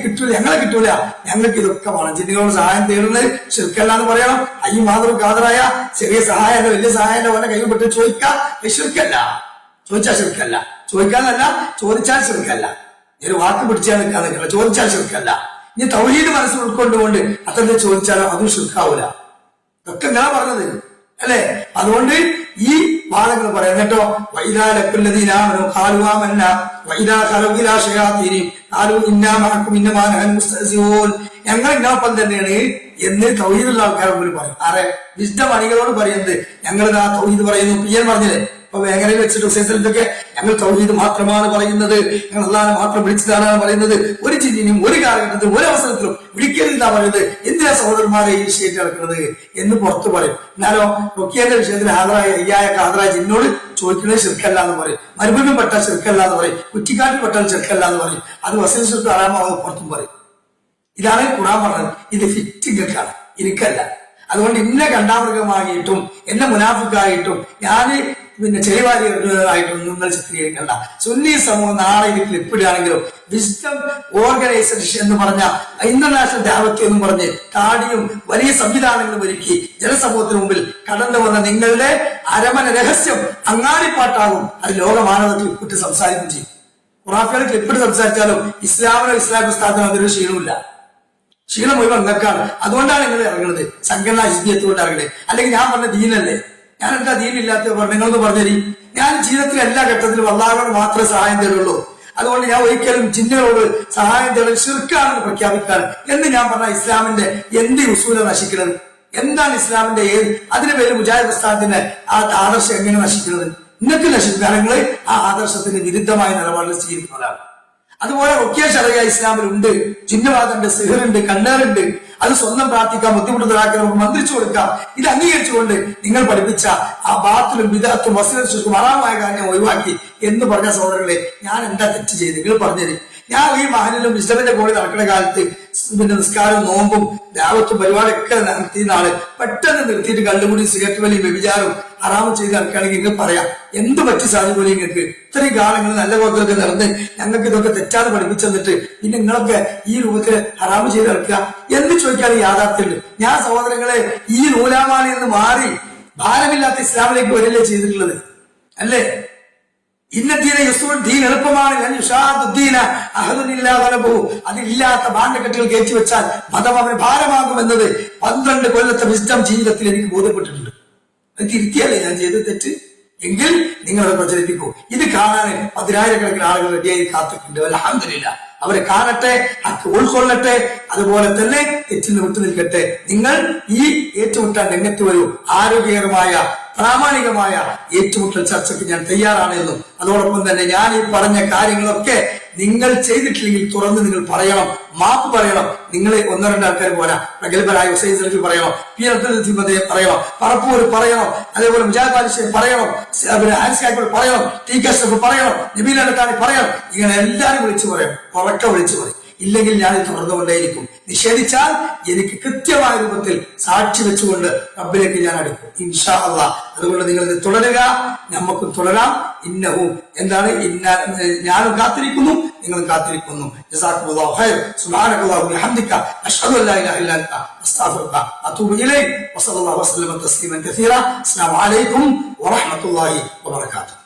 കിട്ടൂല, ഞങ്ങളെ കിട്ടൂല, ഞങ്ങൾക്ക് ഇതൊക്കെ വേണം. ജിന്നുകളോട് സഹായം തേടുന്നത് ശിർക്കല്ല എന്ന് പറയണം. അയ്യും മാതൃ കാതറായ ചെറിയ സഹായമല്ല വലിയ സഹായമല്ല പോലെ കൈപ്പെട്ട് ചോദിക്കാം, ശിർക്കല്ല. ചോദിച്ചാൽ ശിർക്കല്ല. ചോദിക്കാന്നല്ല, ചോദിച്ചാൽ ശിർക്കല്ല. ഒരു വാക്ക് പിടിച്ചാൽ നിൽക്കാൻ നിൽക്കല്ല, ചോദിച്ചാൽ ശിർക്കല്ല. ഇനി തൗഹീദ് മനസ്സിൽ ഉൾക്കൊണ്ടുകൊണ്ട് അത്ര ചോദിച്ചാലോ അതും ശിർക്കാവൂല. ഇതൊക്കെ ഇങ്ങനെ പറഞ്ഞത് അല്ലെ? അതുകൊണ്ട് ഈ വാദങ്ങൾ പറയാം കേട്ടോ. ഞങ്ങൾ ഇന്നൊപ്പം തന്നെയാണ് എന്ന് തൗഹീദുള്ള ആൾക്കാരെ മുമ്പിൽ പറയും. ആരെ? വിശുദ്ധ മണികളോട് പറയുന്നത് ഞങ്ങൾ ആ തൗഹീദ് പറയുന്നു. പിയ്യൻ പറഞ്ഞില്ലേ ഇപ്പൊ മേഖലയിൽ വെച്ചിട്ട് സ്ഥലത്തൊക്കെ ഞങ്ങൾ തൗഹീദ് മാത്രമാണ് പറയുന്നത്, ഞങ്ങൾ അല്ലാഹനെ മാത്രം വിളിച്ചതാണ് പറയുന്നത്. ഒരു ജിന്നിനും ഒരു കാലഘട്ടത്തിലും ഒരു അവസരത്തിലും വിളിക്കരുതെന്നാ പറയുന്നത്. എന്തിനാ സഹോദരന്മാരെ ഈ വിഷയത്തിൽ നടക്കുന്നത് എന്ന് പുറത്ത് പറയും. എന്നാലോ റൊക്കിയന്റെ വിഷയത്തിൽ ഹാജരായ ജിന്നോട് ചോദിക്കുന്നത് ശിർക്കല്ല എന്ന് പറയും. മരുഭൂമി പെട്ടാൽ ശിർക്കല്ല എന്ന് പറയും. കുറ്റിക്കാട്ടിൽ പെട്ടാൽ ശിർക്കല്ല എന്ന് പറയും. അത് വസീൽ ശിർക്ക് ആറാമാവുന്ന പുറത്തും പറയും. ഇതാണ് ഖുർആൻ പറഞ്ഞത്. ഇത് ഫിറ്റിങ്ങൾക്കാണ്, എനിക്കല്ല. അതുകൊണ്ട് എന്നെ കണ്ടാമൃഗമായിട്ടും എന്നെ മുനാഫിക്കായിട്ടും ഞാൻ ചെറിവാരിയായിട്ടും നിങ്ങൾ ചിത്രീകരിക്കണ്ട. സുന്നി സമൂഹം നാളെ ഇത് ക്ലിപ്പിടുകയാണെങ്കിലും വിസ്ഡം ഓർഗനൈസേഷൻ എന്ന് പറഞ്ഞ ഇന്റർനാഷണൽ ദഅവത്ത് എന്ന് പറഞ്ഞ് താടിയും വലിയ സംവിധാനങ്ങളും ഒരുക്കി ജനസമൂഹത്തിന് മുമ്പിൽ കടന്നു വന്ന നിങ്ങളുടെ അരമന രഹസ്യം അങ്ങാടിപ്പാട്ടാകും. അത് ലോകമാനവ ക്ലിപ്പിട്ട് സംസാരിക്കുകയും ചെയ്യും. ഖുറാഫിയുടെ ക്ലിപ്പിട്ട് സംസാരിച്ചാലും ഇസ്ലാമിനോ ഇസ്ലാമിക സ്ഥാപനം അതൊരു ക്ഷീണമില്ല. ക്ഷീണം മുഴുവൻ നിങ്ങൾക്കാണ്. അതുകൊണ്ടാണ് നിങ്ങൾ ഇറങ്ങുന്നത്, സംഘടനാ ഹിസ്ബിയത്തുകൊണ്ട് ഇറങ്ങുന്നത്. അല്ലെങ്കിൽ ഞാൻ പറഞ്ഞ ദീനല്ലേ, ഞാൻ എന്താ ദീനില്ലാത്ത പറഞ്ഞു? നിങ്ങളൊന്ന് പറഞ്ഞേരി. ഞാൻ ജീവിതത്തിലെ എല്ലാ ഘട്ടത്തിലും അല്ലാഹുവിനോട് മാത്രമേ സഹായം തരുള്ളൂ. അതുകൊണ്ട് ഞാൻ ഒരിക്കലും ജിന്നുകളോട് സഹായം തേടൽ ശിർക്കാണെന്ന് പ്രഖ്യാപിക്കാൻ എന്ന് ഞാൻ പറഞ്ഞ ഇസ്ലാമിന്റെ എന്ത് ഉസൂല നശിക്കുന്നത്? എന്താണ് ഇസ്ലാമിന്റെ അതിന്റെ പേര് മുജാഹിദ് പ്രസ്ഥാനത്തിന്റെ ആ ആദർശം എങ്ങനെ നശിക്കുന്നത്? നിങ്ങൾക്ക് നശിക്കുന്ന നിങ്ങൾ ആ ആദർശത്തിന് വിരുദ്ധമായ നിലപാടിൽ സ്വീകരിക്കുന്നതാണ്. അതുപോലെ ഒക്കെ ശരിയ ഇസ്ലാമിലുണ്ട്, ജിന്നവാദമുണ്ട്, സിഹറുണ്ട്, കണ്ണേറുണ്ട്. അത് സ്വന്തം പ്രാർത്ഥിക്കാം, ബുദ്ധിമുട്ടുന്നതാക്കി നമുക്ക് മന്ത്രിച്ചു കൊടുക്കാം. ഇത് അംഗീകരിച്ചുകൊണ്ട് നിങ്ങൾ പഠിപ്പിച്ച ആ ബാത്തിലും വിദഅത്തും വസ്തുതയും ഹറാമായ കാര്യം ഒഴിവാക്കി എന്ന് പറഞ്ഞ സഹോദരങ്ങളെ, ഞാൻ എന്താ തെറ്റ് ചെയ്ത് നിങ്ങൾ പറഞ്ഞത്? ഞാൻ ഈ മഹലിലും ഇസ്ലാമിന്റെ കൂടെ നടക്കുന്ന കാലത്ത് പിന്നെ നിസ്കാരവും നോമ്പും ദാവത്തും പരിപാടിയൊക്കെ നടത്തിയ ആള് പെട്ടെന്ന് നിർത്തിയിട്ട് കള്ളുകൂടി സിഗരറ്റ് വലിയും വ്യഭിചാരവും ഹറാമം ചെയ്ത് നടക്കുകയാണെങ്കിൽ നിങ്ങൾക്ക് പറയാം എന്ത് പറ്റി സാധിക്കൂല. നിങ്ങൾക്ക് ഇത്രയും കാലങ്ങൾ നല്ല ബോധമൊക്കെ നടന്ന് ഞങ്ങൾക്ക് ഇതൊക്കെ തെറ്റാതെ പഠിപ്പിച്ചു തന്നിട്ട് പിന്നെ നിങ്ങളൊക്കെ ഈ രൂപത്തിൽ ഹറാമ് ചെയ്ത് നടക്കുക എന്ന് ചോദിക്കാൻ യാഥാർത്ഥ്യമുണ്ട്. ഞാൻ സഹോദരങ്ങളെ ഈ നൂലാമാലയിൽ നിന്ന് മാറി ഭാരമില്ലാത്ത ഇസ്ലാമിലേക്ക് വരില്ലേ ചെയ്തിട്ടുള്ളത് അല്ലേ? ഇന്നത്തീന യുസൂൽ ദീൻ എളുപ്പമാണ്. അതില്ലാത്ത ഭാണ്ഡക്കെട്ടുകൾ കയറ്റി വെച്ചാൽ മതം അവന് ഭാരമാകുമെന്നത് 12 കൊല്ലത്തെ വിസ്ഡം ജീവിതത്തിൽ എനിക്ക് ബോധ്യപ്പെട്ടിട്ടുണ്ട്. അത് തിരുത്തിയല്ലേ ഞാൻ ചെയ്ത് തെറ്റ് എങ്കിൽ നിങ്ങളത് പ്രചരിപ്പിക്കൂ. ഇത് കാണാൻ 10,000-കണക്കിന് ആളുകൾ റെഡിയായി കാത്തിട്ടുണ്ട്. അൽഹംദുലില്ലാഹ്, അവരെ കാണട്ടെ, ഉൾക്കൊള്ളട്ടെ, അതുപോലെ തന്നെ തെറ്റിൽ നിന്ന് വിട്ടു നിൽക്കട്ടെ. നിങ്ങൾ ഈ ഏറ്റുമുട്ടാൻ രംഗത്ത് വരൂ. ആരോഗ്യകരമായ പ്രാമാണികമായ ഏറ്റുമുട്ടൽ ചർച്ചയ്ക്ക് ഞാൻ തയ്യാറാണെന്നും അതോടൊപ്പം തന്നെ ഞാൻ ഈ പറഞ്ഞ കാര്യങ്ങളൊക്കെ നിങ്ങൾ ചെയ്തിട്ടില്ലെങ്കിൽ തുറന്ന് നിങ്ങൾ പറയണം, മാപ്പ് പറയണം. നിങ്ങൾ 1-2 ആൾക്കാർ പോരാ, പ്രഗത്ഭരായ ഹുസൈൻ സലഫി പറയണം, പി അബ്ദുൽ പറയണം, പറപ്പൂർ പറയണം, അതേപോലെ മുജാഹിദ് ബാലിശ്ശേരി പറയണം, ഹാരിസ് കാക്കോട് പറയണം, ടി കെ അഷ്റഫ് പറയണം, നബീൽ അലത്താനി പറയണം. ഇങ്ങനെ എല്ലാവരും വിളിച്ചു പറയണം, ഉറക്കെ വിളിച്ചു പറയും. ഇല്ലെങ്കിൽ ഞാൻ തുടർന്നുകൊണ്ടേയിരിക്കും. നിഷേധിച്ചാൽ എനിക്ക് കൃത്യമായ രൂപത്തിൽ സാക്ഷി വെച്ചുകൊണ്ട് റബ്ബിലേക്ക് ഞാൻ അടുക്കും ഇൻഷാ അല്ലാഹ്. അതുകൊണ്ട് നിങ്ങൾ ഇത് തുടരുക, നമുക്കും തുടരാം. ഇന്നഹും എന്താണ് ഞാനും കാത്തിരിക്കുന്നു, നിങ്ങളും കാത്തിരിക്കുന്നു. ജസാക്കുമുല്ലാഹു ഖൈർ. സുബ്ഹാനകല്ലാഹു വബിഹംദിക അഷ്ഹദു അല്ലാ ഇലാഹ ഇല്ലാ അൻത അസ്തഗ്ഫിറുക വഅതൂബു ഇലൈക്. വസല്ലല്ലാഹു വസല്ലമ തസ്ലീമൻ കസീറ. അസ്സലാമു അലൈക്കും വറഹ്മത്തുള്ളാഹി വബറകാതുഹു.